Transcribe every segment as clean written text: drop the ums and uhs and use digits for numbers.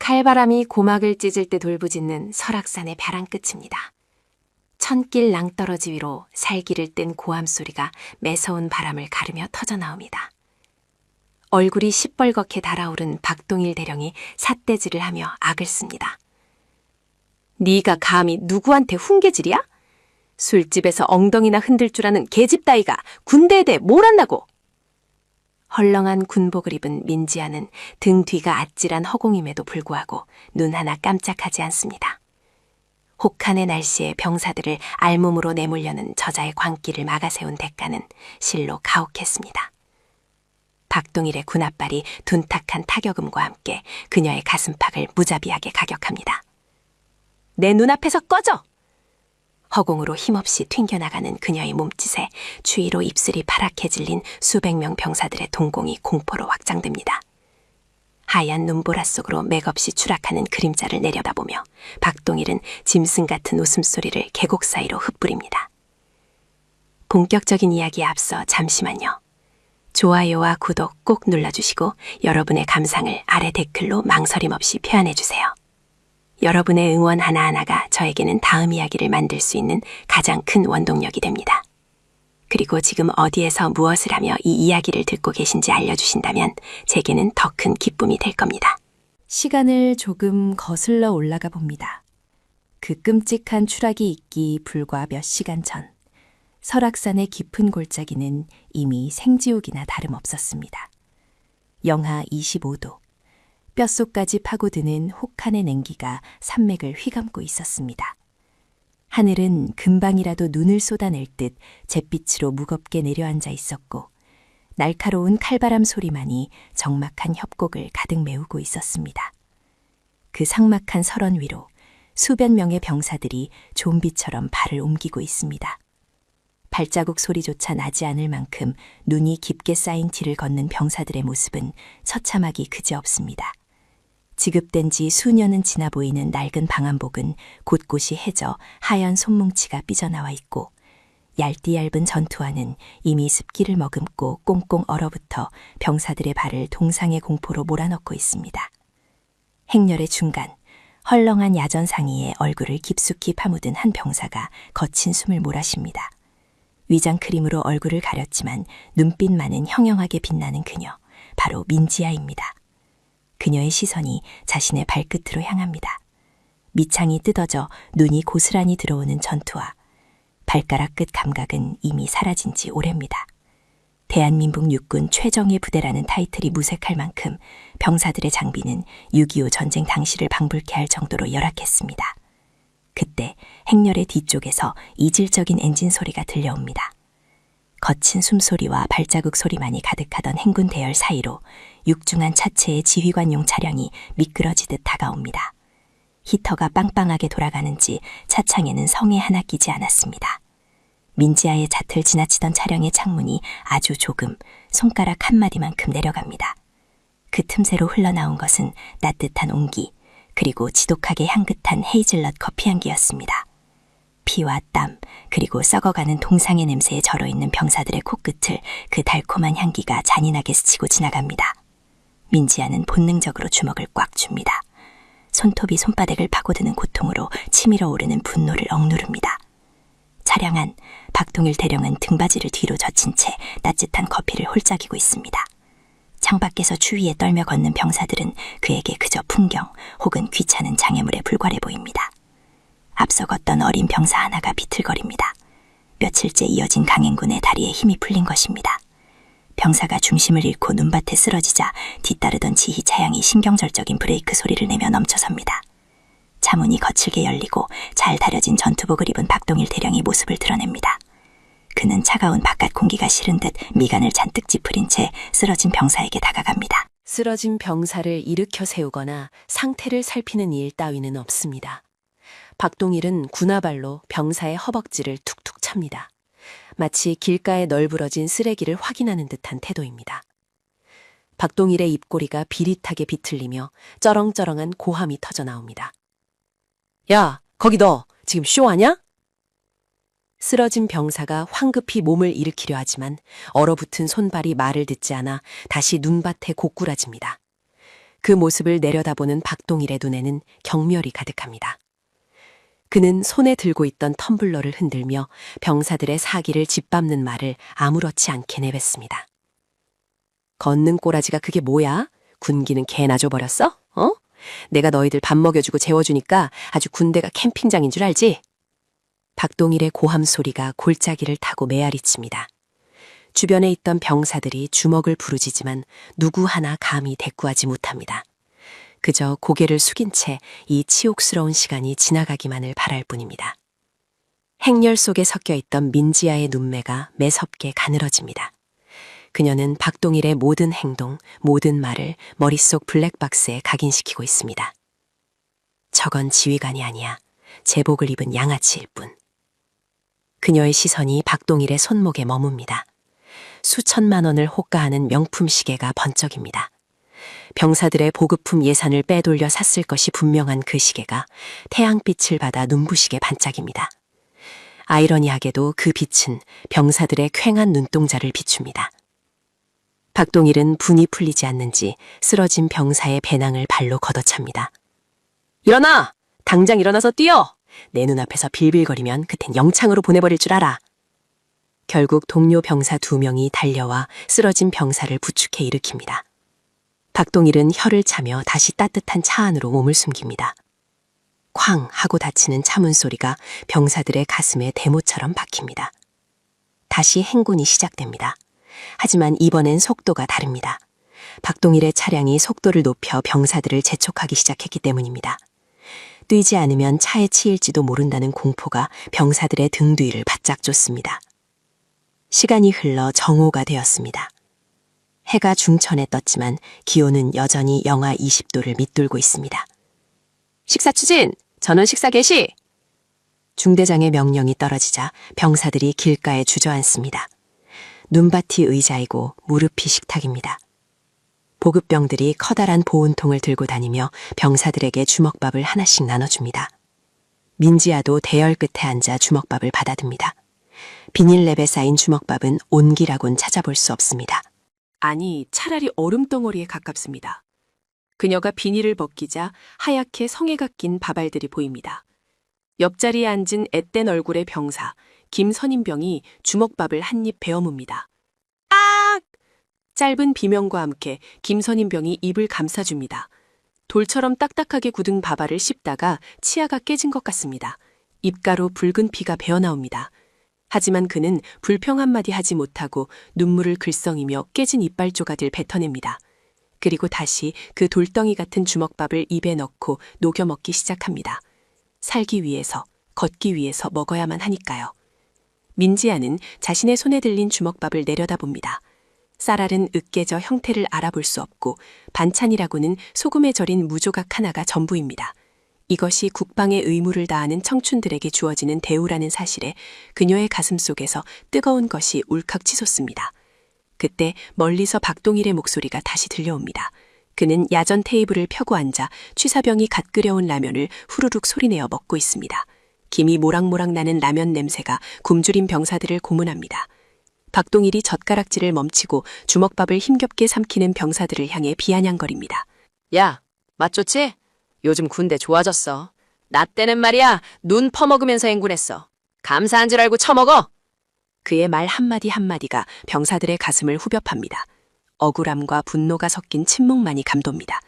칼바람이 고막을 찢을 때 돌부짖는 설악산의 벼랑 끝입니다. 천길 낭떠러지 위로 살기를 뗀 고함 소리가 매서운 바람을 가르며 터져나옵니다. 얼굴이 시뻘겋게 달아오른 박동일 대령이 삿대질을 하며 악을 씁니다. 네가 감히 누구한테 훈계질이야? 술집에서 엉덩이나 흔들 줄 아는 계집 따위가 군대에 대해 뭘 안다고? 헐렁한 군복을 입은 민지아는 등 뒤가 아찔한 허공임에도 불구하고 눈 하나 깜짝하지 않습니다. 혹한의 날씨에 병사들을 알몸으로 내몰려는 저자의 광기를 막아세운 대가는 실로 가혹했습니다. 박동일의 군홧발이 둔탁한 타격음과 함께 그녀의 가슴팍을 무자비하게 가격합니다. 내 눈앞에서 꺼져! 허공으로 힘없이 튕겨나가는 그녀의 몸짓에 추위로 입술이 파랗게 질린 수백 명 병사들의 동공이 공포로 확장됩니다. 하얀 눈보라 속으로 맥없이 추락하는 그림자를 내려다보며 박동일은 짐승 같은 웃음소리를 계곡 사이로 흩뿌립니다. 본격적인 이야기에 앞서 잠시만요. 좋아요와 구독 꼭 눌러주시고 여러분의 감상을 아래 댓글로 망설임 없이 표현해주세요. 여러분의 응원 하나하나가 저에게는 다음 이야기를 만들 수 있는 가장 큰 원동력이 됩니다. 그리고 지금 어디에서 무엇을 하며 이 이야기를 듣고 계신지 알려주신다면 제게는 더 큰 기쁨이 될 겁니다. 시간을 조금 거슬러 올라가 봅니다. 그 끔찍한 추락이 있기 불과 몇 시간 전, 설악산의 깊은 골짜기는 이미 생지옥이나 다름없었습니다. 영하 25도, 뼛속까지 파고드는 혹한의 냉기가 산맥을 휘감고 있었습니다. 하늘은 금방이라도 눈을 쏟아낼 듯 잿빛으로 무겁게 내려앉아 있었고 날카로운 칼바람 소리만이 적막한 협곡을 가득 메우고 있었습니다. 그 삭막한 설원 위로 수백 명의 병사들이 좀비처럼 발을 옮기고 있습니다. 발자국 소리조차 나지 않을 만큼 눈이 깊게 쌓인 길을 걷는 병사들의 모습은 처참하기 그지없습니다. 지급된 지 수년은 지나 보이는 낡은 방한복은 곳곳이 해져 하얀 손뭉치가 삐져나와 있고 얇디 얇은 전투화는 이미 습기를 머금고 꽁꽁 얼어붙어 병사들의 발을 동상의 공포로 몰아넣고 있습니다. 행렬의 중간, 헐렁한 야전 상의에 얼굴을 깊숙이 파묻은 한 병사가 거친 숨을 몰아쉽니다. 위장 크림으로 얼굴을 가렸지만 눈빛만은 형형하게 빛나는 그녀, 바로 민지아입니다. 그녀의 시선이 자신의 발끝으로 향합니다. 밑창이 뜯어져 눈이 고스란히 들어오는 전투화. 발가락 끝 감각은 이미 사라진 지 오래입니다. 대한민국 육군 최정예 부대라는 타이틀이 무색할 만큼 병사들의 장비는 6.25 전쟁 당시를 방불케 할 정도로 열악했습니다. 그때 행렬의 뒤쪽에서 이질적인 엔진 소리가 들려옵니다. 거친 숨소리와 발자국 소리만이 가득하던 행군 대열 사이로 육중한 차체의 지휘관용 차량이 미끄러지듯 다가옵니다. 히터가 빵빵하게 돌아가는지 차창에는 성에 하나 끼지 않았습니다. 민지아의 잣을 지나치던 차량의 창문이 아주 조금 손가락 한 마디만큼 내려갑니다. 그 틈새로 흘러나온 것은 따뜻한 온기, 그리고 지독하게 향긋한 헤이즐넛 커피 향기였습니다. 피와 땀, 그리고 썩어가는 동상의 냄새에 절어있는 병사들의 코끝을 그 달콤한 향기가 잔인하게 스치고 지나갑니다. 민지아는 본능적으로 주먹을 꽉 줍니다. 손톱이 손바닥을 파고드는 고통으로 치밀어 오르는 분노를 억누릅니다. 차량 안, 박동일 대령은 등받이를 뒤로 젖힌 채 따뜻한 커피를 홀짝이고 있습니다. 창밖에서 추위에 떨며 걷는 병사들은 그에게 그저 풍경 혹은 귀찮은 장애물에 불과해 보입니다. 앞서 걷던 어린 병사 하나가 비틀거립니다. 며칠째 이어진 강행군의 다리에 힘이 풀린 것입니다. 병사가 중심을 잃고 눈밭에 쓰러지자 뒤따르던 지휘 차량이 신경절적인 브레이크 소리를 내며 넘쳐섭니다. 차문이 거칠게 열리고 잘 다려진 전투복을 입은 박동일 대령이 모습을 드러냅니다. 그는 차가운 바깥 공기가 싫은 듯 미간을 잔뜩 찌푸린 채 쓰러진 병사에게 다가갑니다. 쓰러진 병사를 일으켜 세우거나 상태를 살피는 일 따위는 없습니다. 박동일은 군화발로 병사의 허벅지를 툭툭 찹니다. 마치 길가에 널브러진 쓰레기를 확인하는 듯한 태도입니다. 박동일의 입꼬리가 비릿하게 비틀리며 쩌렁쩌렁한 고함이 터져나옵니다. 야, 거기 너 지금 쇼하냐? 쓰러진 병사가 황급히 몸을 일으키려 하지만 얼어붙은 손발이 말을 듣지 않아 다시 눈밭에 고꾸라집니다. 그 모습을 내려다보는 박동일의 눈에는 경멸이 가득합니다. 그는 손에 들고 있던 텀블러를 흔들며 병사들의 사기를 짓밟는 말을 아무렇지 않게 내뱉습니다. 걷는 꼬라지가 그게 뭐야? 군기는 개나 줘버렸어? 어? 내가 너희들 밥 먹여주고 재워주니까 아주 군대가 캠핑장인 줄 알지? 박동일의 고함 소리가 골짜기를 타고 메아리칩니다. 주변에 있던 병사들이 주먹을 부르짖지만 누구 하나 감히 대꾸하지 못합니다. 그저 고개를 숙인 채 이 치욕스러운 시간이 지나가기만을 바랄 뿐입니다. 행렬 속에 섞여 있던 민지아의 눈매가 매섭게 가늘어집니다. 그녀는 박동일의 모든 행동, 모든 말을 머릿속 블랙박스에 각인시키고 있습니다. 저건 지휘관이 아니야. 제복을 입은 양아치일 뿐. 그녀의 시선이 박동일의 손목에 머뭅니다. 수천만 원을 호가하는 명품 시계가 번쩍입니다. 병사들의 보급품 예산을 빼돌려 샀을 것이 분명한 그 시계가 태양빛을 받아 눈부시게 반짝입니다. 아이러니하게도 그 빛은 병사들의 퀭한 눈동자를 비춥니다. 박동일은 분이 풀리지 않는지 쓰러진 병사의 배낭을 발로 걷어찹니다. 일어나! 당장 일어나서 뛰어! 내 눈앞에서 빌빌거리면 그땐 영창으로 보내버릴 줄 알아. 결국 동료 병사 2명이 달려와 쓰러진 병사를 부축해 일으킵니다. 박동일은 혀를 차며 다시 따뜻한 차 안으로 몸을 숨깁니다. 쾅 하고 닫히는 차문 소리가 병사들의 가슴에 대모처럼 박힙니다. 다시 행군이 시작됩니다. 하지만 이번엔 속도가 다릅니다. 박동일의 차량이 속도를 높여 병사들을 재촉하기 시작했기 때문입니다. 뛰지 않으면 차에 치일지도 모른다는 공포가 병사들의 등 뒤를 바짝 쫓습니다. 시간이 흘러 정오가 되었습니다. 해가 중천에 떴지만 기온은 여전히 영하 20도를 밑돌고 있습니다. 식사 추진! 전원 식사 개시! 중대장의 명령이 떨어지자 병사들이 길가에 주저앉습니다. 눈밭이 의자이고 무릎이 식탁입니다. 보급병들이 커다란 보온통을 들고 다니며 병사들에게 주먹밥을 하나씩 나눠줍니다. 민지아도 대열 끝에 앉아 주먹밥을 받아듭니다. 비닐랩에 쌓인 주먹밥은 온기라곤 찾아볼 수 없습니다. 아니, 차라리 얼음덩어리에 가깝습니다. 그녀가 비닐을 벗기자 하얗게 성에가 낀 밥알들이 보입니다. 옆자리에 앉은 앳된 얼굴의 병사, 김선임병이 주먹밥을 한 입 베어뭅니다. 악! 짧은 비명과 함께 김선임병이 입을 감싸줍니다. 돌처럼 딱딱하게 굳은 밥알을 씹다가 치아가 깨진 것 같습니다. 입가로 붉은 피가 배어나옵니다. 하지만 그는 불평 한마디 하지 못하고 눈물을 글썽이며 깨진 이빨 조각을 뱉어냅니다. 그리고 다시 그 돌덩이 같은 주먹밥을 입에 넣고 녹여 먹기 시작합니다. 살기 위해서, 걷기 위해서 먹어야만 하니까요. 민지아는 자신의 손에 들린 주먹밥을 내려다봅니다. 쌀알은 으깨져 형태를 알아볼 수 없고 반찬이라고는 소금에 절인 무조각 하나가 전부입니다. 이것이 국방의 의무를 다하는 청춘들에게 주어지는 대우라는 사실에 그녀의 가슴 속에서 뜨거운 것이 울컥 치솟습니다. 그때 멀리서 박동일의 목소리가 다시 들려옵니다. 그는 야전 테이블을 펴고 앉아 취사병이 갓 끓여온 라면을 후루룩 소리내어 먹고 있습니다. 김이 모락모락 나는 라면 냄새가 굶주린 병사들을 고문합니다. 박동일이 젓가락질을 멈추고 주먹밥을 힘겹게 삼키는 병사들을 향해 비아냥거립니다. 야, 맛 좋지? 요즘 군대 좋아졌어. 나 때는 말이야 눈 퍼먹으면서 행군했어. 감사한 줄 알고 처먹어. 그의 말 한마디 한마디가 병사들의 가슴을 후벼 팝니다. 억울함과 분노가 섞인 침묵만이 감돕니다.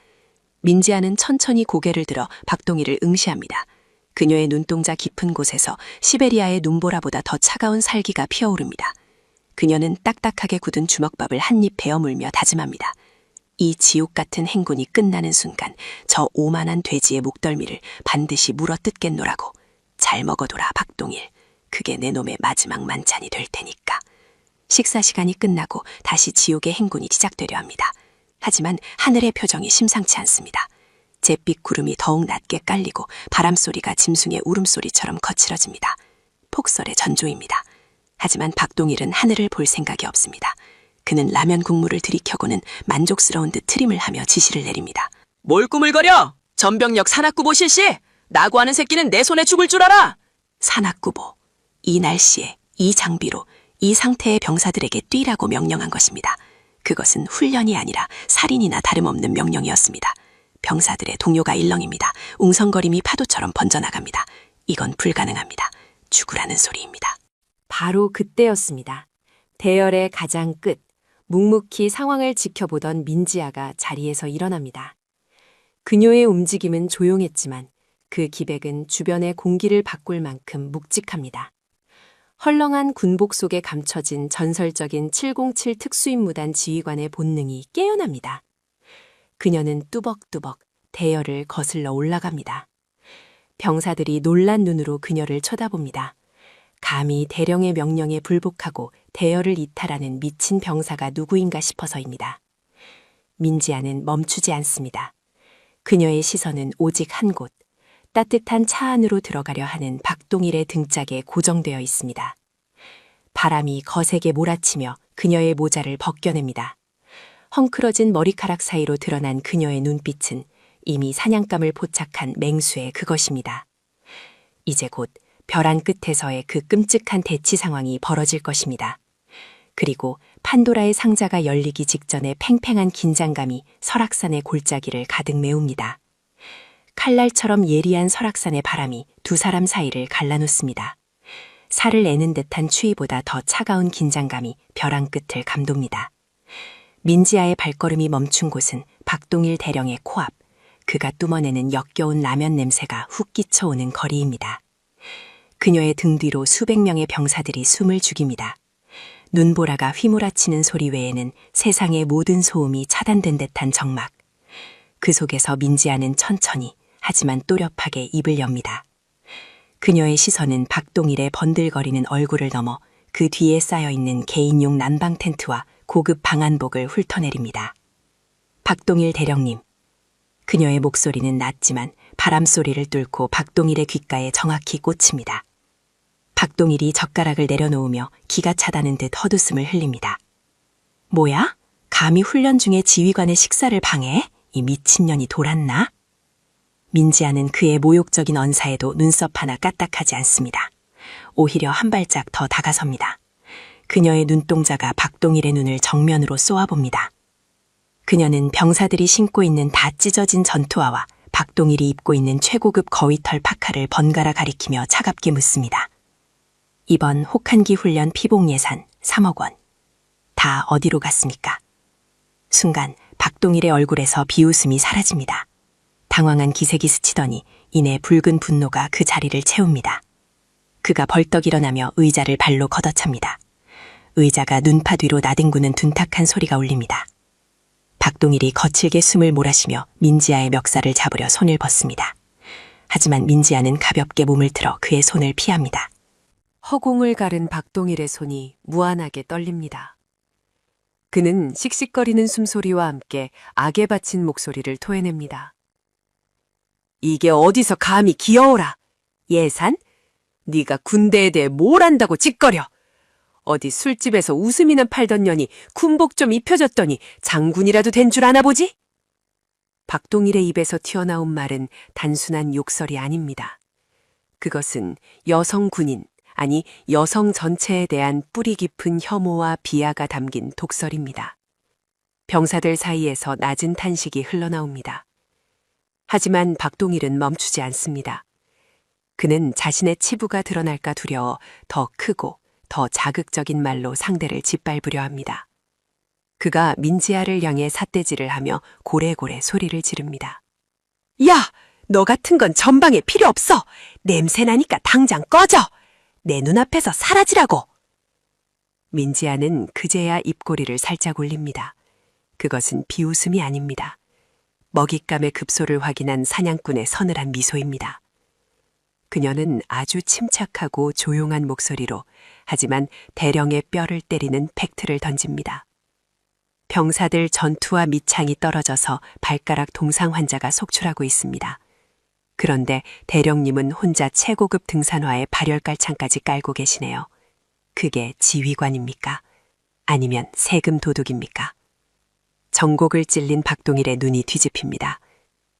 민지아는 천천히 고개를 들어 박동일을 응시합니다. 그녀의 눈동자 깊은 곳에서 시베리아의 눈보라보다 더 차가운 살기가 피어오릅니다. 그녀는 딱딱하게 굳은 주먹밥을 한 입 베어물며 다짐합니다. 이 지옥 같은 행군이 끝나는 순간 저 오만한 돼지의 목덜미를 반드시 물어뜯겠노라고. 잘 먹어둬라 박동일. 그게 내 놈의 마지막 만찬이 될 테니까. 식사 시간이 끝나고 다시 지옥의 행군이 시작되려 합니다. 하지만 하늘의 표정이 심상치 않습니다. 잿빛 구름이 더욱 낮게 깔리고 바람소리가 짐승의 울음소리처럼 거칠어집니다. 폭설의 전조입니다. 하지만 박동일은 하늘을 볼 생각이 없습니다. 그는 라면 국물을 들이켜고는 만족스러운 듯 트림을 하며 지시를 내립니다. 뭘 꾸물거려! 전병력 산악구보 실시! 나고 하는 새끼는 내 손에 죽을 줄 알아! 산악구보. 이 날씨에, 이 장비로, 이 상태의 병사들에게 뛰라고 명령한 것입니다. 그것은 훈련이 아니라 살인이나 다름없는 명령이었습니다. 병사들의 동요가 일렁입니다. 웅성거림이 파도처럼 번져나갑니다. 이건 불가능합니다. 죽으라는 소리입니다. 바로 그때였습니다. 대열의 가장 끝, 묵묵히 상황을 지켜보던 민지아가 자리에서 일어납니다. 그녀의 움직임은 조용했지만 그 기백은 주변의 공기를 바꿀 만큼 묵직합니다. 헐렁한 군복 속에 감춰진 전설적인 707 특수임무단 지휘관의 본능이 깨어납니다. 그녀는 뚜벅뚜벅 대열을 거슬러 올라갑니다. 병사들이 놀란 눈으로 그녀를 쳐다봅니다. 감히 대령의 명령에 불복하고 대열을 이탈하는 미친 병사가 누구인가 싶어서입니다. 민지아는 멈추지 않습니다. 그녀의 시선은 오직 한 곳, 따뜻한 차 안으로 들어가려 하는 박동일의 등짝에 고정되어 있습니다. 바람이 거세게 몰아치며 그녀의 모자를 벗겨냅니다. 헝클어진 머리카락 사이로 드러난 그녀의 눈빛은 이미 사냥감을 포착한 맹수의 그것입니다. 이제 곧 벼랑 끝에서의 그 끔찍한 대치 상황이 벌어질 것입니다. 그리고 판도라의 상자가 열리기 직전에 팽팽한 긴장감이 설악산의 골짜기를 가득 메웁니다. 칼날처럼 예리한 설악산의 바람이 두 사람 사이를 갈라놓습니다. 살을 내는 듯한 추위보다 더 차가운 긴장감이 벼랑 끝을 감돕니다. 민지아의 발걸음이 멈춘 곳은 박동일 대령의 코앞, 그가 뿜어내는 역겨운 라면 냄새가 훅 끼쳐오는 거리입니다. 그녀의 등 뒤로 수백 명의 병사들이 숨을 죽입니다. 눈보라가 휘몰아치는 소리 외에는 세상의 모든 소음이 차단된 듯한 적막. 그 속에서 민지아는 천천히 하지만 또렷하게 입을 엽니다. 그녀의 시선은 박동일의 번들거리는 얼굴을 넘어 그 뒤에 쌓여있는 개인용 난방 텐트와 고급 방한복을 훑어내립니다. 박동일 대령님. 그녀의 목소리는 낮지만 바람소리를 뚫고 박동일의 귓가에 정확히 꽂힙니다. 박동일이 젓가락을 내려놓으며 기가 차다는 듯 헛웃음을 흘립니다. 뭐야? 감히 훈련 중에 지휘관의 식사를 방해해? 이 미친년이 돌았나? 민지아는 그의 모욕적인 언사에도 눈썹 하나 까딱하지 않습니다. 오히려 한 발짝 더 다가섭니다. 그녀의 눈동자가 박동일의 눈을 정면으로 쏘아봅니다. 그녀는 병사들이 신고 있는 다 찢어진 전투화와 박동일이 입고 있는 최고급 거위털 파카를 번갈아 가리키며 차갑게 묻습니다. 이번 혹한기 훈련 피복 예산 3억 원. 다 어디로 갔습니까? 순간 박동일의 얼굴에서 비웃음이 사라집니다. 당황한 기색이 스치더니 이내 붉은 분노가 그 자리를 채웁니다. 그가 벌떡 일어나며 의자를 발로 걷어찹니다. 의자가 눈파 뒤로 나뒹구는 둔탁한 소리가 울립니다. 박동일이 거칠게 숨을 몰아쉬며 민지아의 멱살을 잡으려 손을 벗습니다. 하지만 민지아는 가볍게 몸을 틀어 그의 손을 피합니다. 허공을 가른 박동일의 손이 무한하게 떨립니다. 그는 씩씩거리는 숨소리와 함께 악에 바친 목소리를 토해냅니다. 이게 어디서 감히 기어오라. 예산? 네가 군대에 대해 뭘 안다고 짓거려. 어디 술집에서 웃음이나 팔던 년이 군복 좀 입혀줬더니 장군이라도 된 줄 아나 보지? 박동일의 입에서 튀어나온 말은 단순한 욕설이 아닙니다. 그것은 여성 군인, 아니 여성 전체에 대한 뿌리 깊은 혐오와 비하가 담긴 독설입니다. 병사들 사이에서 낮은 탄식이 흘러나옵니다. 하지만 박동일은 멈추지 않습니다. 그는 자신의 치부가 드러날까 두려워 더 크고 더 자극적인 말로 상대를 짓밟으려 합니다. 그가 민지아를 향해 삿대질을 하며 고래고래 소리를 지릅니다. 야! 너 같은 건 전방에 필요 없어! 냄새나니까 당장 꺼져! 내 눈앞에서 사라지라고! 민지아는 그제야 입꼬리를 살짝 올립니다. 그것은 비웃음이 아닙니다. 먹잇감의 급소를 확인한 사냥꾼의 서늘한 미소입니다. 그녀는 아주 침착하고 조용한 목소리로 하지만 대령의 뼈를 때리는 팩트를 던집니다. 병사들 전투와 밑창이 떨어져서 발가락 동상 환자가 속출하고 있습니다. 그런데 대령님은 혼자 최고급 등산화에 발열깔창까지 깔고 계시네요. 그게 지휘관입니까? 아니면 세금 도둑입니까? 정곡을 찔린 박동일의 눈이 뒤집힙니다.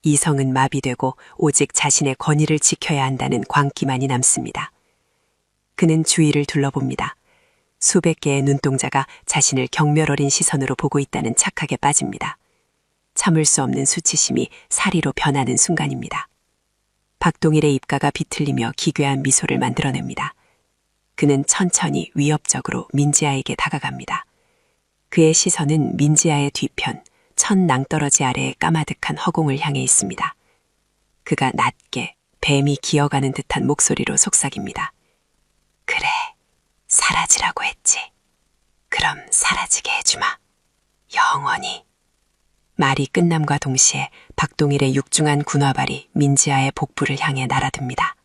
이성은 마비되고 오직 자신의 권위를 지켜야 한다는 광기만이 남습니다. 그는 주위를 둘러봅니다. 수백 개의 눈동자가 자신을 경멸어린 시선으로 보고 있다는 착각에 빠집니다. 참을 수 없는 수치심이 사리로 변하는 순간입니다. 박동일의 입가가 비틀리며 기괴한 미소를 만들어냅니다. 그는 천천히 위협적으로 민지아에게 다가갑니다. 그의 시선은 민지아의 뒤편, 천 낭떠러지 아래의 까마득한 허공을 향해 있습니다. 그가 낮게 뱀이 기어가는 듯한 목소리로 속삭입니다. 그래, 사라지라고 했지. 그럼 사라지게 해주마. 영원히. 말이 끝남과 동시에 박동일의 육중한 군화발이 민지아의 복부를 향해 날아듭니다.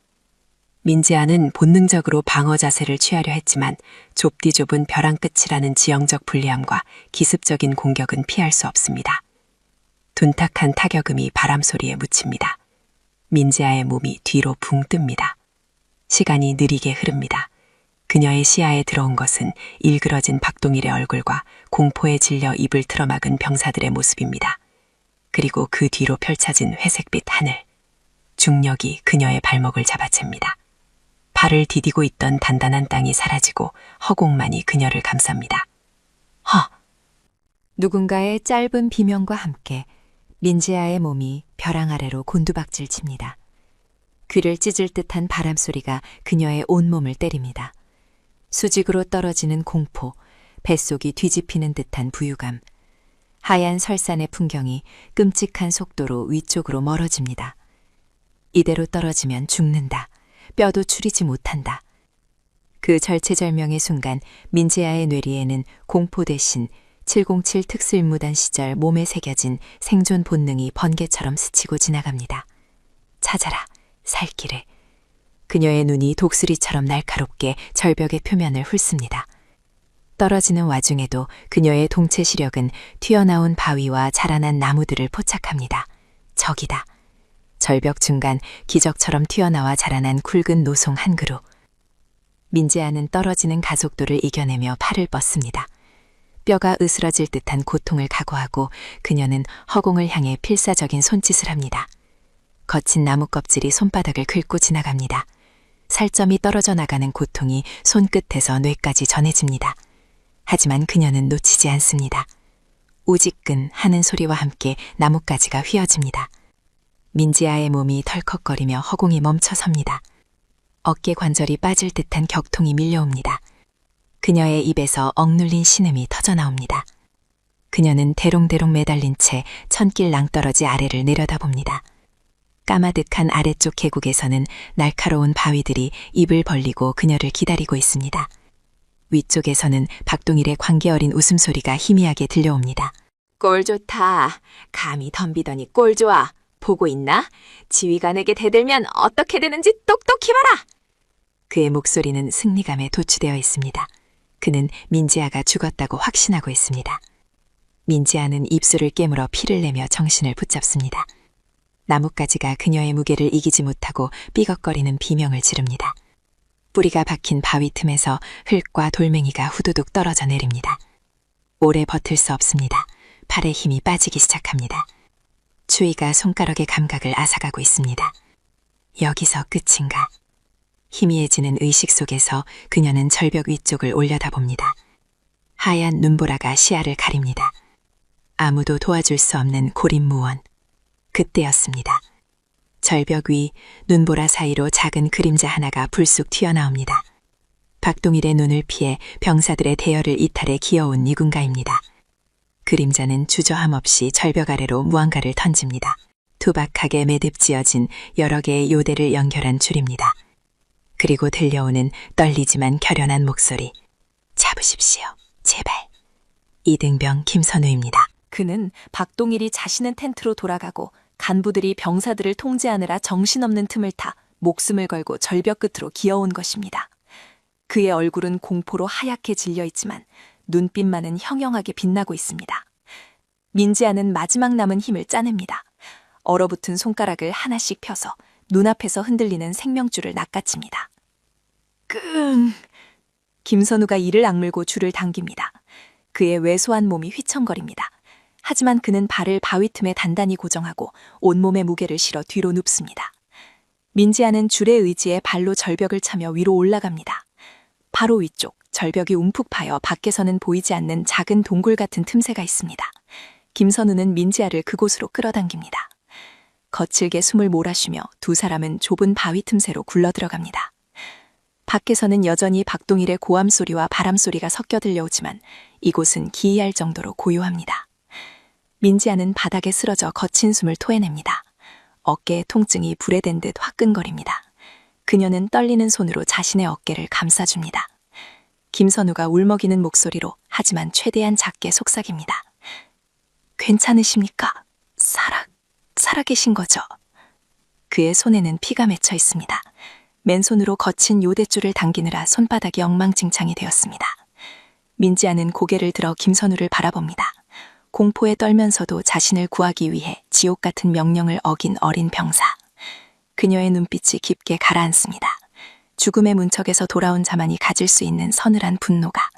민지아는 본능적으로 방어 자세를 취하려 했지만 좁디 좁은 벼랑 끝이라는 지형적 불리함과 기습적인 공격은 피할 수 없습니다. 둔탁한 타격음이 바람 소리에 묻힙니다. 민지아의 몸이 뒤로 붕 뜹니다. 시간이 느리게 흐릅니다. 그녀의 시야에 들어온 것은 일그러진 박동일의 얼굴과 공포에 질려 입을 틀어막은 병사들의 모습입니다. 그리고 그 뒤로 펼쳐진 회색빛 하늘. 중력이 그녀의 발목을 잡아챕니다. 발을 디디고 있던 단단한 땅이 사라지고 허공만이 그녀를 감쌉니다. 누군가의 짧은 비명과 함께 민지아의 몸이 벼랑 아래로 곤두박질 칩니다. 귀를 찢을 듯한 바람 소리가 그녀의 온몸을 때립니다. 수직으로 떨어지는 공포, 뱃속이 뒤집히는 듯한 부유감. 하얀 설산의 풍경이 끔찍한 속도로 위쪽으로 멀어집니다. 이대로 떨어지면 죽는다. 뼈도 추리지 못한다. 그 절체절명의 순간 민지아의 뇌리에는 공포 대신 707 특수임무단 시절 몸에 새겨진 생존 본능이 번개처럼 스치고 지나갑니다. 찾아라, 살길을. 그녀의 눈이 독수리처럼 날카롭게 절벽의 표면을 훑습니다. 떨어지는 와중에도 그녀의 동체 시력은 튀어나온 바위와 자라난 나무들을 포착합니다. 적이다. 절벽 중간 기적처럼 튀어나와 자라난 굵은 노송 한 그루. 민지아는 떨어지는 가속도를 이겨내며 팔을 뻗습니다. 뼈가 으스러질 듯한 고통을 각오하고 그녀는 허공을 향해 필사적인 손짓을 합니다. 거친 나무 껍질이 손바닥을 긁고 지나갑니다. 살점이 떨어져 나가는 고통이 손끝에서 뇌까지 전해집니다. 하지만 그녀는 놓치지 않습니다. 우지끈 하는 소리와 함께 나뭇가지가 휘어집니다. 민지아의 몸이 덜컥거리며 허공이 멈춰섭니다. 어깨 관절이 빠질 듯한 격통이 밀려옵니다. 그녀의 입에서 억눌린 신음이 터져나옵니다. 그녀는 대롱대롱 매달린 채 천길 낭떠러지 아래를 내려다봅니다. 까마득한 아래쪽 계곡에서는 날카로운 바위들이 입을 벌리고 그녀를 기다리고 있습니다. 위쪽에서는 박동일의 관계 어린 웃음소리가 희미하게 들려옵니다. 꼴 좋다. 감히 덤비더니 꼴 좋아. 보고 있나? 지휘관에게 대들면 어떻게 되는지 똑똑히 봐라. 그의 목소리는 승리감에 도취되어 있습니다. 그는 민지아가 죽었다고 확신하고 있습니다. 민지아는 입술을 깨물어 피를 내며 정신을 붙잡습니다. 나뭇가지가 그녀의 무게를 이기지 못하고 삐걱거리는 비명을 지릅니다. 뿌리가 박힌 바위 틈에서 흙과 돌멩이가 후두둑 떨어져 내립니다. 오래 버틸 수 없습니다. 팔의 힘이 빠지기 시작합니다. 추위가 손가락의 감각을 앗아가고 있습니다. 여기서 끝인가? 희미해지는 의식 속에서 그녀는 절벽 위쪽을 올려다봅니다. 하얀 눈보라가 시야를 가립니다. 아무도 도와줄 수 없는 고립무원. 그때였습니다. 절벽 위 눈보라 사이로 작은 그림자 하나가 불쑥 튀어나옵니다. 박동일의 눈을 피해 병사들의 대열을 이탈해 기어온 누군가입니다. 그림자는 주저함 없이 절벽 아래로 무언가를 던집니다. 투박하게 매듭지어진 여러 개의 요대를 연결한 줄입니다. 그리고 들려오는 떨리지만 결연한 목소리. 잡으십시오, 제발. 이등병 김선우입니다. 그는 박동일이 자신은 텐트로 돌아가고 간부들이 병사들을 통제하느라 정신없는 틈을 타 목숨을 걸고 절벽 끝으로 기어온 것입니다. 그의 얼굴은 공포로 하얗게 질려있지만 눈빛만은 형형하게 빛나고 있습니다. 민지아는 마지막 남은 힘을 짜냅니다. 얼어붙은 손가락을 하나씩 펴서 눈앞에서 흔들리는 생명줄을 낚아챕니다. 끙! 김선우가 이를 악물고 줄을 당깁니다. 그의 왜소한 몸이 휘청거립니다. 하지만 그는 발을 바위 틈에 단단히 고정하고 온몸의 무게를 실어 뒤로 눕습니다. 민지아는 줄의 의지에 발로 절벽을 차며 위로 올라갑니다. 바로 위쪽 절벽이 움푹 파여 밖에서는 보이지 않는 작은 동굴 같은 틈새가 있습니다. 김선우는 민지아를 그곳으로 끌어당깁니다. 거칠게 숨을 몰아쉬며 두 사람은 좁은 바위 틈새로 굴러 들어갑니다. 밖에서는 여전히 박동일의 고함 소리와 바람 소리가 섞여 들려오지만 이곳은 기이할 정도로 고요합니다. 민지아는 바닥에 쓰러져 거친 숨을 토해냅니다. 어깨에 통증이 불에 댄 듯 화끈거립니다. 그녀는 떨리는 손으로 자신의 어깨를 감싸줍니다. 김선우가 울먹이는 목소리로 하지만 최대한 작게 속삭입니다. 괜찮으십니까? 살아계신 거죠? 그의 손에는 피가 맺혀 있습니다. 맨손으로 거친 요대줄을 당기느라 손바닥이 엉망진창이 되었습니다. 민지아는 고개를 들어 김선우를 바라봅니다. 공포에 떨면서도 자신을 구하기 위해 지옥 같은 명령을 어긴 어린 병사. 그녀의 눈빛이 깊게 가라앉습니다. 죽음의 문척에서 돌아온 자만이 가질 수 있는 서늘한 분노가,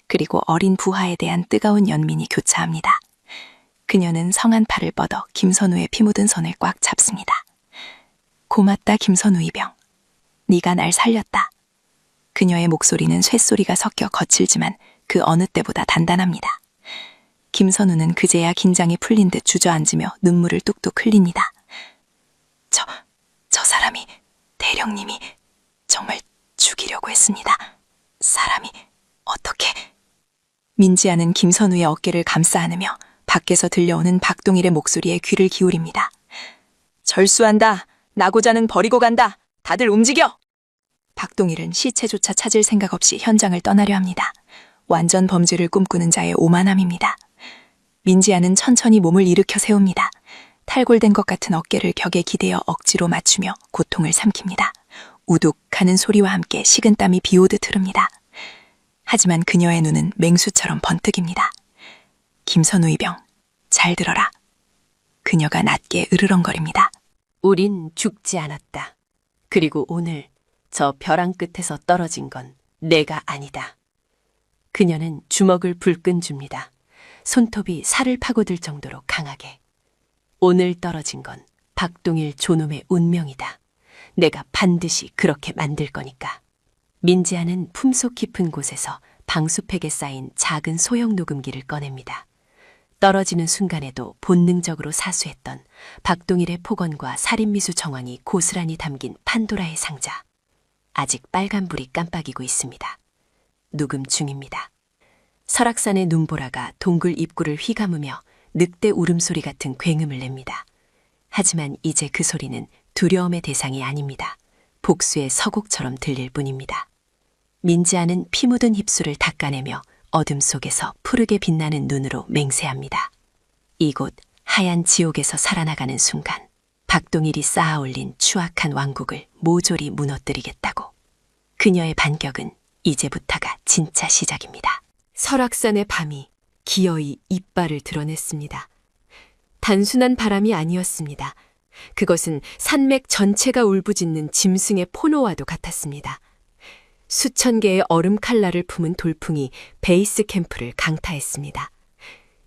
그리고 어린 부하에 대한 뜨거운 연민이 교차합니다. 그녀는 성한 팔을 뻗어 김선우의 피 묻은 손을 꽉 잡습니다. 고맙다 김선우 이병. 네가 날 살렸다. 그녀의 목소리는 쇳소리가 섞여 거칠지만 그 어느 때보다 단단합니다. 김선우는 그제야 긴장이 풀린 듯 주저앉으며 눈물을 뚝뚝 흘립니다. 저 사람이, 대령님이 정말 죽이려고 했습니다. 사람이 어떻게... 민지아는 김선우의 어깨를 감싸 안으며 밖에서 들려오는 박동일의 목소리에 귀를 기울입니다. 절수한다. 나고자는 버리고 간다. 다들 움직여! 박동일은 시체조차 찾을 생각 없이 현장을 떠나려 합니다. 완전 범죄를 꿈꾸는 자의 오만함입니다. 민지아는 천천히 몸을 일으켜 세웁니다. 탈골된 것 같은 어깨를 벽에 기대어 억지로 맞추며 고통을 삼킵니다. 우둑 하는 소리와 함께 식은땀이 비오듯 흐릅니다. 하지만 그녀의 눈은 맹수처럼 번뜩입니다. 김선우 이병, 잘 들어라. 그녀가 낮게 으르렁거립니다. 우린 죽지 않았다. 그리고 오늘 저 벼랑 끝에서 떨어진 건 내가 아니다. 그녀는 주먹을 불끈 줍니다. 손톱이 살을 파고들 정도로 강하게. 오늘 떨어진 건 박동일 존엄의 운명이다. 내가 반드시 그렇게 만들 거니까. 민지아는 품속 깊은 곳에서 방수팩에 쌓인 작은 소형 녹음기를 꺼냅니다. 떨어지는 순간에도 본능적으로 사수했던 박동일의 폭언과 살인미수 정황이 고스란히 담긴 판도라의 상자. 아직 빨간불이 깜빡이고 있습니다. 녹음 중입니다. 설악산의 눈보라가 동굴 입구를 휘감으며 늑대 울음소리 같은 굉음을 냅니다. 하지만 이제 그 소리는 두려움의 대상이 아닙니다. 복수의 서곡처럼 들릴 뿐입니다. 민지아는 피 묻은 입술을 닦아내며 어둠 속에서 푸르게 빛나는 눈으로 맹세합니다. 이곳 하얀 지옥에서 살아나가는 순간 박동일이 쌓아올린 추악한 왕국을 모조리 무너뜨리겠다고. 그녀의 반격은 이제부터가 진짜 시작입니다. 설악산의 밤이 기어이 이빨을 드러냈습니다. 단순한 바람이 아니었습니다. 그것은 산맥 전체가 울부짖는 짐승의 포노와도 같았습니다. 수천 개의 얼음 칼날을 품은 돌풍이 베이스 캠프를 강타했습니다.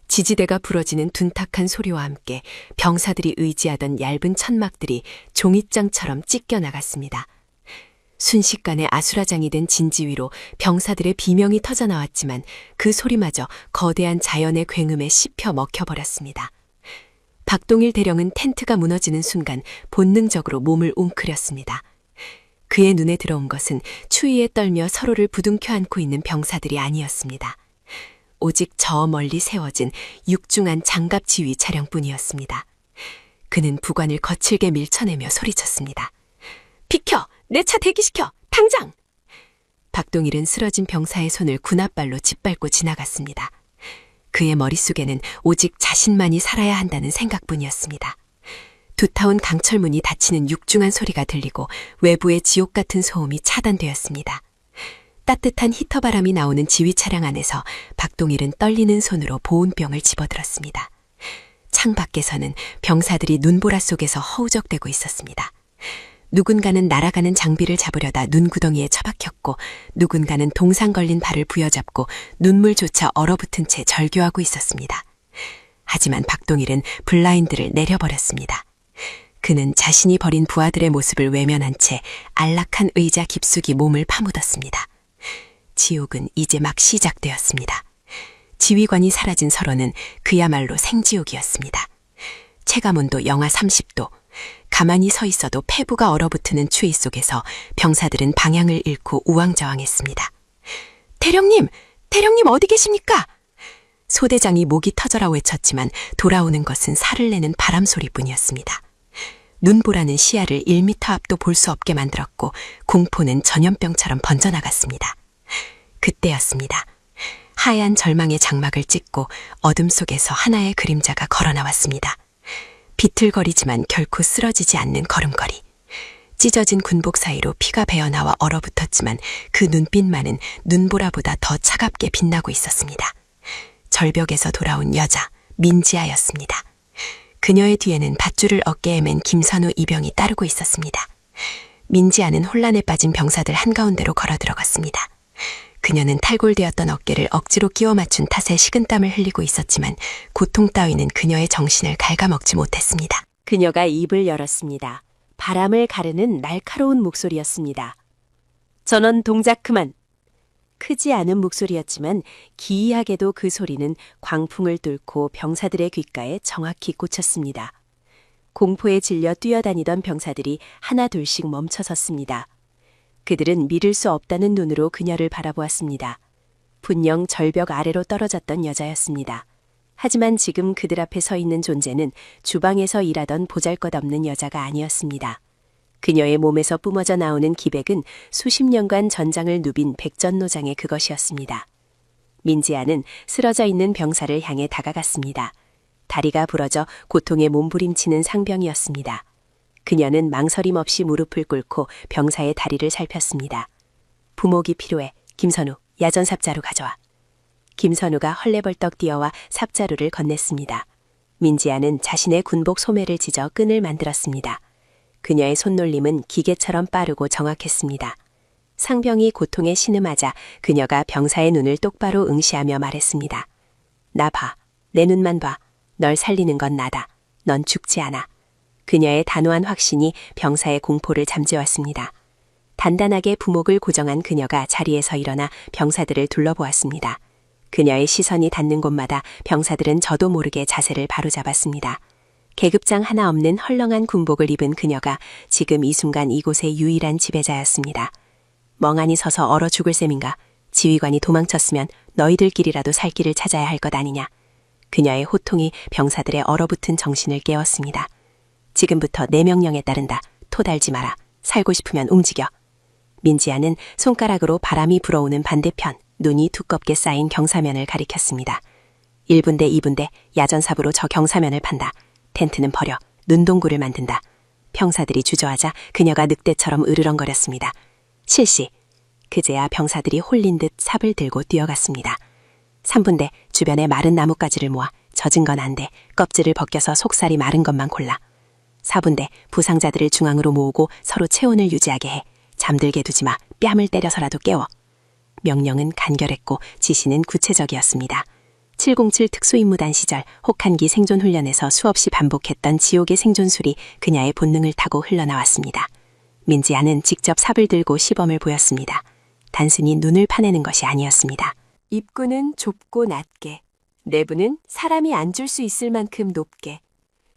지지대가 부러지는 둔탁한 소리와 함께 병사들이 의지하던 얇은 천막들이 종잇장처럼 찢겨나갔습니다. 순식간에 아수라장이 된 진지 위로 병사들의 비명이 터져나왔지만 그 소리마저 거대한 자연의 굉음에 씹혀 먹혀버렸습니다. 박동일 대령은 텐트가 무너지는 순간 본능적으로 몸을 웅크렸습니다. 그의 눈에 들어온 것은 추위에 떨며 서로를 부둥켜 안고 있는 병사들이 아니었습니다. 오직 저 멀리 세워진 육중한 장갑 지휘 차량뿐이었습니다. 그는 부관을 거칠게 밀쳐내며 소리쳤습니다. 비켜! 내 차 대기시켜! 당장! 박동일은 쓰러진 병사의 손을 군홧발로 짓밟고 지나갔습니다. 그의 머릿속에는 오직 자신만이 살아야 한다는 생각뿐이었습니다. 두터운 강철문이 닫히는 육중한 소리가 들리고 외부의 지옥 같은 소음이 차단되었습니다. 따뜻한 히터 바람이 나오는 지휘 차량 안에서 박동일은 떨리는 손으로 보온병을 집어들었습니다. 창 밖에서는 병사들이 눈보라 속에서 허우적대고 있었습니다. 누군가는 날아가는 장비를 잡으려다 눈구덩이에 처박혔고 누군가는 동상 걸린 발을 부여잡고 눈물조차 얼어붙은 채 절규하고 있었습니다. 하지만 박동일은 블라인드를 내려버렸습니다. 그는 자신이 버린 부하들의 모습을 외면한 채 안락한 의자 깊숙이 몸을 파묻었습니다. 지옥은 이제 막 시작되었습니다. 지휘관이 사라진 설원은 그야말로 생지옥이었습니다. 체감온도 영하 30도, 가만히 서 있어도 폐부가 얼어붙는 추위 속에서 병사들은 방향을 잃고 우왕좌왕했습니다. 대령님! 대령님 어디 계십니까? 소대장이 목이 터져라 외쳤지만 돌아오는 것은 살을 내는 바람 소리뿐이었습니다. 눈보라는 시야를 1미터 앞도 볼 수 없게 만들었고 공포는 전염병처럼 번져나갔습니다. 그때였습니다. 하얀 절망의 장막을 찍고 어둠 속에서 하나의 그림자가 걸어 나왔습니다. 비틀거리지만 결코 쓰러지지 않는 걸음걸이. 찢어진 군복 사이로 피가 배어나와 얼어붙었지만 그 눈빛만은 눈보라보다 더 차갑게 빛나고 있었습니다. 절벽에서 돌아온 여자, 민지아였습니다. 그녀의 뒤에는 밧줄을 어깨에 맨 김선우 이병이 따르고 있었습니다. 민지아는 혼란에 빠진 병사들 한가운데로 걸어 들어갔습니다. 그녀는 탈골되었던 어깨를 억지로 끼워 맞춘 탓에 식은땀을 흘리고 있었지만 고통 따위는 그녀의 정신을 갉아먹지 못했습니다. 그녀가 입을 열었습니다. 바람을 가르는 날카로운 목소리였습니다. 전원 동작 그만! 크지 않은 목소리였지만 기이하게도 그 소리는 광풍을 뚫고 병사들의 귓가에 정확히 꽂혔습니다. 공포에 질려 뛰어다니던 병사들이 하나 둘씩 멈춰섰습니다. 그들은 믿을 수 없다는 눈으로 그녀를 바라보았습니다. 분명 절벽 아래로 떨어졌던 여자였습니다. 하지만 지금 그들 앞에 서 있는 존재는 주방에서 일하던 보잘것없는 여자가 아니었습니다. 그녀의 몸에서 뿜어져 나오는 기백은 수십 년간 전장을 누빈 백전노장의 그것이었습니다. 민지아는 쓰러져 있는 병사를 향해 다가갔습니다. 다리가 부러져 고통에 몸부림치는 상병이었습니다. 그녀는 망설임 없이 무릎을 꿇고 병사의 다리를 살폈습니다. 부목이 필요해. 김선우, 야전 삽자루 가져와. 김선우가 헐레벌떡 뛰어와 삽자루를 건넸습니다. 민지아는 자신의 군복 소매를 찢어 끈을 만들었습니다. 그녀의 손놀림은 기계처럼 빠르고 정확했습니다. 상병이 고통에 신음하자 그녀가 병사의 눈을 똑바로 응시하며 말했습니다. 나 봐. 내 눈만 봐. 널 살리는 건 나다. 넌 죽지 않아. 그녀의 단호한 확신이 병사의 공포를 잠재웠습니다. 단단하게 부목을 고정한 그녀가 자리에서 일어나 병사들을 둘러보았습니다. 그녀의 시선이 닿는 곳마다 병사들은 저도 모르게 자세를 바로잡았습니다. 계급장 하나 없는 헐렁한 군복을 입은 그녀가 지금 이 순간 이곳의 유일한 지배자였습니다. 멍하니 서서 얼어 죽을 셈인가? 지휘관이 도망쳤으면 너희들끼리라도 살 길을 찾아야 할 것 아니냐? 그녀의 호통이 병사들의 얼어붙은 정신을 깨웠습니다. 지금부터 내 명령에 따른다. 토 달지 마라. 살고 싶으면 움직여. 민지아는 손가락으로 바람이 불어오는 반대편, 눈이 두껍게 쌓인 경사면을 가리켰습니다. 1분대 2분대 야전삽으로 저 경사면을 판다. 텐트는 버려. 눈동굴을 만든다. 병사들이 주저하자 그녀가 늑대처럼 으르렁거렸습니다. 실시. 그제야 병사들이 홀린 듯 삽을 들고 뛰어갔습니다. 3분대 주변에 마른 나뭇가지를 모아. 젖은 건 안 돼. 껍질을 벗겨서 속살이 마른 것만 골라. 4분대 부상자들을 중앙으로 모으고 서로 체온을 유지하게 해. 잠들게 두지 마. 뺨을 때려서라도 깨워. 명령은 간결했고 지시는 구체적이었습니다. 707 특수임무단 시절 혹한기 생존훈련에서 수없이 반복했던 지옥의 생존술이 그녀의 본능을 타고 흘러나왔습니다. 민지아는 직접 삽을 들고 시범을 보였습니다. 단순히 눈을 파내는 것이 아니었습니다. 입구는 좁고 낮게, 내부는 사람이 앉을 수 있을 만큼 높게,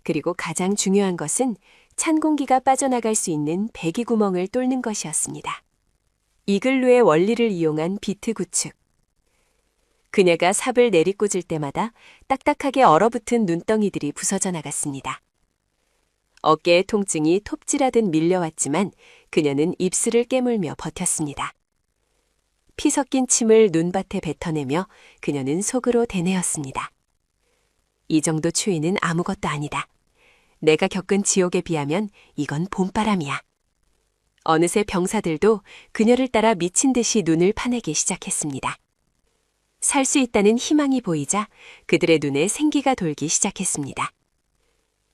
그리고 가장 중요한 것은 찬 공기가 빠져나갈 수 있는 배기구멍을 뚫는 것이었습니다. 이글루의 원리를 이용한 비트 구축. 그녀가 삽을 내리꽂을 때마다 딱딱하게 얼어붙은 눈덩이들이 부서져 나갔습니다. 어깨의 통증이 톱질하듯 밀려왔지만 그녀는 입술을 깨물며 버텼습니다. 피 섞인 침을 눈밭에 뱉어내며 그녀는 속으로 되뇌었습니다. 이 정도 추위는 아무것도 아니다. 내가 겪은 지옥에 비하면 이건 봄바람이야. 어느새 병사들도 그녀를 따라 미친 듯이 눈을 파내기 시작했습니다. 살 수 있다는 희망이 보이자 그들의 눈에 생기가 돌기 시작했습니다.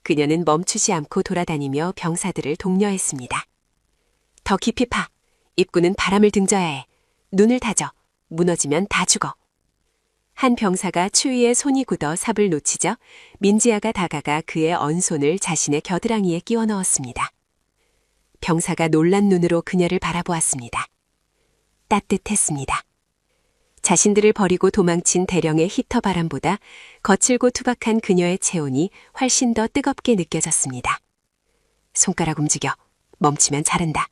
그녀는 멈추지 않고 돌아다니며 병사들을 독려했습니다. 더 깊이 파. 입구는 바람을 등져야 해. 눈을 다져. 무너지면 다 죽어. 한 병사가 추위에 손이 굳어 삽을 놓치자 민지아가 다가가 그의 언손을 자신의 겨드랑이에 끼워 넣었습니다. 병사가 놀란 눈으로 그녀를 바라보았습니다. 따뜻했습니다. 자신들을 버리고 도망친 대령의 히터 바람보다 거칠고 투박한 그녀의 체온이 훨씬 더 뜨겁게 느껴졌습니다. 손가락 움직여. 멈추면 자른다.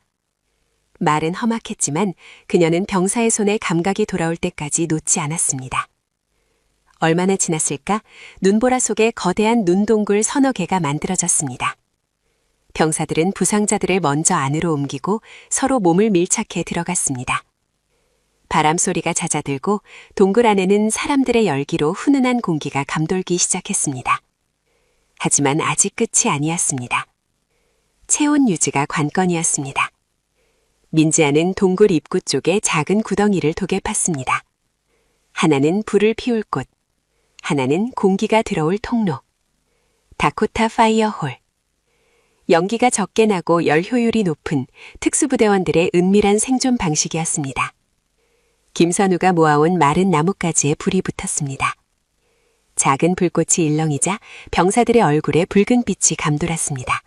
말은 험악했지만 그녀는 병사의 손에 감각이 돌아올 때까지 놓지 않았습니다. 얼마나 지났을까? 눈보라 속에 거대한 눈동굴 서너 개가 만들어졌습니다. 병사들은 부상자들을 먼저 안으로 옮기고 서로 몸을 밀착해 들어갔습니다. 바람 소리가 잦아들고 동굴 안에는 사람들의 열기로 훈훈한 공기가 감돌기 시작했습니다. 하지만 아직 끝이 아니었습니다. 체온 유지가 관건이었습니다. 민지아는 동굴 입구 쪽에 작은 구덩이를 독에 팠습니다. 하나는 불을 피울 곳, 하나는 공기가 들어올 통로. 다코타 파이어홀. 연기가 적게 나고 열 효율이 높은 특수부대원들의 은밀한 생존 방식이었습니다. 김선우가 모아온 마른 나뭇가지에 불이 붙었습니다. 작은 불꽃이 일렁이자 병사들의 얼굴에 붉은 빛이 감돌았습니다.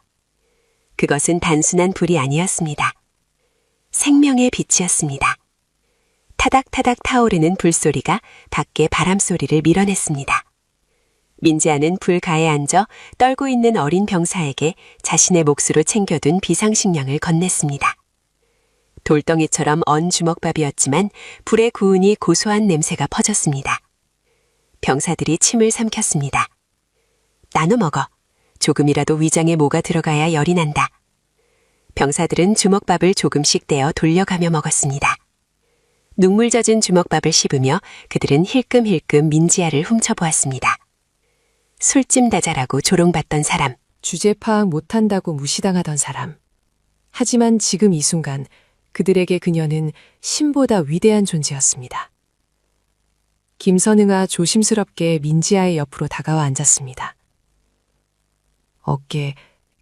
그것은 단순한 불이 아니었습니다. 생명의 빛이었습니다. 타닥타닥 타오르는 불소리가 밖에 바람소리를 밀어냈습니다. 민지아는 불가에 앉아 떨고 있는 어린 병사에게 자신의 몫으로 챙겨둔 비상식량을 건넸습니다. 돌덩이처럼 언 주먹밥이었지만 불의 구운이 고소한 냄새가 퍼졌습니다. 병사들이 침을 삼켰습니다. 나눠 먹어. 조금이라도 위장에 뭐가 들어가야 열이 난다. 병사들은 주먹밥을 조금씩 떼어 돌려가며 먹었습니다. 눈물 젖은 주먹밥을 씹으며 그들은 힐끔힐끔 민지아를 훔쳐보았습니다. 술찜 다자라고 조롱받던 사람, 주제 파악 못한다고 무시당하던 사람. 하지만 지금 이 순간 그들에게 그녀는 신보다 위대한 존재였습니다. 김선ың아 조심스럽게 민지아의 옆으로 다가와 앉았습니다. 어깨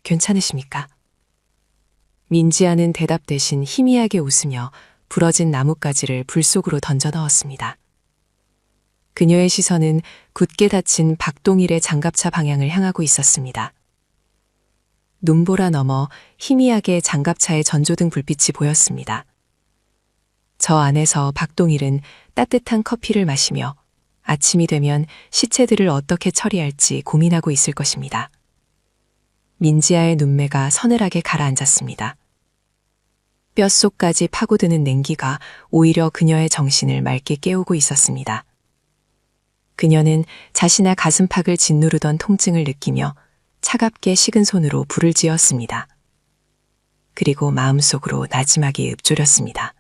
괜찮으십니까? 민지아는 대답 대신 희미하게 웃으며 부러진 나뭇가지를 불 속으로 던져 넣었습니다. 그녀의 시선은 굳게 닫힌 박동일의 장갑차 방향을 향하고 있었습니다. 눈보라 너머 희미하게 장갑차의 전조등 불빛이 보였습니다. 저 안에서 박동일은 따뜻한 커피를 마시며 아침이 되면 시체들을 어떻게 처리할지 고민하고 있을 것입니다. 민지아의 눈매가 서늘하게 가라앉았습니다. 뼛속까지 파고드는 냉기가 오히려 그녀의 정신을 맑게 깨우고 있었습니다. 그녀는 자신의 가슴팍을 짓누르던 통증을 느끼며 차갑게 식은 손으로 불을 지었습니다. 그리고 마음속으로 나지막이 읊조렸습니다.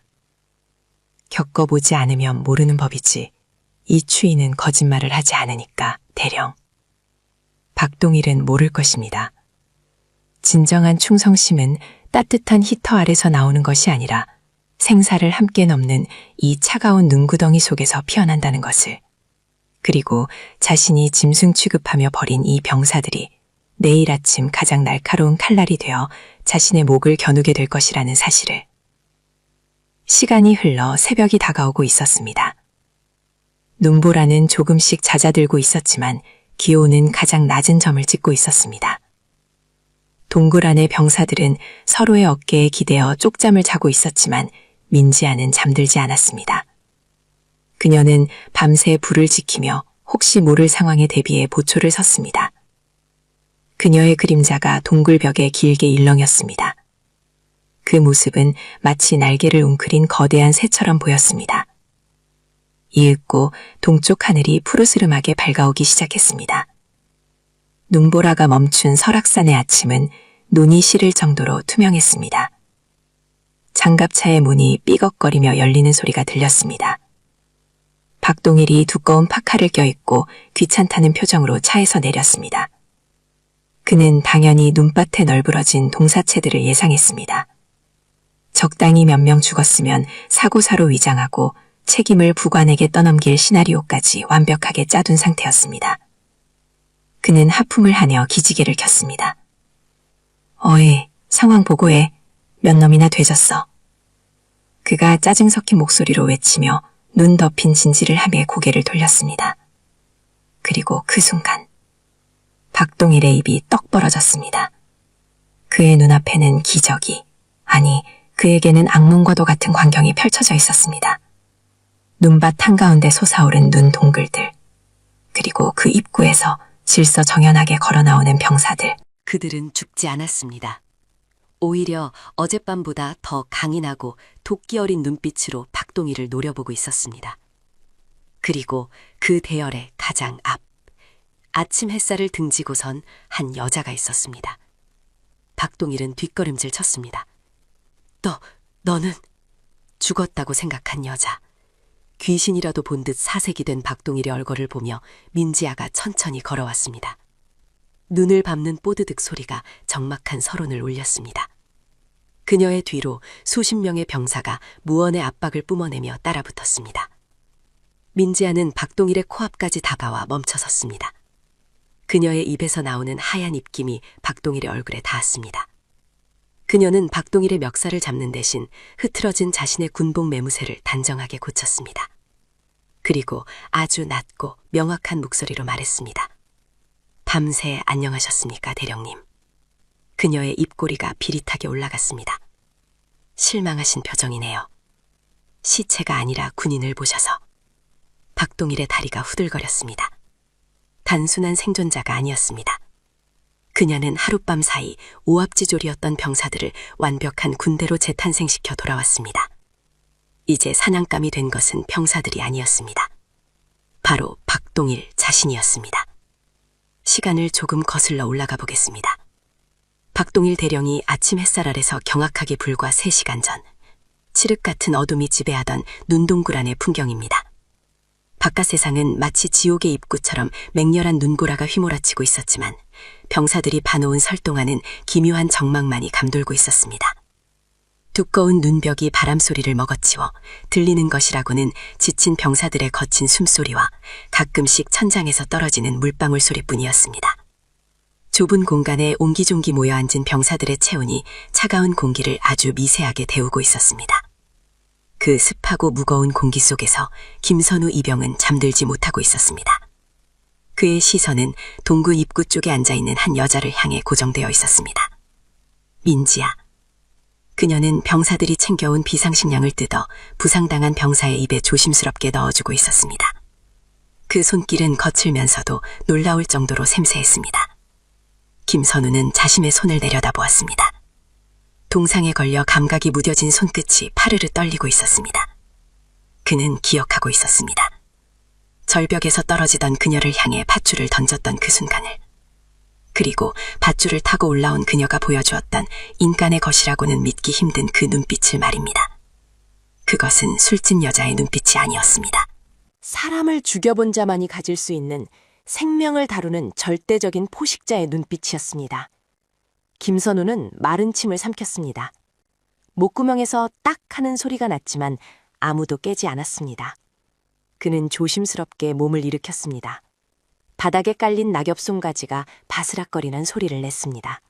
겪어보지 않으면 모르는 법이지. 이 추위는 거짓말을 하지 않으니까, 대령. 박동일은 모를 것입니다. 진정한 충성심은 따뜻한 히터 아래서 나오는 것이 아니라 생사를 함께 넘는 이 차가운 눈구덩이 속에서 피어난다는 것을. 그리고 자신이 짐승 취급하며 버린 이 병사들이 내일 아침 가장 날카로운 칼날이 되어 자신의 목을 겨누게 될 것이라는 사실을. 시간이 흘러 새벽이 다가오고 있었습니다. 눈보라는 조금씩 잦아들고 있었지만 기온은 가장 낮은 점을 찍고 있었습니다. 동굴 안의 병사들은 서로의 어깨에 기대어 쪽잠을 자고 있었지만 민지아는 잠들지 않았습니다. 그녀는 밤새 불을 지키며 혹시 모를 상황에 대비해 보초를 섰습니다. 그녀의 그림자가 동굴 벽에 길게 일렁였습니다. 그 모습은 마치 날개를 웅크린 거대한 새처럼 보였습니다. 이윽고 동쪽 하늘이 푸르스름하게 밝아오기 시작했습니다. 눈보라가 멈춘 설악산의 아침은 눈이 시릴 정도로 투명했습니다. 장갑차의 문이 삐걱거리며 열리는 소리가 들렸습니다. 박동일이 두꺼운 파카를 껴입고 귀찮다는 표정으로 차에서 내렸습니다. 그는 당연히 눈밭에 널브러진 동사체들을 예상했습니다. 적당히 몇 명 죽었으면 사고사로 위장하고 책임을 부관에게 떠넘길 시나리오까지 완벽하게 짜둔 상태였습니다. 그는 하품을 하며 기지개를 켰습니다. 어이, 상황 보고해. 몇 놈이나 되졌어. 그가 짜증 섞인 목소리로 외치며 눈 덮인 진지를 하며 고개를 돌렸습니다. 그리고 그 순간 박동일의 입이 떡 벌어졌습니다. 그의 눈앞에는 기적이, 아니 그에게는 악몽과도 같은 광경이 펼쳐져 있었습니다. 눈밭 한가운데 솟아오른 눈 동글들, 그리고 그 입구에서 질서정연하게 걸어나오는 병사들. 그들은 죽지 않았습니다. 오히려 어젯밤보다 더 강인하고 도끼 어린 눈빛으로 박동희를 노려보고 있었습니다. 그리고 그 대열의 가장 앞, 아침 햇살을 등지고 선 한 여자가 있었습니다. 박동일은 뒷걸음질 쳤습니다. 너는 죽었다고 생각한 여자. 귀신이라도 본 듯 사색이 된 박동일의 얼굴을 보며 민지아가 천천히 걸어왔습니다. 눈을 밟는 뽀드득 소리가 적막한 서론을 울렸습니다. 그녀의 뒤로 수십 명의 병사가 무언의 압박을 뿜어내며 따라붙었습니다. 민지아는 박동일의 코앞까지 다가와 멈춰섰습니다. 그녀의 입에서 나오는 하얀 입김이 박동일의 얼굴에 닿았습니다. 그녀는 박동일의 멱살을 잡는 대신 흐트러진 자신의 군복 매무새를 단정하게 고쳤습니다. 그리고 아주 낮고 명확한 목소리로 말했습니다. 밤새 안녕하셨습니까, 대령님. 그녀의 입꼬리가 비릿하게 올라갔습니다. 실망하신 표정이네요. 시체가 아니라 군인을 보셔서. 박동일의 다리가 후들거렸습니다. 단순한 생존자가 아니었습니다. 그녀는 하룻밤 사이 오합지졸이었던 병사들을 완벽한 군대로 재탄생시켜 돌아왔습니다. 이제 사냥감이 된 것은 병사들이 아니었습니다. 바로 박동일 자신이었습니다. 시간을 조금 거슬러 올라가 보겠습니다. 박동일 대령이 아침 햇살 아래서 경악하기 불과 3시간 전, 칠흑 같은 어둠이 지배하던 눈동굴 안의 풍경입니다. 바깥 세상은 마치 지옥의 입구처럼 맹렬한 눈고라가 휘몰아치고 있었지만 병사들이 봐놓은 설동하는 기묘한 정막만이 감돌고 있었습니다. 두꺼운 눈벽이 바람 소리를 먹어치워 들리는 것이라고는 지친 병사들의 거친 숨소리와 가끔씩 천장에서 떨어지는 물방울 소리뿐이었습니다. 좁은 공간에 옹기종기 모여 앉은 병사들의 체온이 차가운 공기를 아주 미세하게 데우고 있었습니다. 그 습하고 무거운 공기 속에서 김선우 이병은 잠들지 못하고 있었습니다. 그의 시선은 동굴 입구 쪽에 앉아있는 한 여자를 향해 고정되어 있었습니다. 민지아. 그녀는 병사들이 챙겨온 비상식량을 뜯어 부상당한 병사의 입에 조심스럽게 넣어주고 있었습니다. 그 손길은 거칠면서도 놀라울 정도로 샘세했습니다. 김선우는 자신의 손을 내려다보았습니다. 동상에 걸려 감각이 무뎌진 손끝이 파르르 떨리고 있었습니다. 그는 기억하고 있었습니다. 절벽에서 떨어지던 그녀를 향해 밧줄을 던졌던 그 순간을. 그리고 밧줄을 타고 올라온 그녀가 보여주었던 인간의 것이라고는 믿기 힘든 그 눈빛을 말입니다. 그것은 술집 여자의 눈빛이 아니었습니다. 사람을 죽여본 자만이 가질 수 있는 생명을 다루는 절대적인 포식자의 눈빛이었습니다. 김선우는 마른 침을 삼켰습니다. 목구멍에서 딱 하는 소리가 났지만 아무도 깨지 않았습니다. 그는 조심스럽게 몸을 일으켰습니다. 바닥에 깔린 낙엽 송가지가 바스락거리는 소리를 냈습니다.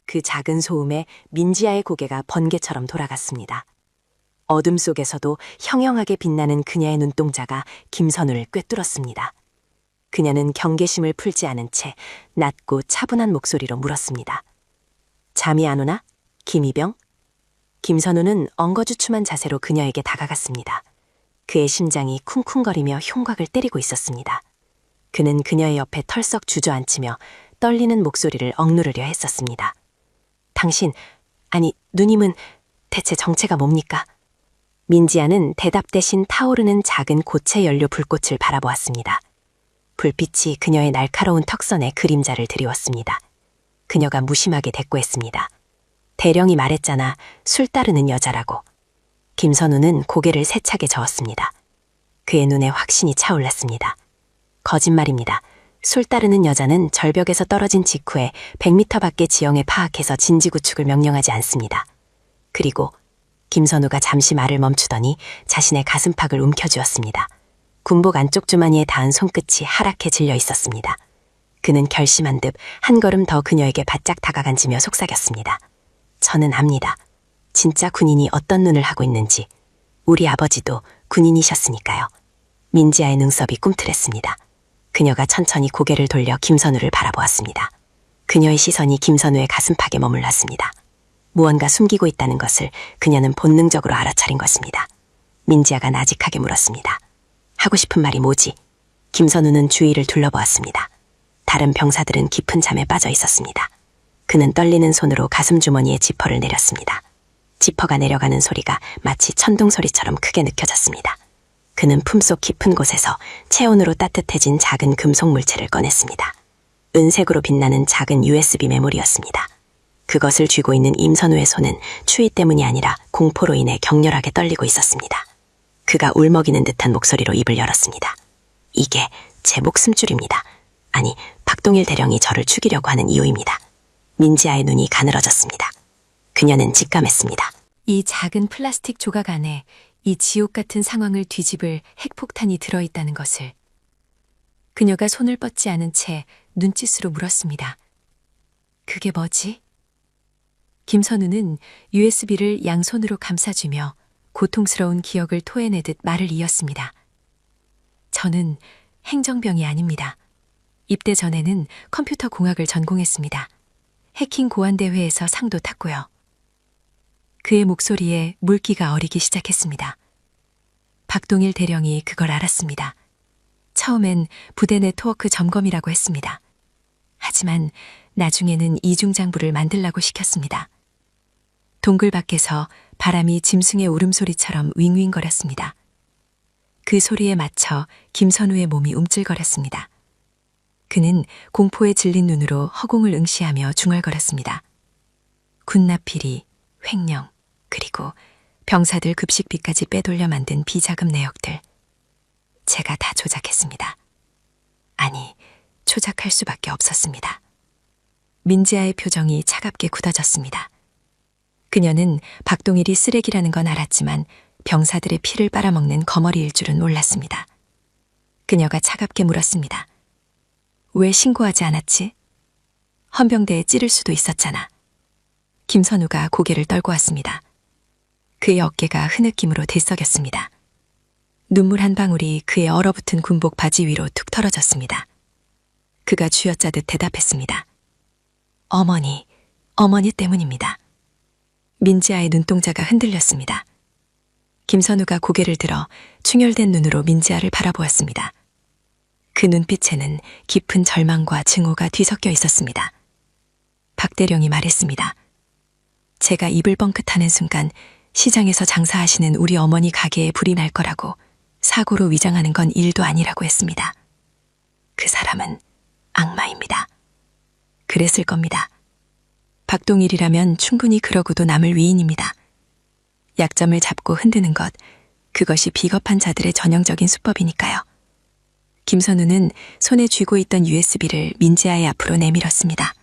그 작은 소음에 민지아의 고개가 번개처럼 돌아갔습니다. 어둠 속에서도 형형하게 빛나는 그녀의 눈동자가 김선우를 꿰뚫었습니다. 그녀는 경계심을 풀지 않은 채 낮고 차분한 목소리로 물었습니다. 잠이 안 오나? 김이병? 김선우는 엉거주춤한 자세로 그녀에게 다가갔습니다. 그의 심장이 쿵쿵거리며 흉곽을 때리고 있었습니다. 그는 그녀의 옆에 털썩 주저앉히며 떨리는 목소리를 억누르려 했었습니다. 당신, 아니 누님은 대체 정체가 뭡니까? 민지아는 대답 대신 타오르는 작은 고체 연료 불꽃을 바라보았습니다. 불빛이 그녀의 날카로운 턱선에 그림자를 드리웠습니다. 그녀가 무심하게 대꾸했습니다. 대령이 말했잖아, 술 따르는 여자라고. 김선우는 고개를 세차게 저었습니다. 그의 눈에 확신이 차올랐습니다. 거짓말입니다. 술 따르는 여자는 절벽에서 떨어진 직후에 100m 밖의 지형에 파악해서 진지구축을 명령하지 않습니다. 그리고 김선우가 잠시 말을 멈추더니 자신의 가슴팍을 움켜쥐었습니다. 군복 안쪽 주머니에 닿은 손끝이 하얗게 질려 있었습니다. 그는 결심한 듯 한 걸음 더 그녀에게 바짝 다가간지며 속삭였습니다. 저는 압니다. 진짜 군인이 어떤 눈을 하고 있는지. 우리 아버지도 군인이셨으니까요. 민지아의 눈썹이 꿈틀했습니다. 그녀가 천천히 고개를 돌려 김선우를 바라보았습니다. 그녀의 시선이 김선우의 가슴팍에 머물렀습니다. 무언가 숨기고 있다는 것을 그녀는 본능적으로 알아차린 것입니다. 민지아가 나직하게 물었습니다. 하고 싶은 말이 뭐지? 김선우는 주위를 둘러보았습니다. 다른 병사들은 깊은 잠에 빠져 있었습니다. 그는 떨리는 손으로 가슴 주머니에 지퍼를 내렸습니다. 지퍼가 내려가는 소리가 마치 천둥 소리처럼 크게 느껴졌습니다. 그는 품속 깊은 곳에서 체온으로 따뜻해진 작은 금속 물체를 꺼냈습니다. 은색으로 빛나는 작은 USB 메모리였습니다. 그것을 쥐고 있는 임선우의 손은 추위 때문이 아니라 공포로 인해 격렬하게 떨리고 있었습니다. 그가 울먹이는 듯한 목소리로 입을 열었습니다. 이게 제 목숨줄입니다. 아니, 박동일 대령이 저를 죽이려고 하는 이유입니다. 민지아의 눈이 가늘어졌습니다. 그녀는 직감했습니다. 이 작은 플라스틱 조각 안에 이 지옥 같은 상황을 뒤집을 핵폭탄이 들어있다는 것을. 그녀가 손을 뻗지 않은 채 눈짓으로 물었습니다. 그게 뭐지? 김선우는 USB를 양손으로 감싸주며 고통스러운 기억을 토해내듯 말을 이었습니다. 저는 행정병이 아닙니다. 입대 전에는 컴퓨터 공학을 전공했습니다. 해킹 고안대회에서 상도 탔고요. 그의 목소리에 물기가 어리기 시작했습니다. 박동일 대령이 그걸 알았습니다. 처음엔 부대 네트워크 점검이라고 했습니다. 하지만 나중에는 이중장부를 만들라고 시켰습니다. 동굴 밖에서 바람이 짐승의 울음소리처럼 윙윙거렸습니다. 그 소리에 맞춰 김선우의 몸이 움찔거렸습니다. 그는 공포에 질린 눈으로 허공을 응시하며 중얼거렸습니다. 군납비리, 횡령, 그리고 병사들 급식비까지 빼돌려 만든 비자금 내역들. 제가 다 조작했습니다. 아니, 조작할 수밖에 없었습니다. 민지아의 표정이 차갑게 굳어졌습니다. 그녀는 박동일이 쓰레기라는 건 알았지만 병사들의 피를 빨아먹는 거머리일 줄은 몰랐습니다. 그녀가 차갑게 물었습니다. 왜 신고하지 않았지? 헌병대에 찌를 수도 있었잖아. 김선우가 고개를 떨고 왔습니다. 그의 어깨가 흐느낌으로 들썩였습니다. 눈물 한 방울이 그의 얼어붙은 군복 바지 위로 툭 털어졌습니다. 그가 쥐어짜듯 대답했습니다. 어머니 때문입니다. 민지아의 눈동자가 흔들렸습니다. 김선우가 고개를 들어 충혈된 눈으로 민지아를 바라보았습니다. 그 눈빛에는 깊은 절망과 증오가 뒤섞여 있었습니다. 박 대령이 말했습니다. 제가 입을 뻥끗하는 순간 시장에서 장사하시는 우리 어머니 가게에 불이 날 거라고 사고로 위장하는 건 일도 아니라고 했습니다. 그 사람은 악마입니다. 그랬을 겁니다. 박동일이라면 충분히 그러고도 남을 위인입니다. 약점을 잡고 흔드는 것, 그것이 비겁한 자들의 전형적인 수법이니까요. 김선우는 손에 쥐고 있던 USB를 민지아의 앞으로 내밀었습니다.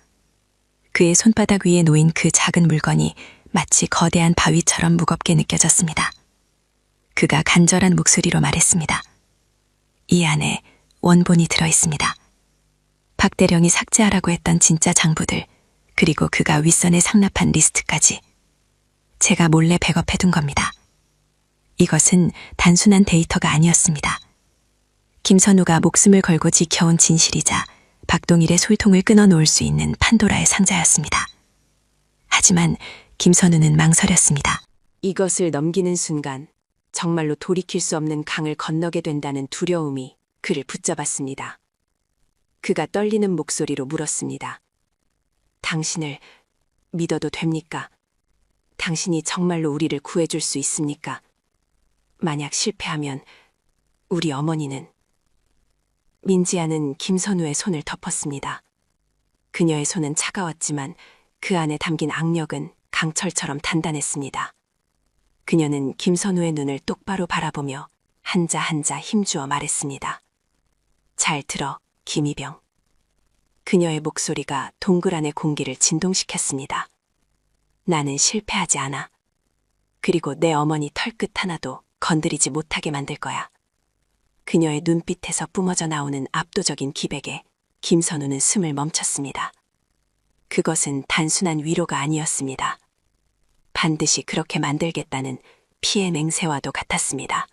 그의 손바닥 위에 놓인 그 작은 물건이 마치 거대한 바위처럼 무겁게 느껴졌습니다. 그가 간절한 목소리로 말했습니다. 이 안에 원본이 들어있습니다. 박 대령이 삭제하라고 했던 진짜 장부들, 그리고 그가 윗선에 상납한 리스트까지. 제가 몰래 백업해둔 겁니다. 이것은 단순한 데이터가 아니었습니다. 김선우가 목숨을 걸고 지켜온 진실이자 박동일의 소통을 끊어놓을 수 있는 판도라의 상자였습니다. 하지만 김선우는 망설였습니다. 이것을 넘기는 순간 정말로 돌이킬 수 없는 강을 건너게 된다는 두려움이 그를 붙잡았습니다. 그가 떨리는 목소리로 물었습니다. 당신을 믿어도 됩니까? 당신이 정말로 우리를 구해줄 수 있습니까? 만약 실패하면 우리 어머니는... 민지아는 김선우의 손을 덮었습니다. 그녀의 손은 차가웠지만 그 안에 담긴 악력은 강철처럼 단단했습니다. 그녀는 김선우의 눈을 똑바로 바라보며 한자 한자 힘주어 말했습니다. 잘 들어, 김이병. 그녀의 목소리가 동굴 안의 공기를 진동시켰습니다. 나는 실패하지 않아. 그리고 내 어머니 털끝 하나도 건드리지 못하게 만들 거야. 그녀의 눈빛에서 뿜어져 나오는 압도적인 기백에 김선우는 숨을 멈췄습니다. 그것은 단순한 위로가 아니었습니다. 반드시 그렇게 만들겠다는 피의 맹세와도 같았습니다.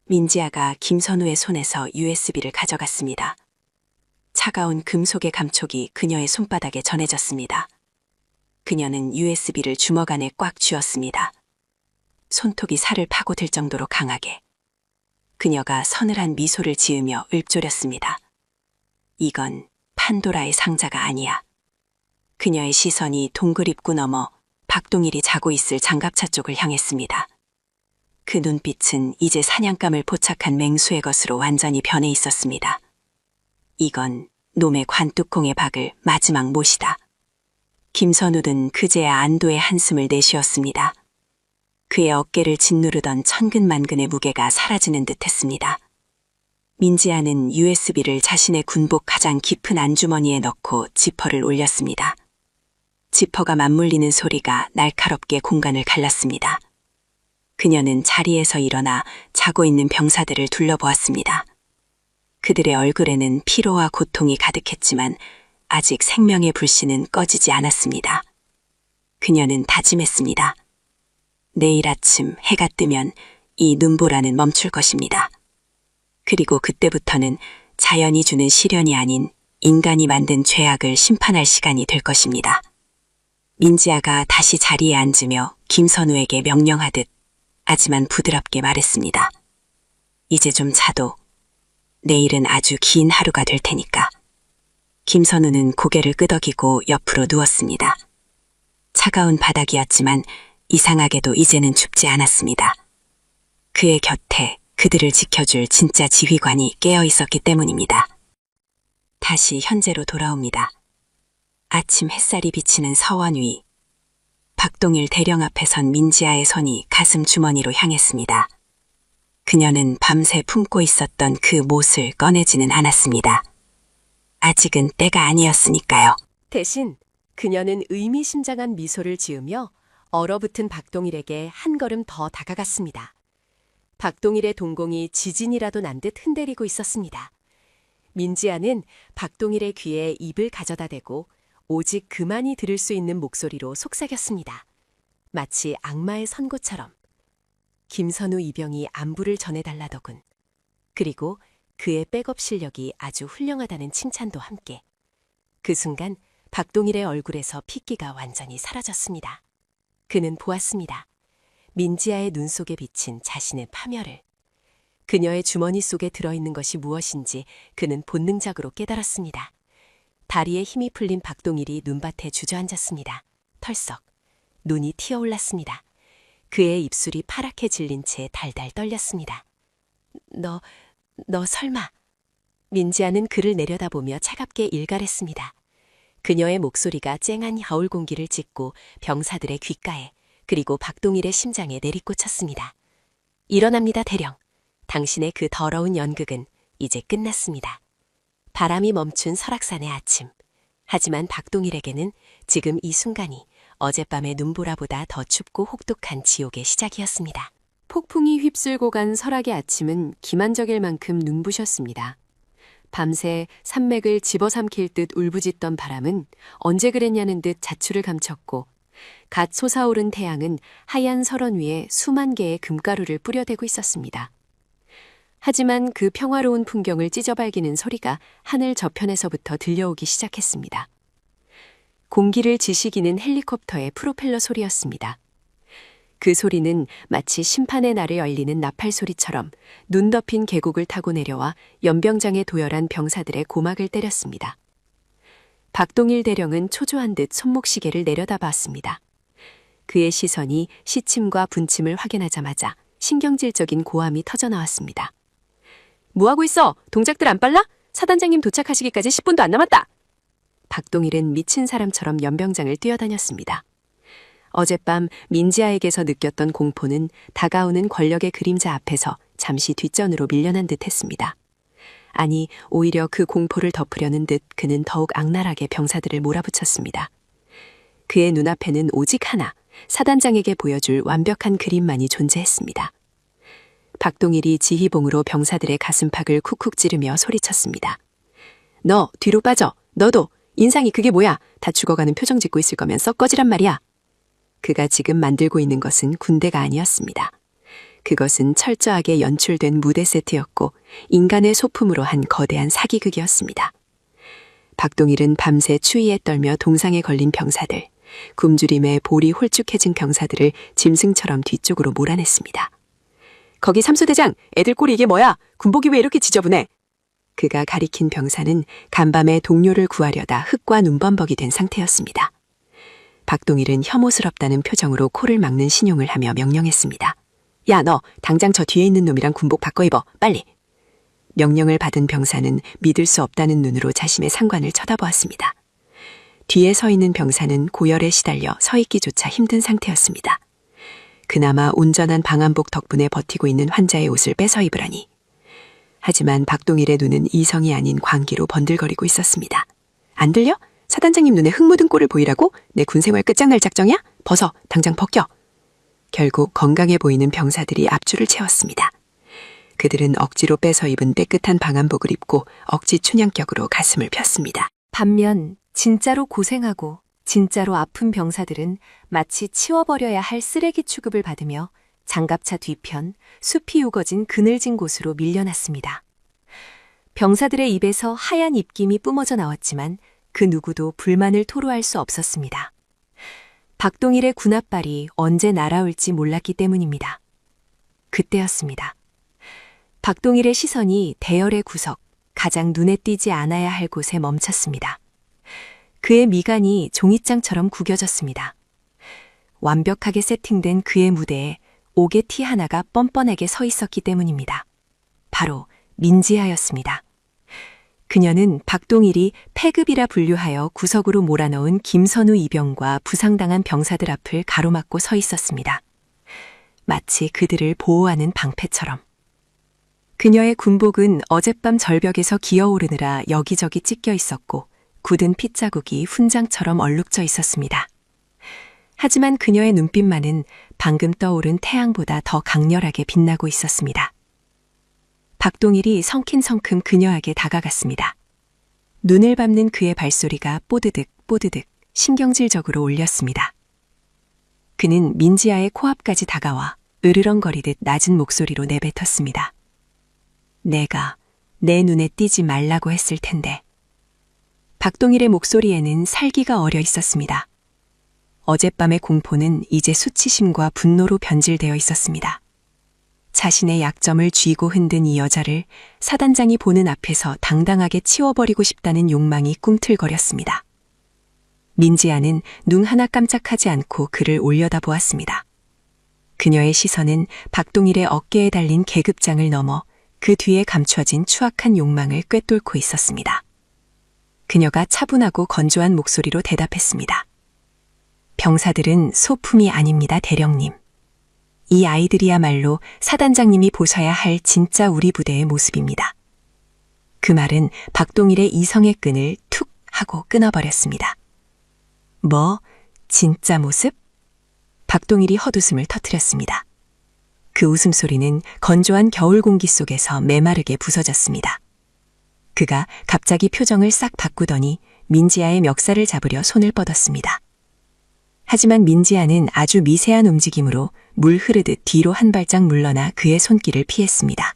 민지아가 김선우의 손에서 USB를 가져갔습니다. 차가운 금속의 감촉이 그녀의 손바닥에 전해졌습니다. 그녀는 USB를 주먹 안에 꽉 쥐었습니다. 손톱이 살을 파고들 정도로 강하게. 그녀가 서늘한 미소를 지으며 읊조렸습니다. 이건 판도라의 상자가 아니야. 그녀의 시선이 동굴 입구 너머 박동일이 자고 있을 장갑차 쪽을 향했습니다. 그 눈빛은 이제 사냥감을 포착한 맹수의 것으로 완전히 변해 있었습니다. 이건 놈의 관뚜껑에 박을 마지막 못이다. 김선우는 그제야 안도의 한숨을 내쉬었습니다. 그의 어깨를 짓누르던 천근만근의 무게가 사라지는 듯했습니다. 민지아는 USB를 자신의 군복 가장 깊은 안주머니에 넣고 지퍼를 올렸습니다. 지퍼가 맞물리는 소리가 날카롭게 공간을 갈랐습니다. 그녀는 자리에서 일어나 자고 있는 병사들을 둘러보았습니다. 그들의 얼굴에는 피로와 고통이 가득했지만 아직 생명의 불씨는 꺼지지 않았습니다. 그녀는 다짐했습니다. 내일 아침 해가 뜨면 이 눈보라는 멈출 것입니다. 그리고 그때부터는 자연이 주는 시련이 아닌 인간이 만든 죄악을 심판할 시간이 될 것입니다. 민지아가 다시 자리에 앉으며 김선우에게 명령하듯 하지만 부드럽게 말했습니다. 이제 좀 자도 내일은 아주 긴 하루가 될 테니까. 김선우는 고개를 끄덕이고 옆으로 누웠습니다. 차가운 바닥이었지만 이상하게도 이제는 춥지 않았습니다. 그의 곁에 그들을 지켜줄 진짜 지휘관이 깨어 있었기 때문입니다. 다시 현재로 돌아옵니다. 아침 햇살이 비치는 서원 위. 박동일 대령 앞에 선 민지아의 손이 가슴 주머니로 향했습니다. 그녀는 밤새 품고 있었던 그 못을 꺼내지는 않았습니다. 아직은 때가 아니었으니까요. 대신 그녀는 의미심장한 미소를 지으며 얼어붙은 박동일에게 한 걸음 더 다가갔습니다. 박동일의 동공이 지진이라도 난 듯 흔들리고 있었습니다. 민지아는 박동일의 귀에 입을 가져다 대고 오직 그만이 들을 수 있는 목소리로 속삭였습니다. 마치 악마의 선고처럼. 김선우 이병이 안부를 전해달라더군. 그리고 그의 백업 실력이 아주 훌륭하다는 칭찬도 함께. 그 순간 박동일의 얼굴에서 핏기가 완전히 사라졌습니다. 그는 보았습니다. 민지아의 눈 속에 비친 자신의 파멸을. 그녀의 주머니 속에 들어있는 것이 무엇인지 그는 본능적으로 깨달았습니다. 다리에 힘이 풀린 박동일이 눈밭에 주저앉았습니다. 털썩. 눈이 튀어올랐습니다. 그의 입술이 파랗게 질린 채 달달 떨렸습니다. 너 설마. 민지아는 그를 내려다보며 차갑게 일갈했습니다. 그녀의 목소리가 쨍한 겨울 공기를 찢고 병사들의 귓가에 그리고 박동일의 심장에 내리꽂혔습니다. 일어납니다, 대령. 당신의 그 더러운 연극은 이제 끝났습니다. 바람이 멈춘 설악산의 아침. 하지만 박동일에게는 지금 이 순간이 어젯밤의 눈보라보다 더 춥고 혹독한 지옥의 시작이었습니다. 폭풍이 휩쓸고 간 설악의 아침은 기만적일 만큼 눈부셨습니다. 밤새 산맥을 집어삼킬 듯 울부짖던 바람은 언제 그랬냐는 듯 자추를 감췄고 갓 솟아오른 태양은 하얀 설원 위에 수만 개의 금가루를 뿌려대고 있었습니다. 하지만 그 평화로운 풍경을 찢어발기는 소리가 하늘 저편에서부터 들려오기 시작했습니다. 공기를 지시기는 헬리콥터의 프로펠러 소리였습니다. 그 소리는 마치 심판의 날을 열리는 나팔 소리처럼 눈 덮인 계곡을 타고 내려와 연병장에 도열한 병사들의 고막을 때렸습니다. 박동일 대령은 초조한 듯 손목시계를 내려다봤습니다. 그의 시선이 시침과 분침을 확인하자마자 신경질적인 고함이 터져나왔습니다. 뭐하고 있어? 동작들 안 빨라? 사단장님 도착하시기까지 10분도 안 남았다. 박동일은 미친 사람처럼 연병장을 뛰어다녔습니다. 어젯밤 민지아에게서 느꼈던 공포는 다가오는 권력의 그림자 앞에서 잠시 뒷전으로 밀려난 듯 했습니다. 아니, 오히려 그 공포를 덮으려는 듯 그는 더욱 악랄하게 병사들을 몰아붙였습니다. 그의 눈앞에는 오직 하나, 사단장에게 보여줄 완벽한 그림만이 존재했습니다. 박동일이 지휘봉으로 병사들의 가슴팍을 쿡쿡 찌르며 소리쳤습니다. 너 뒤로 빠져. 너도. 인상이 그게 뭐야. 다 죽어가는 표정 짓고 있을 거면 썩 꺼지란 말이야. 그가 지금 만들고 있는 것은 군대가 아니었습니다. 그것은 철저하게 연출된 무대 세트였고 인간의 소품으로 한 거대한 사기극이었습니다. 박동일은 밤새 추위에 떨며 동상에 걸린 병사들, 굶주림에 볼이 홀쭉해진 병사들을 짐승처럼 뒤쪽으로 몰아냈습니다. 거기 삼수대장, 애들 꼴이 이게 뭐야? 군복이 왜 이렇게 지저분해? 그가 가리킨 병사는 간밤에 동료를 구하려다 흙과 눈범벅이 된 상태였습니다. 박동일은 혐오스럽다는 표정으로 코를 막는 신용을 하며 명령했습니다. 야, 너 당장 저 뒤에 있는 놈이랑 군복 바꿔 입어, 빨리. 명령을 받은 병사는 믿을 수 없다는 눈으로 자신의 상관을 쳐다보았습니다. 뒤에 서 있는 병사는 고열에 시달려 서 있기조차 힘든 상태였습니다. 그나마 온전한 방한복 덕분에 버티고 있는 환자의 옷을 뺏어 입으라니. 하지만 박동일의 눈은 이성이 아닌 광기로 번들거리고 있었습니다. 안 들려? 사단장님 눈에 흙 묻은 꼴을 보이라고? 내 군생활 끝장날 작정이야? 벗어, 당장 벗겨. 결국 건강해 보이는 병사들이 앞줄을 채웠습니다. 그들은 억지로 뺏어 입은 깨끗한 방한복을 입고 억지 춘향격으로 가슴을 폈습니다. 반면 진짜로 고생하고 진짜로 아픈 병사들은 마치 치워버려야 할 쓰레기 취급을 받으며 장갑차 뒤편 숲이 우거진 그늘진 곳으로 밀려났습니다. 병사들의 입에서 하얀 입김이 뿜어져 나왔지만 그 누구도 불만을 토로할 수 없었습니다. 박동일의 군합발이 언제 날아올지 몰랐기 때문입니다. 그때였습니다. 박동일의 시선이 대열의 구석, 가장 눈에 띄지 않아야 할 곳에 멈췄습니다. 그의 미간이 종이장처럼 구겨졌습니다. 완벽하게 세팅된 그의 무대에 옥의 티 하나가 뻔뻔하게 서 있었기 때문입니다. 바로 민지아였습니다. 그녀는 박동일이 폐급이라 분류하여 구석으로 몰아넣은 김선우 이병과 부상당한 병사들 앞을 가로막고 서 있었습니다. 마치 그들을 보호하는 방패처럼. 그녀의 군복은 어젯밤 절벽에서 기어오르느라 여기저기 찢겨 있었고 굳은 핏자국이 훈장처럼 얼룩져 있었습니다. 하지만 그녀의 눈빛만은 방금 떠오른 태양보다 더 강렬하게 빛나고 있었습니다. 박동일이 성큼성큼 그녀에게 다가갔습니다. 눈을 밟는 그의 발소리가 뽀드득 뽀드득 신경질적으로 울렸습니다. 그는 민지아의 코앞까지 다가와 으르렁거리듯 낮은 목소리로 내뱉었습니다. 내가 내 눈에 띄지 말라고 했을 텐데. 박동일의 목소리에는 살기가 어려 있었습니다. 어젯밤의 공포는 이제 수치심과 분노로 변질되어 있었습니다. 자신의 약점을 쥐고 흔든 이 여자를 사단장이 보는 앞에서 당당하게 치워버리고 싶다는 욕망이 꿈틀거렸습니다. 민지아는 눈 하나 깜짝하지 않고 그를 올려다보았습니다. 그녀의 시선은 박동일의 어깨에 달린 계급장을 넘어 그 뒤에 감춰진 추악한 욕망을 꿰뚫고 있었습니다. 그녀가 차분하고 건조한 목소리로 대답했습니다. 병사들은 소품이 아닙니다, 대령님. 이 아이들이야말로 사단장님이 보셔야 할 진짜 우리 부대의 모습입니다. 그 말은 박동일의 이성의 끈을 툭 하고 끊어버렸습니다. 뭐, 진짜 모습? 박동일이 헛웃음을 터뜨렸습니다. 그 웃음소리는 건조한 겨울 공기 속에서 메마르게 부서졌습니다. 그가 갑자기 표정을 싹 바꾸더니 민지아의 멱살을 잡으려 손을 뻗었습니다. 하지만 민지아는 아주 미세한 움직임으로 물 흐르듯 뒤로 한 발짝 물러나 그의 손길을 피했습니다.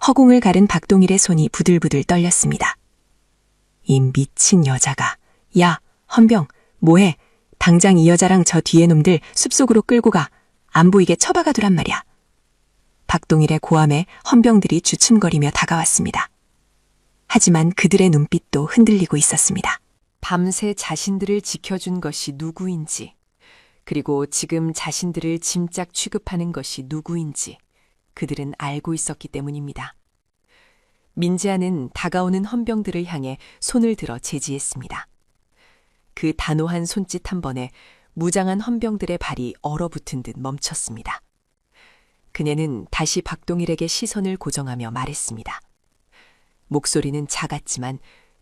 허공을 가른 박동일의 손이 부들부들 떨렸습니다. 이 미친 여자가. 야, 헌병, 뭐해? 당장 이 여자랑 저 뒤에 놈들 숲속으로 끌고 가. 안 보이게 처박아 두란 말이야. 박동일의 고함에 헌병들이 주춤거리며 다가왔습니다. 하지만 그들의 눈빛도 흔들리고 있었습니다. 밤새 자신들을 지켜준 것이 누구인지, 그리고 지금 자신들을 짐짝 취급하는 것이 누구인지 그들은 알고 있었기 때문입니다. 민지아는 다가오는 헌병들을 향해 손을 들어 제지했습니다. 그 단호한 손짓 한 번에 무장한 헌병들의 발이 얼어붙은 듯 멈췄습니다. 그녀는 다시 박동일에게 시선을 고정하며 말했습니다. 목소리는 작았지만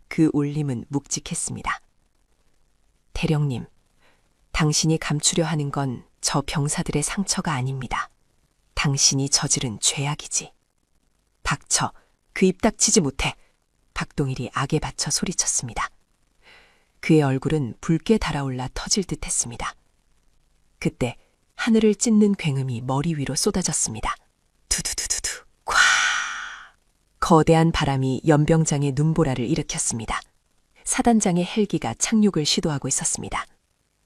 그 울림은 묵직했습니다. 대령님, 당신이 감추려 하는 건 저 병사들의 상처가 아닙니다. 당신이 저지른 죄악이지. 닥쳐, 그 입 닥치지 못해. 박동일이 악에 받쳐 소리쳤습니다. 그의 얼굴은 붉게 달아올라 터질 듯 했습니다. 그때 하늘을 찢는 굉음이 머리 위로 쏟아졌습니다. 두두두두두, 콱! 거대한 바람이 연병장의 눈보라를 일으켰습니다. 사단장의 헬기가 착륙을 시도하고 있었습니다.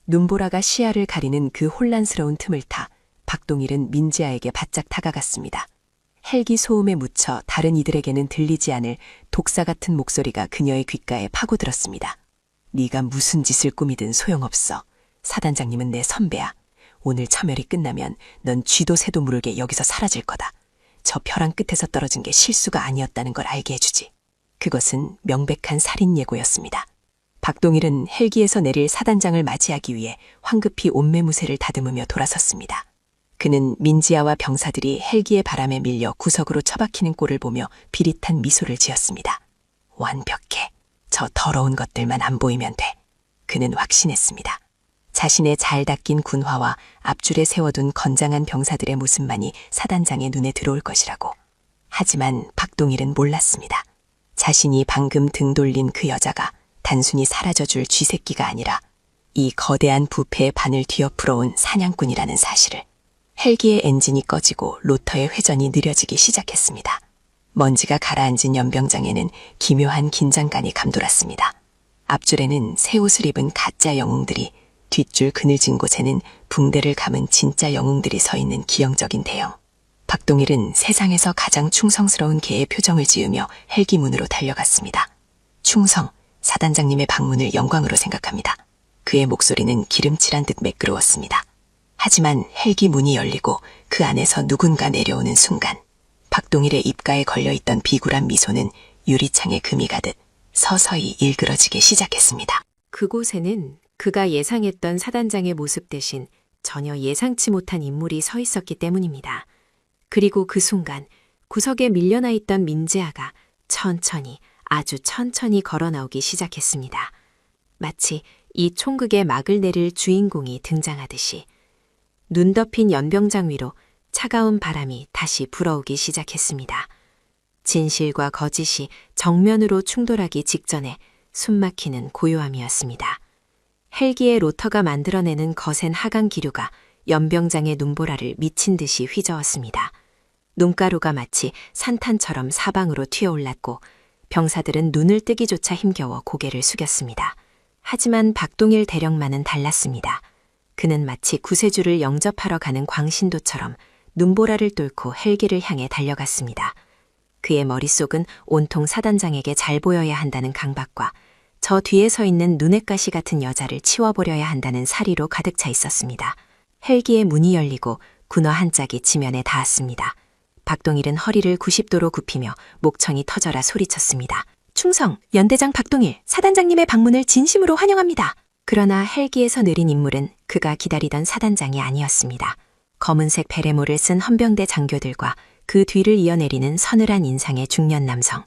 눈보라가 시야를 가리는 그 혼란스러운 틈을 타 박동일은 민지아에게 바짝 다가갔습니다. 헬기 소음에 묻혀 다른 이들에게는 들리지 않을 독사 같은 목소리가 그녀의 귓가에 파고들었습니다. 네가 무슨 짓을 꾸미든 소용없어. 사단장님은 내 선배야. 오늘 처멸이 끝나면 넌 쥐도 새도 모르게 여기서 사라질 거다. 저 벼랑 끝에서 떨어진 게 실수가 아니었다는 걸 알게 해주지. 그것은 명백한 살인 예고였습니다. 박동일은 헬기에서 내릴 사단장을 맞이하기 위해 황급히 옷매무새를 다듬으며 돌아섰습니다. 그는 민지아와 병사들이 헬기의 바람에 밀려 구석으로 처박히는 꼴을 보며 비릿한 미소를 지었습니다. 완벽해. 저 더러운 것들만 안 보이면 돼. 그는 확신했습니다. 자신의 잘 닦인 군화와 앞줄에 세워둔 건장한 병사들의 모습만이 사단장의 눈에 들어올 것이라고. 하지만 박동일은 몰랐습니다. 자신이 방금 등 돌린 그 여자가 단순히 사라져줄 쥐새끼가 아니라 이 거대한 부패의 반을 뒤엎으러온 사냥꾼이라는 사실을. 헬기의 엔진이 꺼지고 로터의 회전이 느려지기 시작했습니다. 먼지가 가라앉은 연병장에는 기묘한 긴장감이 감돌았습니다. 앞줄에는 새 옷을 입은 가짜 영웅들이, 뒷줄 그늘진 곳에는 붕대를 감은 진짜 영웅들이 서 있는 기형적인 대형. 박동일은 세상에서 가장 충성스러운 개의 표정을 지으며 헬기 문으로 달려갔습니다. 충성, 사단장님의 방문을 영광으로 생각합니다. 그의 목소리는 기름칠한 듯 매끄러웠습니다. 하지만 헬기 문이 열리고 그 안에서 누군가 내려오는 순간 박동일의 입가에 걸려있던 비굴한 미소는 유리창에 금이 가듯 서서히 일그러지기 시작했습니다. 그곳에는 그가 예상했던 사단장의 모습 대신 전혀 예상치 못한 인물이 서 있었기 때문입니다. 그리고 그 순간 구석에 밀려나 있던 민지아가 천천히, 아주 천천히 걸어 나오기 시작했습니다. 마치 이 총극의 막을 내릴 주인공이 등장하듯이. 눈 덮인 연병장 위로 차가운 바람이 다시 불어오기 시작했습니다. 진실과 거짓이 정면으로 충돌하기 직전에 숨막히는 고요함이었습니다. 헬기의 로터가 만들어내는 거센 하강 기류가 연병장의 눈보라를 미친 듯이 휘저었습니다. 눈가루가 마치 산탄처럼 사방으로 튀어올랐고 병사들은 눈을 뜨기조차 힘겨워 고개를 숙였습니다. 하지만 박동일 대령만은 달랐습니다. 그는 마치 구세주를 영접하러 가는 광신도처럼 눈보라를 뚫고 헬기를 향해 달려갔습니다. 그의 머릿속은 온통 사단장에게 잘 보여야 한다는 강박과 저 뒤에 서 있는 눈엣가시 같은 여자를 치워버려야 한다는 사리로 가득 차 있었습니다. 헬기의 문이 열리고 군화 한 짝이 지면에 닿았습니다. 박동일은 허리를 90도로 굽히며 목청이 터져라 소리쳤습니다. 충성, 연대장 박동일, 사단장님의 방문을 진심으로 환영합니다. 그러나 헬기에서 내린 인물은 그가 기다리던 사단장이 아니었습니다. 검은색 베레모를 쓴 헌병대 장교들과 그 뒤를 이어내리는 서늘한 인상의 중년 남성,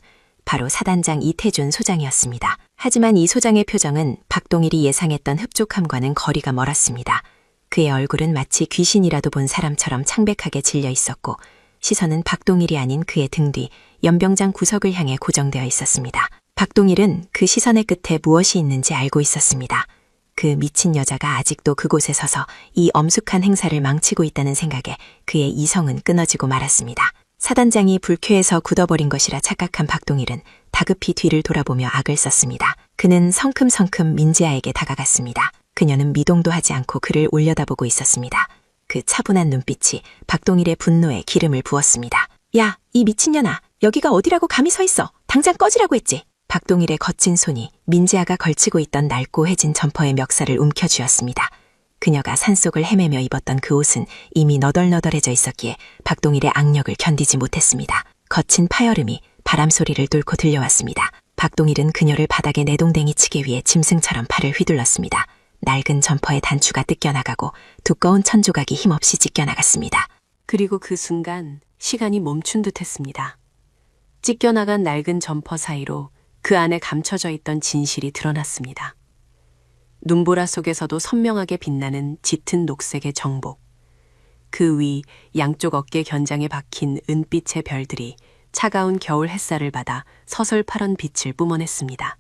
바로 사단장 이태준 소장이었습니다. 하지만 이 소장의 표정은 박동일이 예상했던 흡족함과는 거리가 멀었습니다. 그의 얼굴은 마치 귀신이라도 본 사람처럼 창백하게 질려 있었고 시선은 박동일이 아닌 그의 등 뒤 연병장 구석을 향해 고정되어 있었습니다. 박동일은 그 시선의 끝에 무엇이 있는지 알고 있었습니다. 그 미친 여자가 아직도 그곳에 서서 이 엄숙한 행사를 망치고 있다는 생각에 그의 이성은 끊어지고 말았습니다. 사단장이 불쾌해서 굳어버린 것이라 착각한 박동일은 다급히 뒤를 돌아보며 악을 썼습니다. 그는 성큼성큼 민지아에게 다가갔습니다. 그녀는 미동도 하지 않고 그를 올려다보고 있었습니다. 그 차분한 눈빛이 박동일의 분노에 기름을 부었습니다. 야, 이 미친년아, 여기가 어디라고 감히 서 있어. 당장 꺼지라고 했지. 박동일의 거친 손이 민지아가 걸치고 있던 낡고 해진 점퍼의 멱살을 움켜쥐었습니다. 그녀가 산속을 헤매며 입었던 그 옷은 이미 너덜너덜해져 있었기에 박동일의 악력을 견디지 못했습니다. 거친 파열음이 바람 소리를 뚫고 들려왔습니다. 박동일은 그녀를 바닥에 내동댕이 치기 위해 짐승처럼 팔을 휘둘렀습니다. 낡은 점퍼의 단추가 뜯겨나가고 두꺼운 천조각이 힘없이 찢겨나갔습니다. 그리고 그 순간 시간이 멈춘 듯 했습니다. 찢겨나간 낡은 점퍼 사이로 그 안에 감춰져 있던 진실이 드러났습니다. 눈보라 속에서도 선명하게 빛나는 짙은 녹색의 정복. 그 위 양쪽 어깨 견장에 박힌 은빛의 별들이 차가운 겨울 햇살을 받아 서슬파란 빛을 뿜어냈습니다.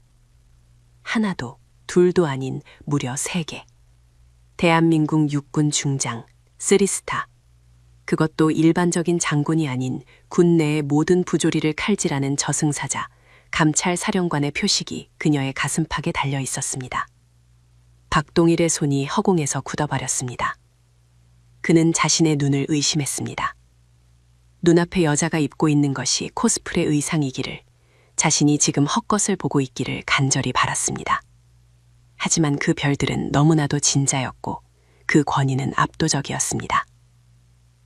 하나도 둘도 아닌 무려 3개. 대한민국 육군 중장, 3스타. 그것도 일반적인 장군이 아닌 군 내의 모든 부조리를 칼질하는 저승사자, 감찰 사령관의 표식이 그녀의 가슴팍에 달려 있었습니다. 박동일의 손이 허공에서 굳어버렸습니다. 그는 자신의 눈을 의심했습니다. 눈앞에 여자가 입고 있는 것이 코스프레 의상이기를, 자신이 지금 헛것을 보고 있기를 간절히 바랐습니다. 하지만 그 별들은 너무나도 진자였고 그 권위는 압도적이었습니다.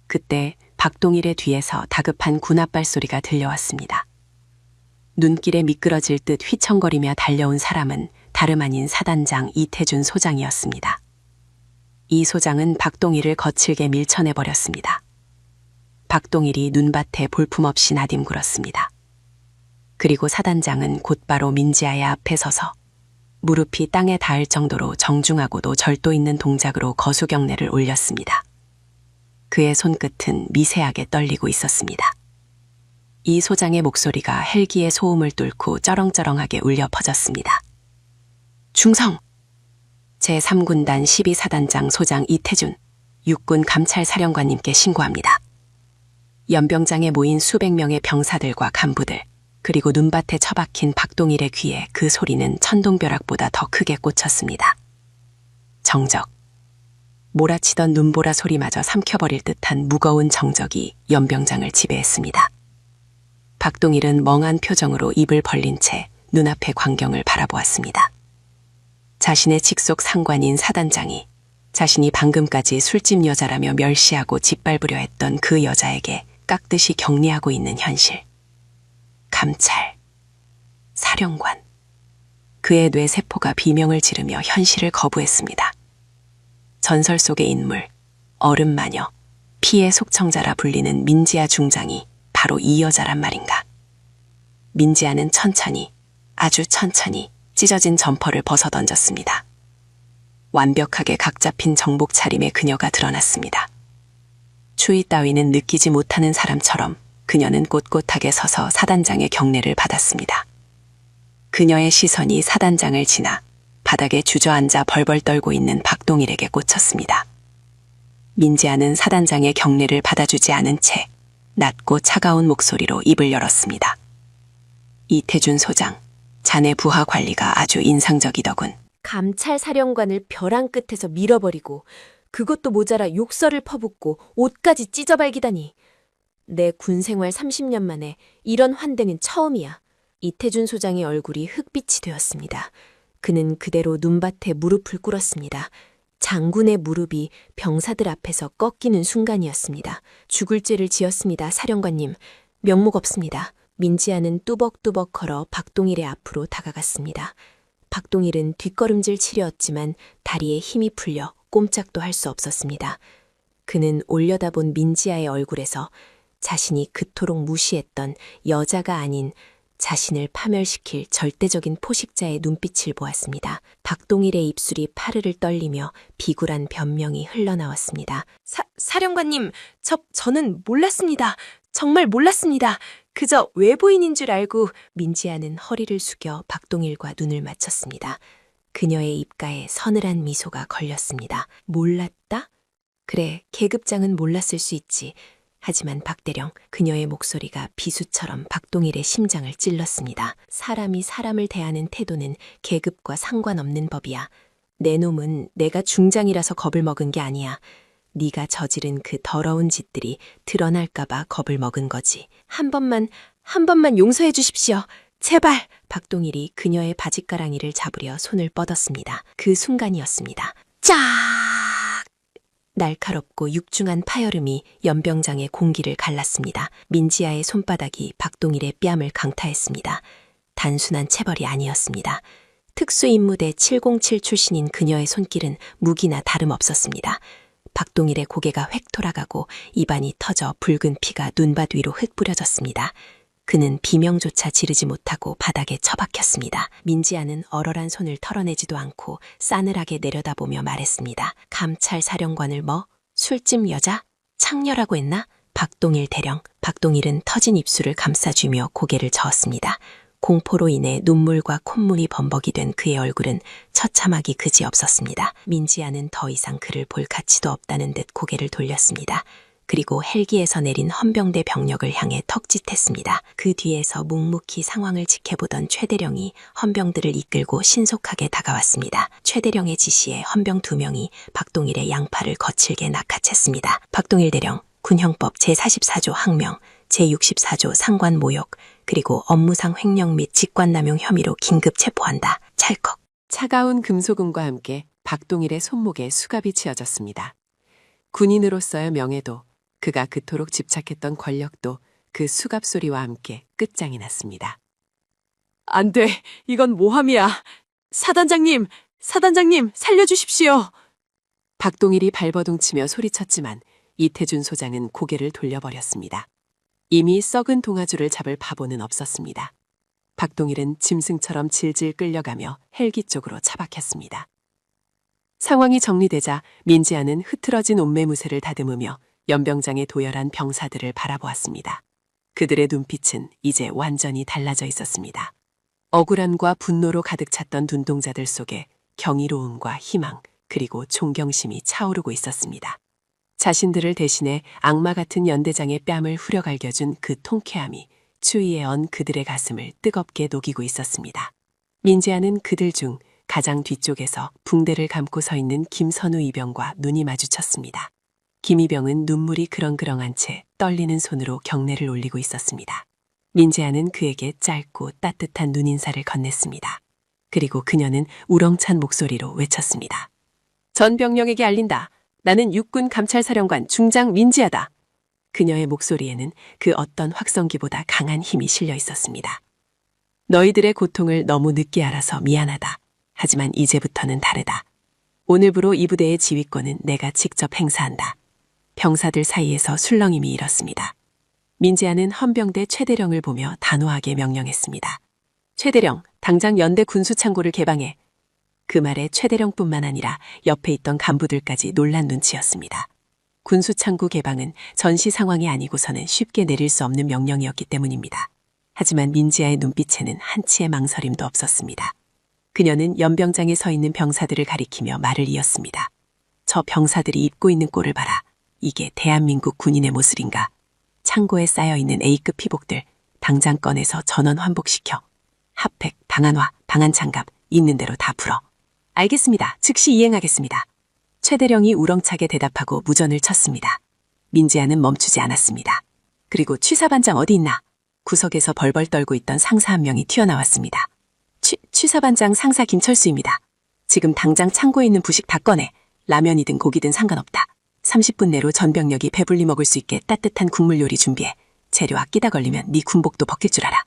그때 박동일의 뒤에서 다급한 군합발 소리가 들려왔습니다. 눈길에 미끄러질 듯 휘청거리며 달려온 사람은 다름 아닌 사단장 이태준 소장이었습니다. 이 소장은 박동일을 거칠게 밀쳐내버렸습니다. 박동일이 눈밭에 볼품없이 나뒹굴었습니다. 그리고 사단장은 곧바로 민지아의 앞에 서서 무릎이 땅에 닿을 정도로 정중하고도 절도 있는 동작으로 거수경례를 올렸습니다. 그의 손끝은 미세하게 떨리고 있었습니다. 이 소장의 목소리가 헬기의 소음을 뚫고 쩌렁쩌렁하게 울려 퍼졌습니다. 충성! 제3군단 12사단장 소장 이태준, 육군 감찰사령관님께 신고합니다. 연병장에 모인 수백 명의 병사들과 간부들, 그리고 눈밭에 처박힌 박동일의 귀에 그 소리는 천둥벼락보다 더 크게 꽂혔습니다. 정적. 몰아치던 눈보라 소리마저 삼켜버릴 듯한 무거운 정적이 연병장을 지배했습니다. 박동일은 멍한 표정으로 입을 벌린 채 눈앞의 광경을 바라보았습니다. 자신의 직속 상관인 사단장이 자신이 방금까지 술집 여자라며 멸시하고 짓밟으려 했던 그 여자에게 깍듯이 격리하고 있는 현실. 감찰, 사령관. 그의 뇌세포가 비명을 지르며 현실을 거부했습니다. 전설 속의 인물, 얼음마녀, 피의 속청자라 불리는 민지아 중장이 바로 이 여자란 말인가. 민지아는 천천히, 아주 천천히 찢어진 점퍼를 벗어던졌습니다. 완벽하게 각 잡힌 정복 차림의 그녀가 드러났습니다. 추위 따위는 느끼지 못하는 사람처럼 그녀는 꼿꼿하게 서서 사단장의 경례를 받았습니다. 그녀의 시선이 사단장을 지나 바닥에 주저앉아 벌벌 떨고 있는 박동일에게 꽂혔습니다. 민지아는 사단장의 경례를 받아주지 않은 채 낮고 차가운 목소리로 입을 열었습니다. 이태준 소장, 자네 부하 관리가 아주 인상적이더군. 감찰사령관을 벼랑 끝에서 밀어버리고 그것도 모자라 욕설을 퍼붓고 옷까지 찢어발기다니. 내 군생활 30년 만에 이런 환대는 처음이야. 이태준 소장의 얼굴이 흑빛이 되었습니다. 그는 그대로 눈밭에 무릎을 꿇었습니다. 장군의 무릎이 병사들 앞에서 꺾이는 순간이었습니다. 죽을 죄를 지었습니다, 사령관님. 명목 없습니다. 민지아는 뚜벅뚜벅 걸어 박동일의 앞으로 다가갔습니다. 박동일은 뒷걸음질 치려었지만 다리에 힘이 풀려 꼼짝도 할 수 없었습니다. 그는 올려다본 민지아의 얼굴에서 자신이 그토록 무시했던 여자가 아닌 자신을 파멸시킬 절대적인 포식자의 눈빛을 보았습니다. 박동일의 입술이 파르르 떨리며 비굴한 변명이 흘러나왔습니다. 사령관님, 저는 몰랐습니다. 정말 몰랐습니다. 그저 외부인인 줄 알고. 민지아는 허리를 숙여 박동일과 눈을 맞췄습니다. 그녀의 입가에 서늘한 미소가 걸렸습니다. 몰랐다? 그래, 계급장은 몰랐을 수 있지. 하지만 박대령, 그녀의 목소리가 비수처럼 박동일의 심장을 찔렀습니다. 사람이 사람을 대하는 태도는 계급과 상관없는 법이야. 내 놈은 내가 중장이라서 겁을 먹은 게 아니야. 네가 저지른 그 더러운 짓들이 드러날까봐 겁을 먹은 거지. 한 번만 용서해 주십시오. 제발! 박동일이 그녀의 바짓가랑이를 잡으려 손을 뻗었습니다. 그 순간이었습니다. 짝! 날카롭고 육중한 파열음이 연병장의 공기를 갈랐습니다. 민지아의 손바닥이 박동일의 뺨을 강타했습니다. 단순한 체벌이 아니었습니다. 특수임무대 707 출신인 그녀의 손길은 무기나 다름없었습니다. 박동일의 고개가 획 돌아가고 입안이 터져 붉은 피가 눈밭 위로 흩뿌려졌습니다. 그는 비명조차 지르지 못하고 바닥에 처박혔습니다. 민지아는 얼얼한 손을 털어내지도 않고 싸늘하게 내려다보며 말했습니다. 감찰사령관을 뭐? 술집 여자? 창녀라고 했나? 박동일 대령. 박동일은 터진 입술을 감싸주며 고개를 저었습니다. 공포로 인해 눈물과 콧물이 범벅이 된 그의 얼굴은 처참하기 그지없었습니다. 민지아는 더 이상 그를 볼 가치도 없다는 듯 고개를 돌렸습니다. 그리고 헬기에서 내린 헌병대 병력을 향해 턱짓했습니다. 그 뒤에서 묵묵히 상황을 지켜보던 최대령이 헌병들을 이끌고 신속하게 다가왔습니다. 최대령의 지시에 헌병 2명이 박동일의 양팔을 거칠게 낚아챘습니다. 박동일 대령, 군형법 제44조 항명, 제64조 상관 모욕, 그리고 업무상 횡령 및 직권남용 혐의로 긴급 체포한다. 찰컥. 차가운 금소금과 함께 박동일의 손목에 수갑이 치어졌습니다. 군인으로서의 명예도, 그가 그토록 집착했던 권력도 그 수갑 소리와 함께 끝장이 났습니다. 안 돼, 이건 모함이야. 사단장님, 살려주십시오. 박동일이 발버둥치며 소리쳤지만 이태준 소장은 고개를 돌려버렸습니다. 이미 썩은 동아줄을 잡을 바보는 없었습니다. 박동일은 짐승처럼 질질 끌려가며 헬기 쪽으로 차박했습니다. 상황이 정리되자 민지아는 흐트러진 옷매무새를 다듬으며 연병장의 도열한 병사들을 바라보았습니다. 그들의 눈빛은 이제 완전히 달라져 있었습니다. 억울함과 분노로 가득 찼던 눈동자들 속에 경이로움과 희망, 그리고 존경심이 차오르고 있었습니다. 자신들을 대신해 악마 같은 연대장의 뺨을 후려갈겨준 그 통쾌함이 추위에 언 그들의 가슴을 뜨겁게 녹이고 있었습니다. 민지아는 그들 중 가장 뒤쪽에서 붕대를 감고 서 있는 김선우 이병과 눈이 마주쳤습니다. 김 이병은 눈물이 그렁그렁한 채 떨리는 손으로 경례를 올리고 있었습니다. 민지아는 그에게 짧고 따뜻한 눈인사를 건넸습니다. 그리고 그녀는 우렁찬 목소리로 외쳤습니다. 전 병력에게 알린다. 나는 육군 감찰사령관 중장 민지아다. 그녀의 목소리에는 그 어떤 확성기보다 강한 힘이 실려 있었습니다. 너희들의 고통을 너무 늦게 알아서 미안하다. 하지만 이제부터는 다르다. 오늘부로 이 부대의 지휘권은 내가 직접 행사한다. 병사들 사이에서 술렁임이 일었습니다. 민지아는 헌병대 최대령을 보며 단호하게 명령했습니다. 최대령, 당장 연대 군수창고를 개방해. 그 말에 최대령뿐만 아니라 옆에 있던 간부들까지 놀란 눈치였습니다. 군수창구 개방은 전시 상황이 아니고서는 쉽게 내릴 수 없는 명령이었기 때문입니다. 하지만 민지아의 눈빛에는 한치의 망설임도 없었습니다. 그녀는 연병장에 서 있는 병사들을 가리키며 말을 이었습니다. 저 병사들이 입고 있는 꼴을 봐라. 이게 대한민국 군인의 모습인가? 창고에 쌓여있는 A급 피복들 당장 꺼내서 전원 환복시켜. 핫팩, 방한화, 방한장갑 있는 대로 다 풀어. 알겠습니다. 즉시 이행하겠습니다. 최대령이 우렁차게 대답하고 무전을 쳤습니다. 민지아는 멈추지 않았습니다. 그리고 취사반장 어디 있나? 구석에서 벌벌 떨고 있던 상사 한 명이 튀어나왔습니다. 취사반장 상사 김철수입니다. 지금 당장 창고에 있는 부식 다 꺼내. 라면이든 고기든 상관없다. 30분 내로 전병력이 배불리 먹을 수 있게 따뜻한 국물 요리 준비해. 재료 아끼다 걸리면 네 군복도 벗길 줄 알아.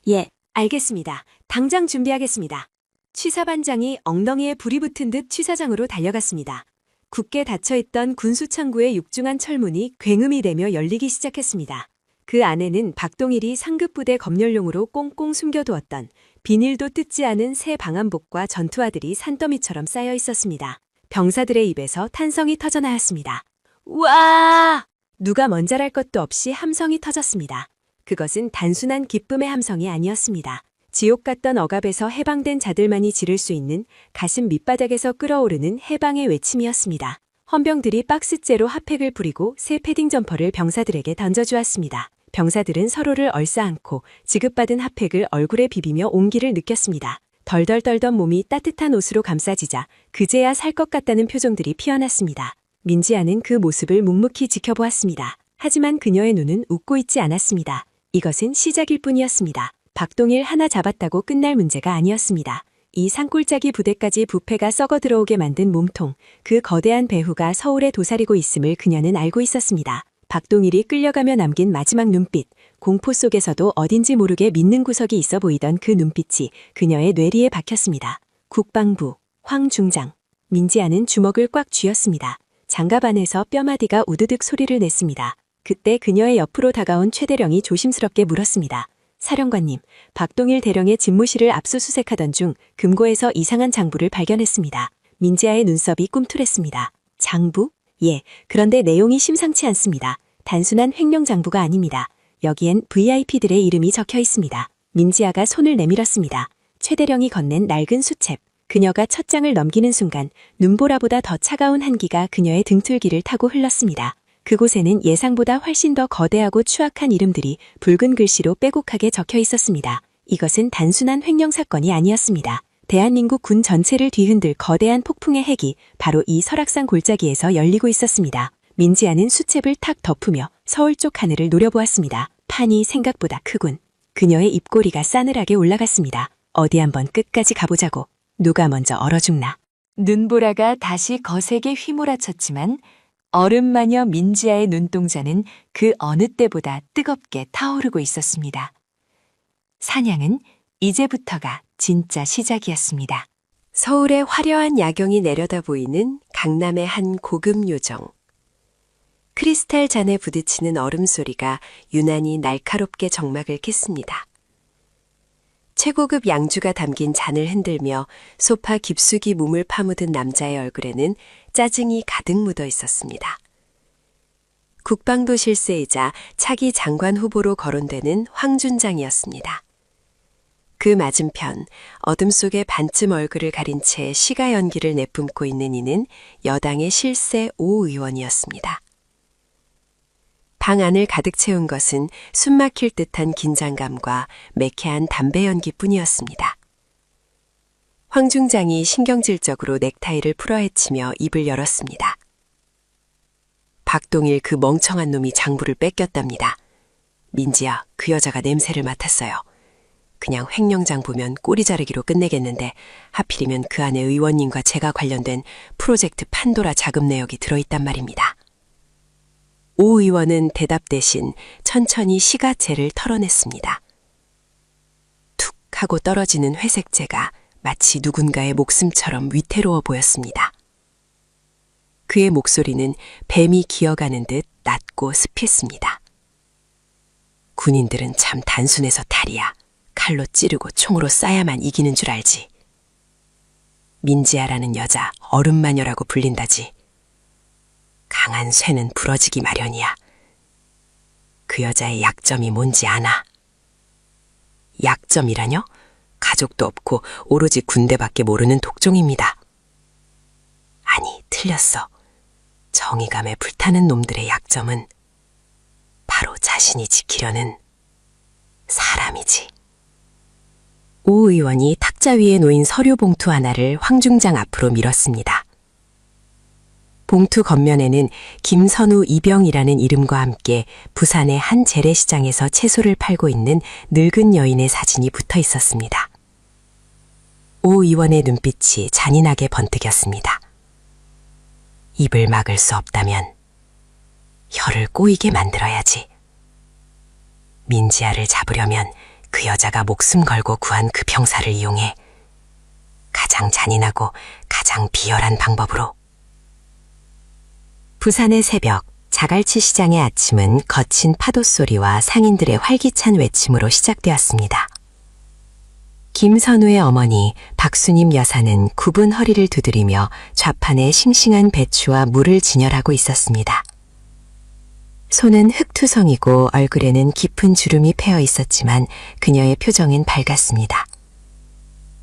예, 알겠습니다. 당장 준비하겠습니다. 취사반장이 엉덩이에 불이 붙은 듯 취사장으로 달려갔습니다. 굳게 닫혀있던 군수창구의 육중한 철문이 굉음이 되며 열리기 시작했습니다. 그 안에는 박동일이 상급부대 검열용으로 꽁꽁 숨겨두었던 비닐도 뜯지 않은 새 방한복과 전투화들이 산더미처럼 쌓여 있었습니다. 병사들의 입에서 탄성이 터져나왔습니다. 우와! 누가 먼저랄 것도 없이 함성이 터졌습니다. 그것은 단순한 기쁨의 함성이 아니었습니다. 지옥 같던 억압에서 해방된 자들만이 지를 수 있는 가슴 밑바닥에서 끓어오르는 해방의 외침이었습니다. 헌병들이 박스째로 핫팩을 뿌리고 새 패딩 점퍼를 병사들에게 던져주었습니다. 병사들은 서로를 얼싸안고 지급받은 핫팩을 얼굴에 비비며 온기를 느꼈습니다. 덜덜 떨던 몸이 따뜻한 옷으로 감싸지자 그제야 살 것 같다는 표정들이 피어났습니다. 민지아는 그 모습을 묵묵히 지켜보았습니다. 하지만 그녀의 눈은 웃고 있지 않았습니다. 이것은 시작일 뿐이었습니다. 박동일 하나 잡았다고 끝날 문제가 아니었습니다. 이 산골짜기 부대까지 부패가 썩어 들어오게 만든 몸통, 그 거대한 배후가 서울에 도사리고 있음을 그녀는 알고 있었습니다. 박동일이 끌려가며 남긴 마지막 눈빛, 공포 속에서도 어딘지 모르게 믿는 구석이 있어 보이던 그 눈빛이 그녀의 뇌리에 박혔습니다. 국방부, 황 중장. 민지아는 주먹을 꽉 쥐었습니다. 장갑 안에서 뼈마디가 우드득 소리를 냈습니다. 그때 그녀의 옆으로 다가온 최대령이 조심스럽게 물었습니다. 사령관님, 박동일 대령의 집무실을 압수수색하던 중 금고에서 이상한 장부를 발견했습니다. 민지아의 눈썹이 꿈틀했습니다. 장부? 예, 그런데 내용이 심상치 않습니다. 단순한 횡령 장부가 아닙니다. 여기엔 VIP들의 이름이 적혀 있습니다. 민지아가 손을 내밀었습니다. 최대령이 건넨 낡은 수첩. 그녀가 첫 장을 넘기는 순간 눈보라보다 더 차가운 한기가 그녀의 등툴기를 타고 흘렀습니다. 그곳에는 예상보다 훨씬 더 거대하고 추악한 이름들이 붉은 글씨로 빼곡하게 적혀 있었습니다. 이것은 단순한 횡령 사건이 아니었습니다. 대한민국 군 전체를 뒤흔들 거대한 폭풍의 핵이 바로 이 설악산 골짜기에서 열리고 있었습니다. 민지아는 수첩을 탁 덮으며 서울 쪽 하늘을 노려보았습니다. 판이 생각보다 크군. 그녀의 입꼬리가 싸늘하게 올라갔습니다. 어디 한번 끝까지 가보자고. 누가 먼저 얼어 죽나. 눈보라가 다시 거세게 휘몰아쳤지만 얼음마녀 민지아의 눈동자는 그 어느 때보다 뜨겁게 타오르고 있었습니다. 사냥은 이제부터가 진짜 시작이었습니다. 서울의 화려한 야경이 내려다 보이는 강남의 한 고급 요정. 크리스탈 잔에 부딪히는 얼음 소리가 유난히 날카롭게 정막을 깼습니다. 최고급 양주가 담긴 잔을 흔들며 소파 깊숙이 몸을 파묻은 남자의 얼굴에는 짜증이 가득 묻어 있었습니다. 국방도 실세이자 차기 장관 후보로 거론되는 황준장이었습니다. 그 맞은편 어둠 속에 반쯤 얼굴을 가린 채 시가 연기를 내뿜고 있는 이는 여당의 실세 오 의원이었습니다. 방 안을 가득 채운 것은 숨막힐 듯한 긴장감과 매캐한 담배 연기뿐이었습니다. 황중장이 신경질적으로 넥타이를 풀어헤치며 입을 열었습니다. 박동일 그 멍청한 놈이 장부를 뺏겼답니다. 민지야, 그 여자가 냄새를 맡았어요. 그냥 횡령장 보면 꼬리 자르기로 끝내겠는데 하필이면 그 안에 의원님과 제가 관련된 프로젝트 판도라 자금 내역이 들어있단 말입니다. 오 의원은 대답 대신 천천히 시가채를 털어냈습니다. 툭 하고 떨어지는 회색재가 마치 누군가의 목숨처럼 위태로워 보였습니다. 그의 목소리는 뱀이 기어가는 듯 낮고 습했습니다. 군인들은 참 단순해서 탈이야. 칼로 찌르고 총으로 쏴야만 이기는 줄 알지. 민지아라는 여자 얼음마녀라고 불린다지. 강한 쇠는 부러지기 마련이야. 그 여자의 약점이 뭔지 아나? 약점이라뇨? 가족도 없고 오로지 군대밖에 모르는 독종입니다. 아니, 틀렸어. 정의감에 불타는 놈들의 약점은 바로 자신이 지키려는 사람이지. 오 의원이 탁자 위에 놓인 서류 봉투 하나를 황중장 앞으로 밀었습니다. 봉투 겉면에는 김선우 이병이라는 이름과 함께 부산의 한 재래시장에서 채소를 팔고 있는 늙은 여인의 사진이 붙어 있었습니다. 오 의원의 눈빛이 잔인하게 번뜩였습니다. 입을 막을 수 없다면 혀를 꼬이게 만들어야지. 민지아를 잡으려면 그 여자가 목숨 걸고 구한 그 병사를 이용해 가장 잔인하고 가장 비열한 방법으로. 부산의 새벽, 자갈치 시장의 아침은 거친 파도 소리와 상인들의 활기찬 외침으로 시작되었습니다. 김선우의 어머니 박수님 여사는 굽은 허리를 두드리며 좌판에 싱싱한 배추와 물을 진열하고 있었습니다. 손은 흙투성이고 얼굴에는 깊은 주름이 패어 있었지만 그녀의 표정은 밝았습니다.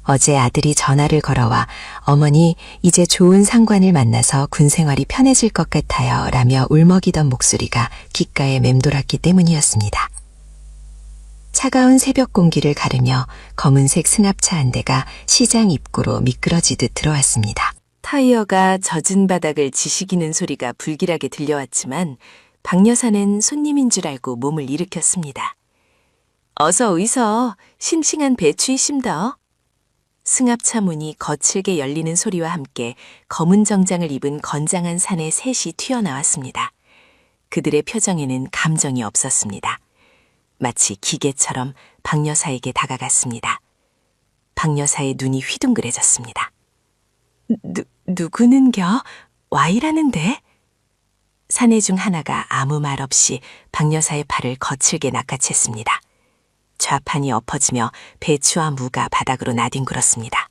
어제 아들이 전화를 걸어와 어머니 이제 좋은 상관을 만나서 군 생활이 편해질 것 같아요 라며 울먹이던 목소리가 귓가에 맴돌았기 때문이었습니다. 차가운 새벽 공기를 가르며 검은색 승합차 한 대가 시장 입구로 미끄러지듯 들어왔습니다. 타이어가 젖은 바닥을 지시기는 소리가 불길하게 들려왔지만 박 여사는 손님인 줄 알고 몸을 일으켰습니다. 어서 오이소, 싱싱한 배추이심더. 승합차 문이 거칠게 열리는 소리와 함께 검은 정장을 입은 건장한 사내 셋이 튀어나왔습니다. 그들의 표정에는 감정이 없었습니다. 마치 기계처럼 박 여사에게 다가갔습니다. 박 여사의 눈이 휘둥그레졌습니다. 누구는겨? 와이라는데? 사내 중 하나가 아무 말 없이 박 여사의 팔을 거칠게 낚아챘습니다. 좌판이 엎어지며 배추와 무가 바닥으로 나뒹굴었습니다.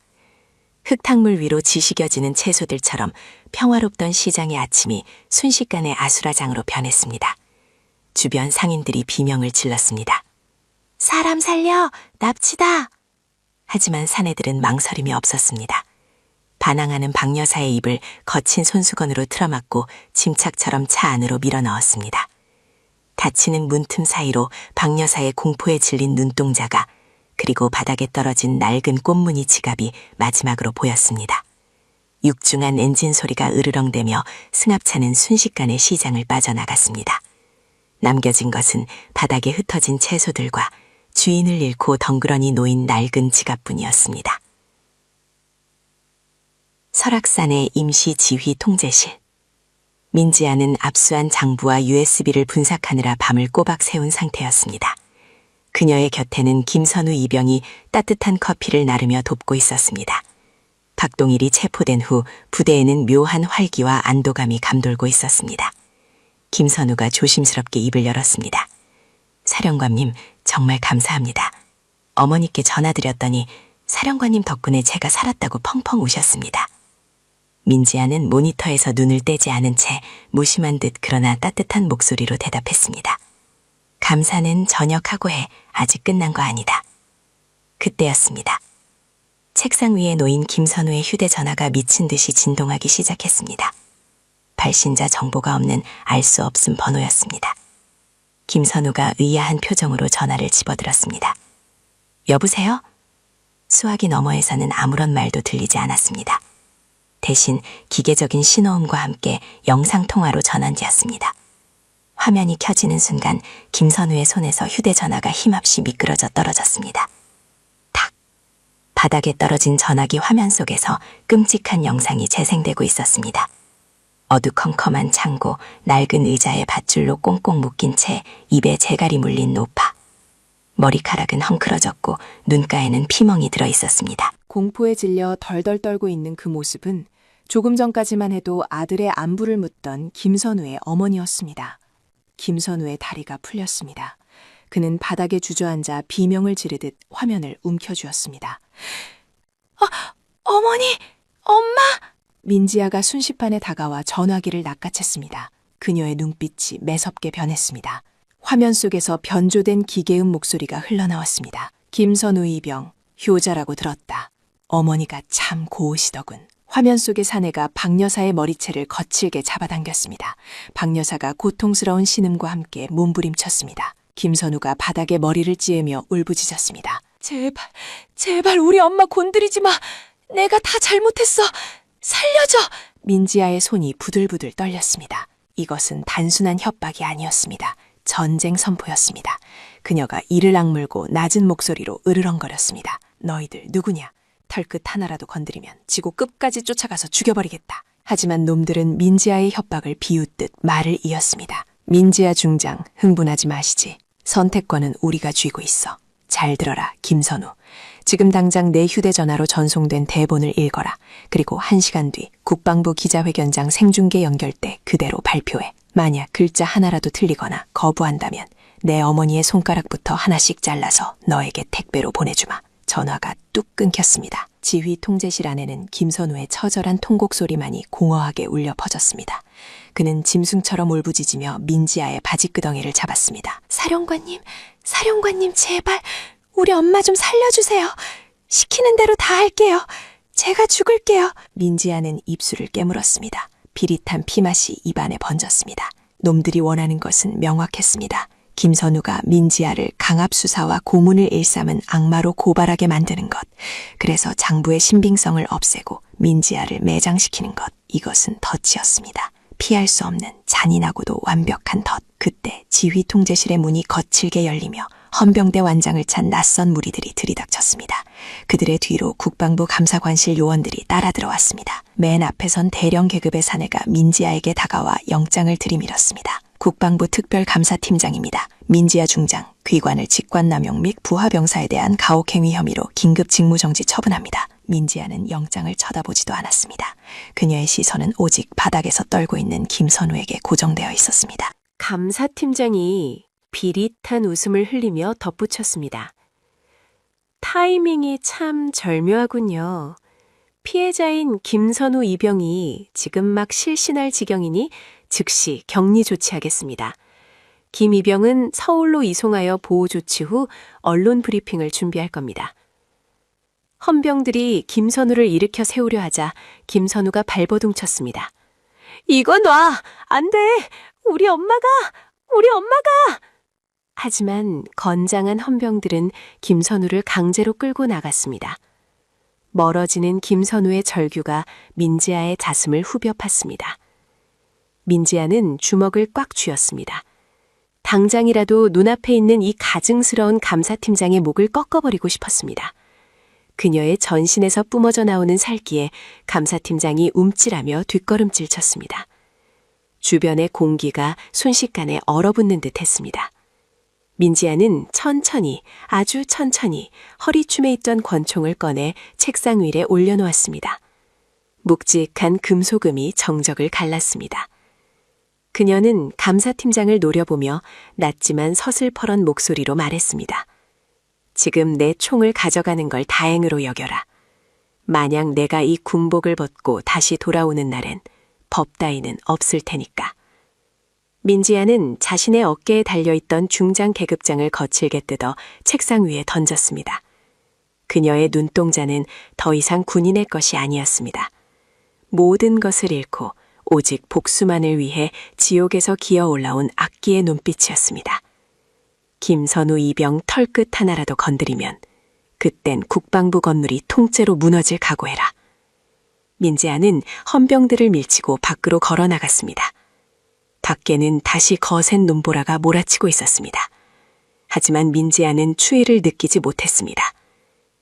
흙탕물 위로 지시겨지는 채소들처럼 평화롭던 시장의 아침이 순식간에 아수라장으로 변했습니다. 주변 상인들이 비명을 질렀습니다. 사람 살려! 납치다! 하지만 사내들은 망설임이 없었습니다. 반항하는 박 여사의 입을 거친 손수건으로 틀어막고 침착처럼 차 안으로 밀어 넣었습니다. 닫히는 문틈 사이로 박 여사의 공포에 질린 눈동자가, 그리고 바닥에 떨어진 낡은 꽃무늬 지갑이 마지막으로 보였습니다. 육중한 엔진 소리가 으르렁대며 승합차는 순식간에 시장을 빠져나갔습니다. 남겨진 것은 바닥에 흩어진 채소들과 주인을 잃고 덩그러니 놓인 낡은 지갑뿐이었습니다. 설악산의 임시 지휘 통제실. 민지아는 압수한 장부와 USB를 분석하느라 밤을 꼬박 새운 상태였습니다. 그녀의 곁에는 김선우 이병이 따뜻한 커피를 나르며 돕고 있었습니다. 박동일이 체포된 후 부대에는 묘한 활기와 안도감이 감돌고 있었습니다. 김선우가 조심스럽게 입을 열었습니다. 사령관님, 정말 감사합니다. 어머니께 전화드렸더니 사령관님 덕분에 제가 살았다고 펑펑 우셨습니다. 민지아는 모니터에서 눈을 떼지 않은 채 무심한 듯 그러나 따뜻한 목소리로 대답했습니다. 감사는 저녁하고 해. 아직 끝난 거 아니다. 그때였습니다. 책상 위에 놓인 김선우의 휴대전화가 미친 듯이 진동하기 시작했습니다. 발신자 정보가 없는 알 수 없음 번호였습니다. 김선우가 의아한 표정으로 전화를 집어들었습니다. 여보세요? 수화기 너머에서는 아무런 말도 들리지 않았습니다. 대신 기계적인 신호음과 함께 영상통화로 전환되었습니다. 화면이 켜지는 순간 김선우의 손에서 휴대전화가 힘없이 미끄러져 떨어졌습니다. 탁! 바닥에 떨어진 전화기 화면 속에서 끔찍한 영상이 재생되고 있었습니다. 어두컴컴한 창고, 낡은 의자에 밧줄로 꽁꽁 묶인 채 입에 재갈이 물린 노파. 머리카락은 헝클어졌고 눈가에는 피멍이 들어 있었습니다. 공포에 질려 덜덜 떨고 있는 그 모습은 조금 전까지만 해도 아들의 안부를 묻던 김선우의 어머니였습니다. 김선우의 다리가 풀렸습니다. 그는 바닥에 주저앉아 비명을 지르듯 화면을 움켜쥐었습니다. 어머니! 엄마! 민지아가 순식간에 다가와 전화기를 낚아챘습니다. 그녀의 눈빛이 매섭게 변했습니다. 화면 속에서 변조된 기계음 목소리가 흘러나왔습니다. 김선우 이병, 효자라고 들었다. 어머니가 참 고우시더군. 화면 속의 사내가 박 여사의 머리채를 거칠게 잡아당겼습니다. 박 여사가 고통스러운 신음과 함께 몸부림쳤습니다. 김선우가 바닥에 머리를 찌으며 울부짖었습니다. 제발 우리 엄마 건드리지 마. 내가 다 잘못했어. 살려줘. 민지아의 손이 부들부들 떨렸습니다. 이것은 단순한 협박이 아니었습니다. 전쟁 선포였습니다. 그녀가 이를 악물고 낮은 목소리로 으르렁거렸습니다. 너희들 누구냐? 털끝 하나라도 건드리면 지구 끝까지 쫓아가서 죽여버리겠다. 하지만 놈들은 민지아의 협박을 비웃듯 말을 이었습니다. 민지아 중장, 흥분하지 마시지. 선택권은 우리가 쥐고 있어. 잘 들어라, 김선우. 지금 당장 내 휴대전화로 전송된 대본을 읽어라. 그리고 1시간 뒤 국방부 기자회견장 생중계 연결 때 그대로 발표해. 만약 글자 하나라도 틀리거나 거부한다면 내 어머니의 손가락부터 하나씩 잘라서 너에게 택배로 보내주마. 전화가 뚝 끊겼습니다. 지휘 통제실 안에는 김선우의 처절한 통곡 소리만이 공허하게 울려 퍼졌습니다. 그는 짐승처럼 울부짖으며 민지아의 바지끄덩이를 잡았습니다. 사령관님 제발 우리 엄마 좀 살려주세요. 시키는 대로 다 할게요. 제가 죽을게요. 민지아는 입술을 깨물었습니다. 비릿한 피맛이 입안에 번졌습니다. 놈들이 원하는 것은 명확했습니다. 김선우가 민지아를 강압수사와 고문을 일삼은 악마로 고발하게 만드는 것. 그래서 장부의 신빙성을 없애고 민지아를 매장시키는 것. 이것은 덫이었습니다. 피할 수 없는 잔인하고도 완벽한 덫. 그때 지휘 통제실의 문이 거칠게 열리며 헌병대 완장을 찬 낯선 무리들이 들이닥쳤습니다. 그들의 뒤로 국방부 감사관실 요원들이 따라 들어왔습니다. 맨 앞에 선 대령 계급의 사내가 민지아에게 다가와 영장을 들이밀었습니다. 국방부 특별감사팀장입니다. 민지아 중장, 귀관을 직권남용 및 부하병사에 대한 가혹행위 혐의로 긴급 직무정지 처분합니다. 민지아는 영장을 쳐다보지도 않았습니다. 그녀의 시선은 오직 바닥에서 떨고 있는 김선우에게 고정되어 있었습니다. 감사팀장이 비릿한 웃음을 흘리며 덧붙였습니다. 타이밍이 참 절묘하군요. 피해자인 김선우 이병이 지금 막 실신할 지경이니 즉시 격리 조치하겠습니다. 김 이병은 서울로 이송하여 보호 조치 후 언론 브리핑을 준비할 겁니다. 헌병들이 김선우를 일으켜 세우려 하자 김선우가 발버둥 쳤습니다. 이거 놔! 안 돼! 우리 엄마가! 하지만 건장한 헌병들은 김선우를 강제로 끌고 나갔습니다. 멀어지는 김선우의 절규가 민지아의 자슴을 후벼 팠습니다. 민지아는 주먹을 꽉 쥐었습니다. 당장이라도 눈앞에 있는 이 가증스러운 감사팀장의 목을 꺾어버리고 싶었습니다. 그녀의 전신에서 뿜어져 나오는 살기에 감사팀장이 움찔하며 뒷걸음질 쳤습니다. 주변의 공기가 순식간에 얼어붙는 듯 했습니다. 민지아는 천천히, 아주 천천히 허리춤에 있던 권총을 꺼내 책상 위에 올려놓았습니다. 묵직한 금소금이 정적을 갈랐습니다. 그녀는 감사팀장을 노려보며 낮지만 서슬퍼런 목소리로 말했습니다. 지금 내 총을 가져가는 걸 다행으로 여겨라. 만약 내가 이 군복을 벗고 다시 돌아오는 날엔 법 따위는 없을 테니까. 민지아는 자신의 어깨에 달려있던 중장 계급장을 거칠게 뜯어 책상 위에 던졌습니다. 그녀의 눈동자는 더 이상 군인의 것이 아니었습니다. 모든 것을 잃고 오직 복수만을 위해 지옥에서 기어 올라온 악기의 눈빛이었습니다. 김선우 이병 털끝 하나라도 건드리면 그땐 국방부 건물이 통째로 무너질 각오해라. 민지아는 헌병들을 밀치고 밖으로 걸어 나갔습니다. 밖에는 다시 거센 눈보라가 몰아치고 있었습니다. 하지만 민지아는 추위를 느끼지 못했습니다.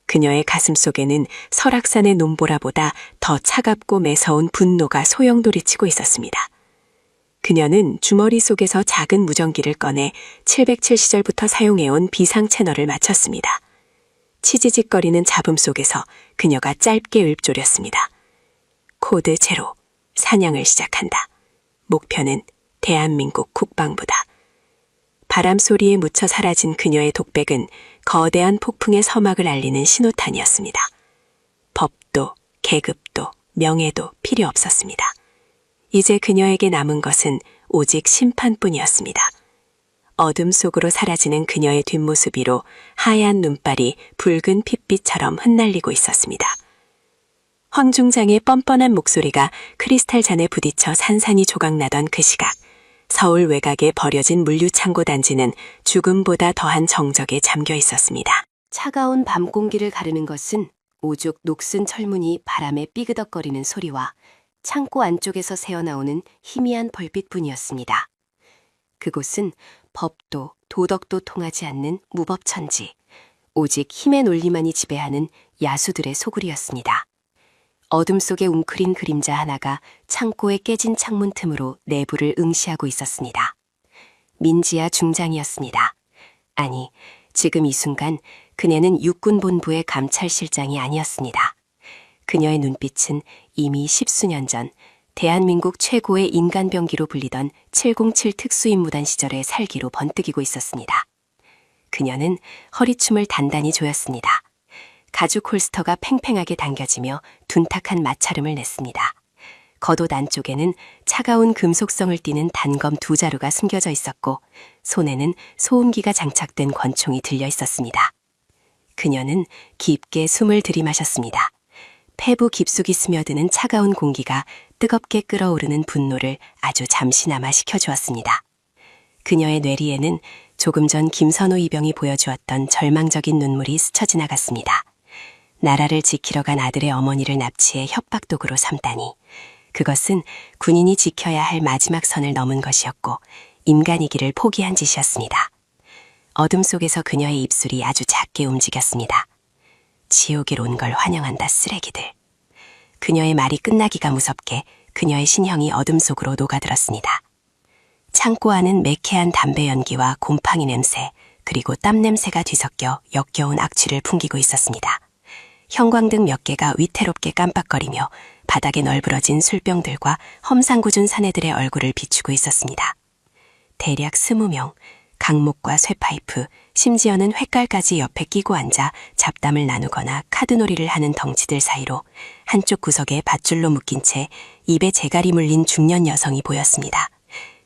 그녀의 가슴 속에는 설악산의 눈보라보다 더 차갑고 매서운 분노가 소용돌이치고 있었습니다. 그녀는 주머니 속에서 작은 무전기를 꺼내 707시절부터 사용해온 비상 채널을 맞췄습니다. 치지직거리는 잡음 속에서 그녀가 짧게 읊조렸습니다. 코드 제로, 사냥을 시작한다. 목표는 대한민국 국방부다. 바람 소리에 묻혀 사라진 그녀의 독백은 거대한 폭풍의 서막을 알리는 신호탄이었습니다. 법도, 계급도, 명예도 필요 없었습니다. 이제 그녀에게 남은 것은 오직 심판뿐이었습니다. 어둠 속으로 사라지는 그녀의 뒷모습 위로 하얀 눈발이 붉은 핏빛처럼 흩날리고 있었습니다. 황중장의 뻔뻔한 목소리가 크리스탈 잔에 부딪혀 산산이 조각나던 그 시각, 서울 외곽에 버려진 물류창고 단지는 죽음보다 더한 정적에 잠겨 있었습니다. 차가운 밤 공기를 가르는 것은 오죽 녹슨 철문이 바람에 삐그덕거리는 소리와 창고 안쪽에서 새어나오는 희미한 벌빛뿐이었습니다. 그곳은 법도 도덕도 통하지 않는 무법천지, 오직 힘의 논리만이 지배하는 야수들의 소굴이었습니다. 어둠 속에 웅크린 그림자 하나가 창고의 깨진 창문 틈으로 내부를 응시하고 있었습니다. 민지아 중장이었습니다. 아니, 지금 이 순간 그녀는 육군본부의 감찰실장이 아니었습니다. 그녀의 눈빛은 이미 십수년 전 대한민국 최고의 인간병기로 불리던 707 특수임무단 시절의 살기로 번뜩이고 있었습니다. 그녀는 허리춤을 단단히 조였습니다. 가죽 홀스터가 팽팽하게 당겨지며 둔탁한 마찰음을 냈습니다. 겉옷 안쪽에는 차가운 금속성을 띠는 단검 2자루가 숨겨져 있었고 손에는 소음기가 장착된 권총이 들려 있었습니다. 그녀는 깊게 숨을 들이마셨습니다. 폐부 깊숙이 스며드는 차가운 공기가 뜨겁게 끓어오르는 분노를 아주 잠시나마 식혀주었습니다. 그녀의 뇌리에는 조금 전 김선우 이병이 보여주었던 절망적인 눈물이 스쳐 지나갔습니다. 나라를 지키러 간 아들의 어머니를 납치해 협박도구로 삼다니. 그것은 군인이 지켜야 할 마지막 선을 넘은 것이었고 인간이기를 포기한 짓이었습니다. 어둠 속에서 그녀의 입술이 아주 작게 움직였습니다. 지옥에 온 걸 환영한다, 쓰레기들. 그녀의 말이 끝나기가 무섭게 그녀의 신형이 어둠 속으로 녹아들었습니다. 창고 안은 매캐한 담배 연기와 곰팡이 냄새, 그리고 땀 냄새가 뒤섞여 역겨운 악취를 풍기고 있었습니다. 형광등 몇 개가 위태롭게 깜빡거리며 바닥에 널브러진 술병들과 험상궂은 사내들의 얼굴을 비추고 있었습니다. 대략 20명, 강목과 쇠파이프, 심지어는 횟깔까지 옆에 끼고 앉아 잡담을 나누거나 카드놀이를 하는 덩치들 사이로 한쪽 구석에 밧줄로 묶인 채 입에 재갈이 물린 중년 여성이 보였습니다.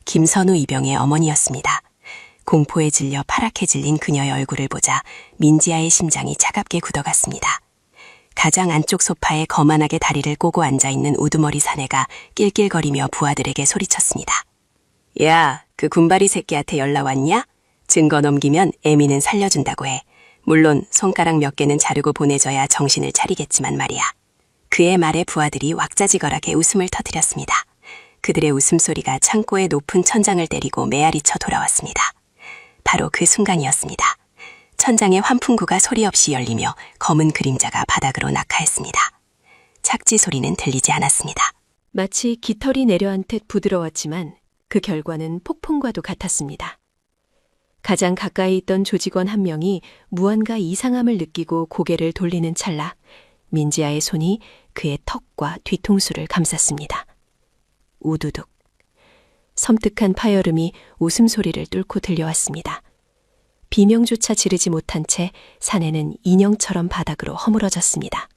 김선우 이병의 어머니였습니다. 공포에 질려 파랗게 질린 그녀의 얼굴을 보자 민지아의 심장이 차갑게 굳어갔습니다. 가장 안쪽 소파에 거만하게 다리를 꼬고 앉아있는 우두머리 사내가 낄낄거리며 부하들에게 소리쳤습니다. 야, 그 군바리 새끼한테 연락 왔냐? 증거 넘기면 애미는 살려준다고 해. 물론 손가락 몇 개는 자르고 보내줘야 정신을 차리겠지만 말이야. 그의 말에 부하들이 왁자지껄하게 웃음을 터뜨렸습니다. 그들의 웃음소리가 창고의 높은 천장을 때리고 메아리쳐 돌아왔습니다. 바로 그 순간이었습니다. 천장의 환풍구가 소리 없이 열리며 검은 그림자가 바닥으로 낙하했습니다. 착지 소리는 들리지 않았습니다. 마치 깃털이 내려앉듯 부드러웠지만 그 결과는 폭풍과도 같았습니다. 가장 가까이 있던 조직원 한 명이 무언가 이상함을 느끼고 고개를 돌리는 찰나 민지아의 손이 그의 턱과 뒤통수를 감쌌습니다. 우두둑. 섬뜩한 파열음이 웃음소리를 뚫고 들려왔습니다. 비명조차 지르지 못한 채 사내는 인형처럼 바닥으로 허물어졌습니다.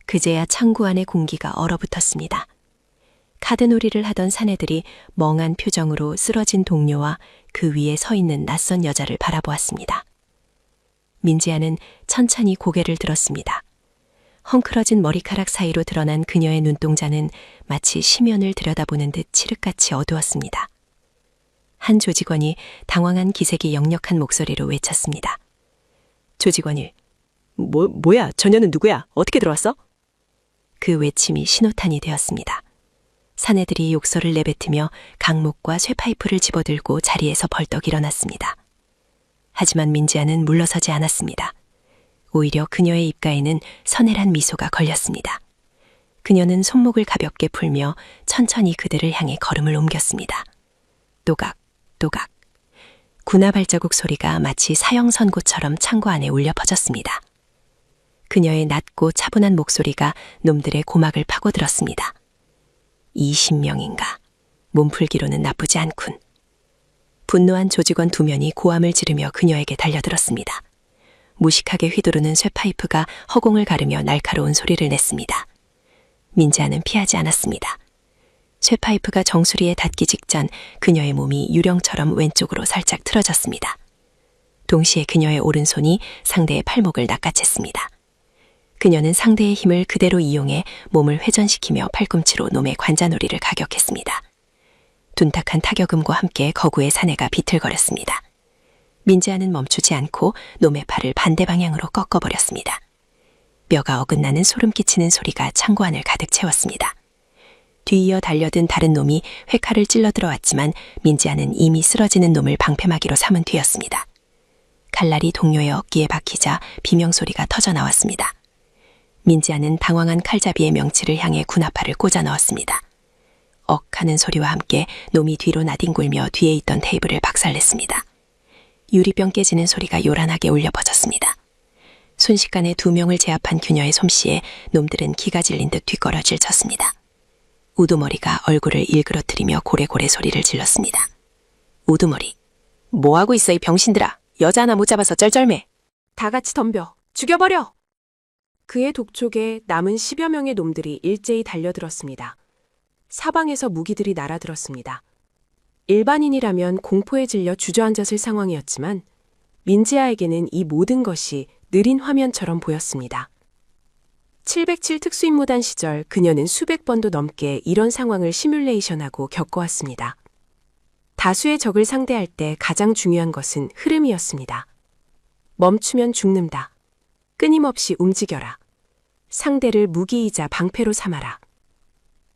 그제야 창고 안의 공기가 얼어붙었습니다. 카드놀이를 하던 사내들이 멍한 표정으로 쓰러진 동료와 그 위에 서 있는 낯선 여자를 바라보았습니다. 민지아는 천천히 고개를 들었습니다. 헝클어진 머리카락 사이로 드러난 그녀의 눈동자는 마치 심연을 들여다보는 듯 칠흑같이 어두웠습니다. 한 조직원이 당황한 기색이 역력한 목소리로 외쳤습니다. 조직원일, 뭐야, 저녀는 누구야? 어떻게 들어왔어? 그 외침이 신호탄이 되었습니다. 사내들이 욕설을 내뱉으며 강목과 쇠파이프를 집어들고 자리에서 벌떡 일어났습니다. 하지만 민지아는 물러서지 않았습니다. 오히려 그녀의 입가에는 서늘한 미소가 걸렸습니다. 그녀는 손목을 가볍게 풀며 천천히 그들을 향해 걸음을 옮겼습니다. 또각, 또각. 군화 발자국 소리가 마치 사형 선고처럼 창고 안에 울려 퍼졌습니다. 그녀의 낮고 차분한 목소리가 놈들의 고막을 파고들었습니다. 20명인가. 몸풀기로는 나쁘지 않군. 분노한 조직원 2명이 고함을 지르며 그녀에게 달려들었습니다. 무식하게 휘두르는 쇠파이프가 허공을 가르며 날카로운 소리를 냈습니다. 민지아는 피하지 않았습니다. 쇠파이프가 정수리에 닿기 직전 그녀의 몸이 유령처럼 왼쪽으로 살짝 틀어졌습니다. 동시에 그녀의 오른손이 상대의 팔목을 낚아챘습니다. 그녀는 상대의 힘을 그대로 이용해 몸을 회전시키며 팔꿈치로 놈의 관자놀이를 가격했습니다. 둔탁한 타격음과 함께 거구의 사내가 비틀거렸습니다. 민지아는 멈추지 않고 놈의 팔을 반대 방향으로 꺾어버렸습니다. 뼈가 어긋나는 소름 끼치는 소리가 창고 안을 가득 채웠습니다. 뒤이어 달려든 다른 놈이 회칼을 찔러 들어왔지만 민지아는 이미 쓰러지는 놈을 방패막이로 삼은 뒤였습니다. 칼날이 동료의 어깨에 박히자 비명소리가 터져나왔습니다. 민지아는 당황한 칼잡이의 명치를 향해 군화팔을 꽂아 넣었습니다. 억 하는 소리와 함께 놈이 뒤로 나뒹굴며 뒤에 있던 테이블을 박살냈습니다. 유리병 깨지는 소리가 요란하게 울려 퍼졌습니다. 순식간에 2명을 제압한 그녀의 솜씨에 놈들은 기가 질린 듯 뒷걸어질 쳤습니다. 우두머리가 얼굴을 일그러뜨리며 고래고래 소리를 질렀습니다. 우두머리, 뭐하고 있어 이 병신들아. 여자 하나 못 잡아서 쩔쩔매. 다 같이 덤벼. 죽여버려. 그의 독촉에 남은 10여 명의 놈들이 일제히 달려들었습니다. 사방에서 무기들이 날아들었습니다. 일반인이라면 공포에 질려 주저앉았을 상황이었지만 민지아에게는 이 모든 것이 느린 화면처럼 보였습니다. 707 특수임무단 시절 그녀는 수백 번도 넘게 이런 상황을 시뮬레이션하고 겪어왔습니다. 다수의 적을 상대할 때 가장 중요한 것은 흐름이었습니다. 멈추면 죽는다. 끊임없이 움직여라. 상대를 무기이자 방패로 삼아라.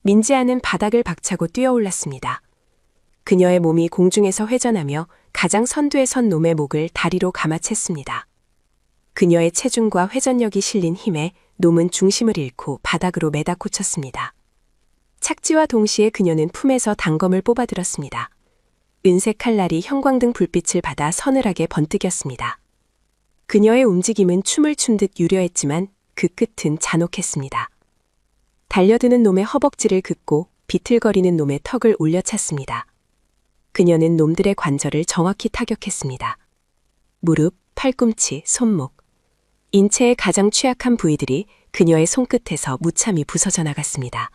민지아는 바닥을 박차고 뛰어올랐습니다. 그녀의 몸이 공중에서 회전하며 가장 선두에 선 놈의 목을 다리로 감아챘습니다. 그녀의 체중과 회전력이 실린 힘에 놈은 중심을 잃고 바닥으로 매다 꽂혔습니다. 착지와 동시에 그녀는 품에서 단검을 뽑아들었습니다. 은색 칼날이 형광등 불빛을 받아 서늘하게 번뜩였습니다. 그녀의 움직임은 춤을 춘 듯 유려했지만 그 끝은 잔혹했습니다. 달려드는 놈의 허벅지를 긋고 비틀거리는 놈의 턱을 올려찼습니다. 그녀는 놈들의 관절을 정확히 타격했습니다. 무릎, 팔꿈치, 손목. 인체의 가장 취약한 부위들이 그녀의 손끝에서 무참히 부서져 나갔습니다.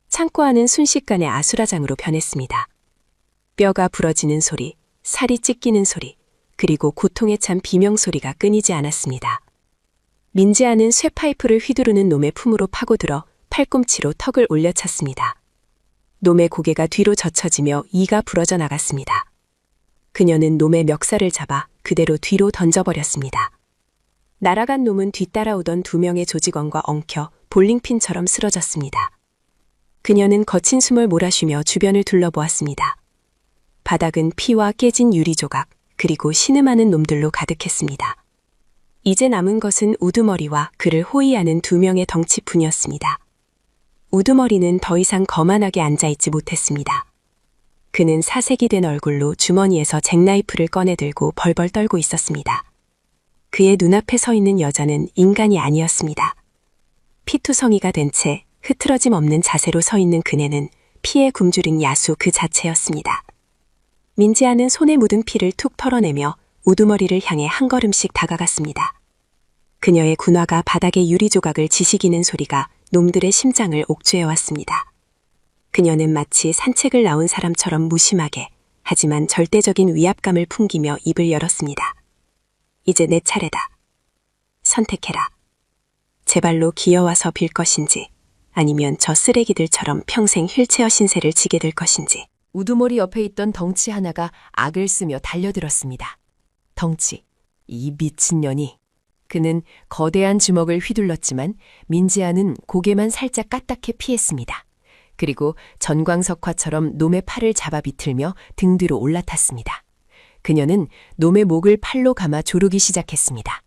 창고 안은 순식간에 아수라장으로 변했습니다. 뼈가 부러지는 소리, 살이 찢기는 소리, 그리고 고통에 찬 비명소리가 끊이지 않았습니다. 민지아는 쇠파이프를 휘두르는 놈의 품으로 파고들어 팔꿈치로 턱을 올려찼습니다. 놈의 고개가 뒤로 젖혀지며 이가 부러져 나갔습니다. 그녀는 놈의 멱살을 잡아 그대로 뒤로 던져버렸습니다. 날아간 놈은 뒤따라오던 2명의 조직원과 엉켜 볼링핀처럼 쓰러졌습니다. 그녀는 거친 숨을 몰아쉬며 주변을 둘러보았습니다. 바닥은 피와 깨진 유리 조각, 그리고 신음하는 놈들로 가득했습니다. 이제 남은 것은 우두머리와 그를 호위하는 2명의 덩치뿐이었습니다. 우두머리는 더 이상 거만하게 앉아있지 못했습니다. 그는 사색이 된 얼굴로 주머니에서 잭나이프를 꺼내들고 벌벌 떨고 있었습니다. 그의 눈앞에 서 있는 여자는 인간이 아니었습니다. 피투성이가 된 채 흐트러짐 없는 자세로 서 있는 그네는 피에 굶주린 야수 그 자체였습니다. 민지아는 손에 묻은 피를 툭 털어내며 우두머리를 향해 한 걸음씩 다가갔습니다. 그녀의 군화가 바닥의 유리 조각을 지식이는 소리가 놈들의 심장을 옥죄해왔습니다. 그녀는 마치 산책을 나온 사람처럼 무심하게, 하지만 절대적인 위압감을 풍기며 입을 열었습니다. 이제 내 차례다. 선택해라. 제 발로 기어와서 빌 것인지, 아니면 저 쓰레기들처럼 평생 휠체어 신세를 지게 될 것인지. 우두머리 옆에 있던 덩치 하나가 악을 쓰며 달려들었습니다. 덩치, 이 미친년이. 그는 거대한 주먹을 휘둘렀지만 민지아는 고개만 살짝 까딱해 피했습니다. 그리고 전광석화처럼 놈의 팔을 잡아 비틀며 등 뒤로 올라탔습니다. 그녀는 놈의 목을 팔로 감아 조르기 시작했습니다.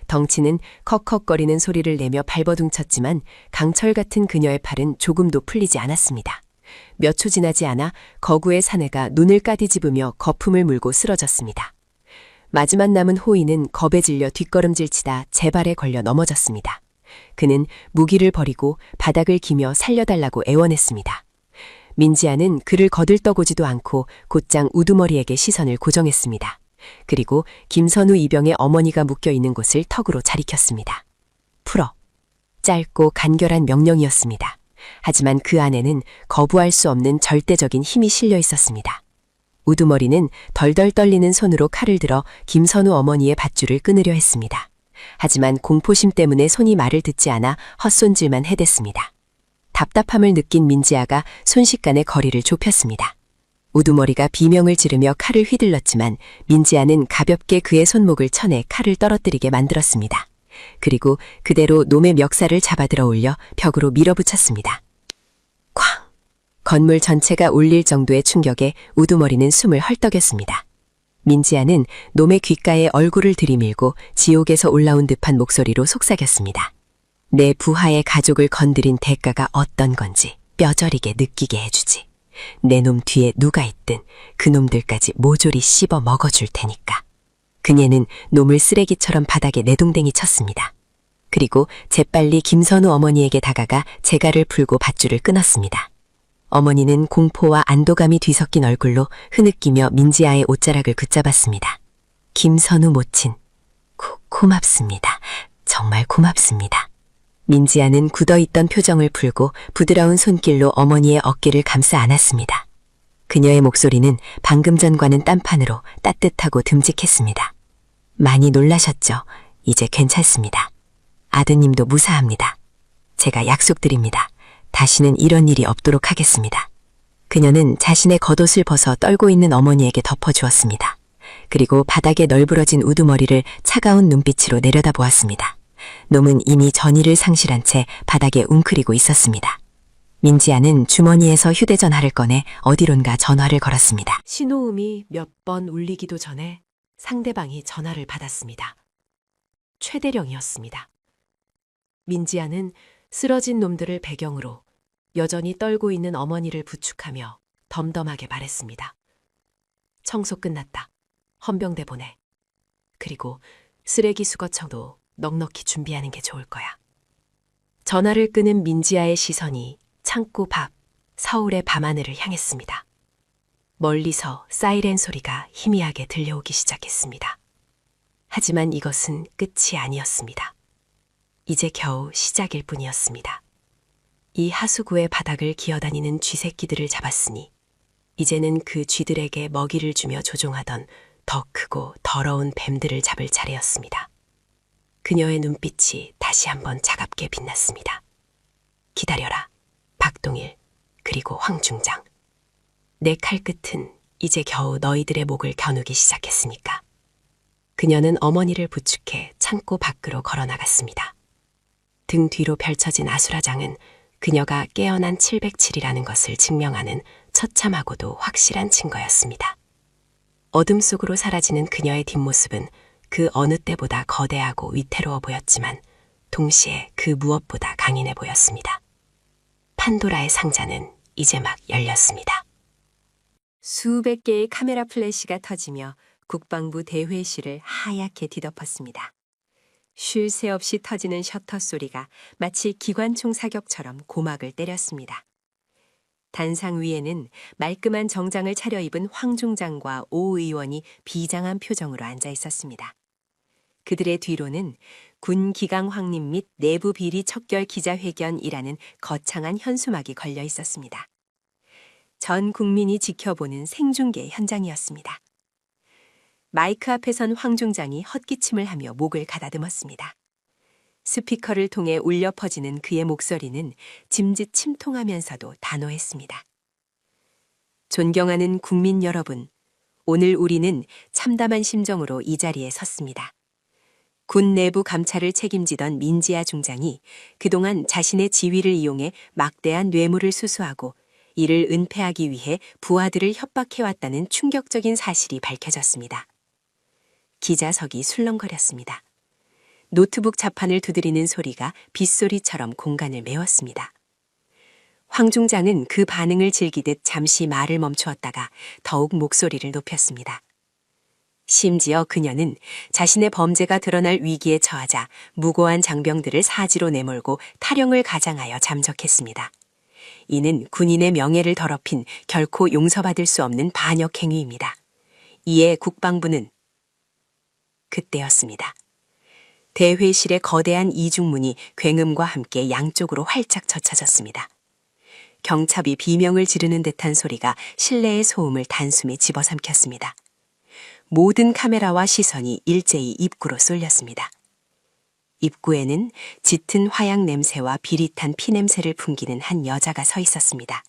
덩치는 컥컥거리는 소리를 내며 발버둥쳤지만 강철 같은 그녀의 팔은 조금도 풀리지 않았습니다. 몇 초 지나지 않아 거구의 사내가 눈을 까디집으며 거품을 물고 쓰러졌습니다. 마지막 남은 호위는 겁에 질려 뒷걸음질치다 제 발에 걸려 넘어졌습니다. 그는 무기를 버리고 바닥을 기며 살려달라고 애원했습니다. 민지아는 그를 거들떠보지도 않고 곧장 우두머리에게 시선을 고정했습니다. 그리고 김선우 이병의 어머니가 묶여있는 곳을 턱으로 자리켰습니다. 풀어. 짧고 간결한 명령이었습니다. 하지만 그 안에는 거부할 수 없는 절대적인 힘이 실려 있었습니다. 우두머리는 덜덜 떨리는 손으로 칼을 들어 김선우 어머니의 밧줄을 끊으려 했습니다. 하지만 공포심 때문에 손이 말을 듣지 않아 헛손질만 해댔습니다. 답답함을 느낀 민지아가 순식간에 거리를 좁혔습니다. 우두머리가 비명을 지르며 칼을 휘둘렀지만 민지아는 가볍게 그의 손목을 쳐내 칼을 떨어뜨리게 만들었습니다. 그리고 그대로 놈의 멱살을 잡아들어 올려 벽으로 밀어붙였습니다. 쾅! 건물 전체가 울릴 정도의 충격에 우두머리는 숨을 헐떡였습니다. 민지아는 놈의 귓가에 얼굴을 들이밀고 지옥에서 올라온 듯한 목소리로 속삭였습니다. 내 부하의 가족을 건드린 대가가 어떤 건지 뼈저리게 느끼게 해주지. 내 놈 뒤에 누가 있든 그 놈들까지 모조리 씹어 먹어줄 테니까. 그녀는 놈을 쓰레기처럼 바닥에 내동댕이 쳤습니다. 그리고 재빨리 김선우 어머니에게 다가가 재갈을 풀고 밧줄을 끊었습니다. 어머니는 공포와 안도감이 뒤섞인 얼굴로 흐느끼며 민지아의 옷자락을 붙잡았습니다. 김선우 모친, 고맙습니다. 정말 고맙습니다. 민지아는 굳어있던 표정을 풀고 부드러운 손길로 어머니의 어깨를 감싸 안았습니다. 그녀의 목소리는 방금 전과는 딴판으로 따뜻하고 듬직했습니다. 많이 놀라셨죠? 이제 괜찮습니다. 아드님도 무사합니다. 제가 약속드립니다. 다시는 이런 일이 없도록 하겠습니다. 그녀는 자신의 겉옷을 벗어 떨고 있는 어머니에게 덮어주었습니다. 그리고 바닥에 널브러진 우두머리를 차가운 눈빛으로 내려다보았습니다. 놈은 이미 전의를 상실한 채 바닥에 웅크리고 있었습니다. 민지아는 주머니에서 휴대전화를 꺼내 어디론가 전화를 걸었습니다. 신호음이 몇 번 울리기도 전에 상대방이 전화를 받았습니다. 최대령이었습니다. 민지아는 쓰러진 놈들을 배경으로 여전히 떨고 있는 어머니를 부축하며 덤덤하게 말했습니다. 청소 끝났다. 헌병대 보내. 그리고 쓰레기 수거청도 넉넉히 준비하는 게 좋을 거야. 전화를 끄는 민지아의 시선이 창고 밖 서울의 밤하늘을 향했습니다. 멀리서 사이렌 소리가 희미하게 들려오기 시작했습니다. 하지만 이것은 끝이 아니었습니다. 이제 겨우 시작일 뿐이었습니다. 이 하수구의 바닥을 기어다니는 쥐새끼들을 잡았으니 이제는 그 쥐들에게 먹이를 주며 조종하던 더 크고 더러운 뱀들을 잡을 차례였습니다. 그녀의 눈빛이 다시 한번 차갑게 빛났습니다. 기다려라, 박동일, 그리고 황 중장. 내 칼끝은 이제 겨우 너희들의 목을 겨누기 시작했으니까. 그녀는 어머니를 부축해 창고 밖으로 걸어나갔습니다. 등 뒤로 펼쳐진 아수라장은 그녀가 깨어난 707이라는 것을 증명하는 처참하고도 확실한 증거였습니다. 어둠 속으로 사라지는 그녀의 뒷모습은 그 어느 때보다 거대하고 위태로워 보였지만 동시에 그 무엇보다 강인해 보였습니다. 판도라의 상자는 이제 막 열렸습니다. 수백 개의 카메라 플래시가 터지며 국방부 대회실을 하얗게 뒤덮었습니다. 쉴 새 없이 터지는 셔터 소리가 마치 기관총 사격처럼 고막을 때렸습니다. 단상 위에는 말끔한 정장을 차려입은 황 중장과 오 의원이 비장한 표정으로 앉아 있었습니다. 그들의 뒤로는 군 기강 확립 및 내부 비리 척결 기자회견이라는 거창한 현수막이 걸려 있었습니다. 전 국민이 지켜보는 생중계 현장이었습니다. 마이크 앞에 선 황 중장이 헛기침을 하며 목을 가다듬었습니다. 스피커를 통해 울려 퍼지는 그의 목소리는 짐짓 침통하면서도 단호했습니다. 존경하는 국민 여러분, 오늘 우리는 참담한 심정으로 이 자리에 섰습니다. 군 내부 감찰을 책임지던 민지아 중장이 그동안 자신의 지위를 이용해 막대한 뇌물을 수수하고 이를 은폐하기 위해 부하들을 협박해왔다는 충격적인 사실이 밝혀졌습니다. 기자석이 술렁거렸습니다. 노트북 자판을 두드리는 소리가 빗소리처럼 공간을 메웠습니다. 황 중장은 그 반응을 즐기듯 잠시 말을 멈추었다가 더욱 목소리를 높였습니다. 심지어 그녀는 자신의 범죄가 드러날 위기에 처하자 무고한 장병들을 사지로 내몰고 탈영을 가장하여 잠적했습니다. 이는 군인의 명예를 더럽힌 결코 용서받을 수 없는 반역 행위입니다. 이에 국방부는 그때였습니다. 대회실의 거대한 이중문이 굉음과 함께 양쪽으로 활짝 젖혀졌습니다. 경첩이 비명을 지르는 듯한 소리가 실내의 소음을 단숨에 집어삼켰습니다. 모든 카메라와 시선이 일제히 입구로 쏠렸습니다. 입구에는 짙은 화약 냄새와 비릿한 피 냄새를 풍기는 한 여자가 서 있었습니다.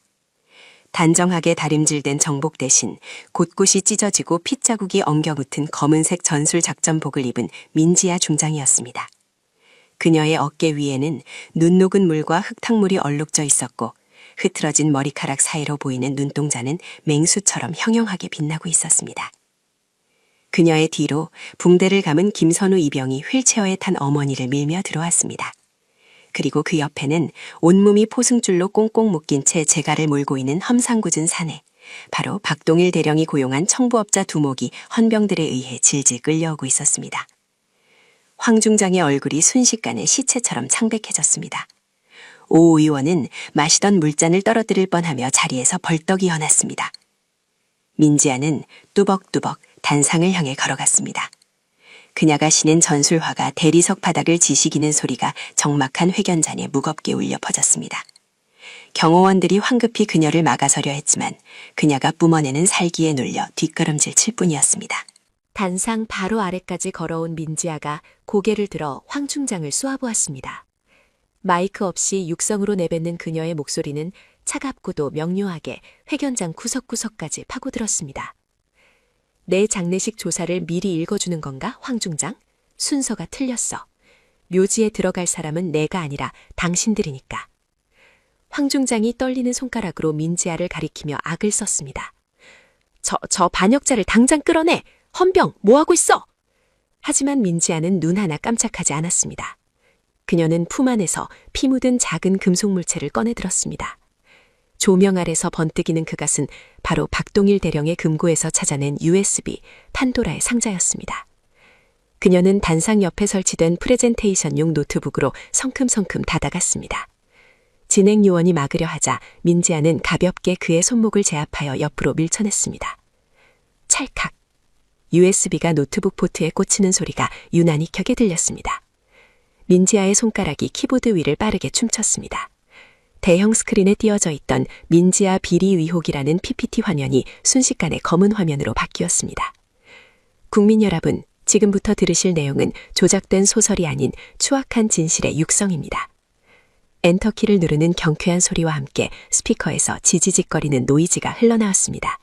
단정하게 다림질된 정복 대신 곳곳이 찢어지고 핏자국이 엉겨붙은 검은색 전술 작전복을 입은 민지아 중장이었습니다. 그녀의 어깨 위에는 눈 녹은 물과 흙탕물이 얼룩져 있었고 흐트러진 머리카락 사이로 보이는 눈동자는 맹수처럼 형형하게 빛나고 있었습니다. 그녀의 뒤로 붕대를 감은 김선우 이병이 휠체어에 탄 어머니를 밀며 들어왔습니다. 그리고 그 옆에는 온몸이 포승줄로 꽁꽁 묶인 채 재갈을 몰고 있는 험상궂은 사내, 바로 박동일 대령이 고용한 청부업자 두목이 헌병들에 의해 질질 끌려오고 있었습니다. 황 중장의 얼굴이 순식간에 시체처럼 창백해졌습니다. 오 의원은 마시던 물잔을 떨어뜨릴 뻔하며 자리에서 벌떡 일어났습니다. 민지아는 뚜벅뚜벅 단상을 향해 걸어갔습니다. 그녀가 신은 전술화가 대리석 바닥을 지시기는 소리가 적막한 회견잔에 무겁게 울려 퍼졌습니다. 경호원들이 황급히 그녀를 막아서려 했지만 그녀가 뿜어내는 살기에 눌려 뒷걸음질 칠 뿐이었습니다. 단상 바로 아래까지 걸어온 민지아가 고개를 들어 황 중장을 쏘아보았습니다. 마이크 없이 육성으로 내뱉는 그녀의 목소리는 차갑고도 명료하게 회견장 구석구석까지 파고들었습니다. 내 장례식 조사를 미리 읽어주는 건가, 황 중장? 순서가 틀렸어. 묘지에 들어갈 사람은 내가 아니라 당신들이니까. 황 중장이 떨리는 손가락으로 민지아를 가리키며 악을 썼습니다. 저 반역자를 당장 끌어내! 헌병, 뭐하고 있어? 하지만 민지아는 눈 하나 깜짝하지 않았습니다. 그녀는 품 안에서 피 묻은 작은 금속 물체를 꺼내 들었습니다. 조명 아래서 번뜩이는 그것은 바로 박동일 대령의 금고에서 찾아낸 USB, 판도라의 상자였습니다. 그녀는 단상 옆에 설치된 프레젠테이션용 노트북으로 성큼성큼 다가갔습니다. 진행 요원이 막으려 하자 민지아는 가볍게 그의 손목을 제압하여 옆으로 밀쳐냈습니다. 찰칵! USB가 노트북 포트에 꽂히는 소리가 유난히 켜게 들렸습니다. 민지아의 손가락이 키보드 위를 빠르게 춤췄습니다. 대형 스크린에 띄어져 있던 민지아 비리 의혹이라는 PPT 화면이 순식간에 검은 화면으로 바뀌었습니다. 국민 여러분, 지금부터 들으실 내용은 조작된 소설이 아닌 추악한 진실의 육성입니다. 엔터키를 누르는 경쾌한 소리와 함께 스피커에서 지지직거리는 노이즈가 흘러나왔습니다.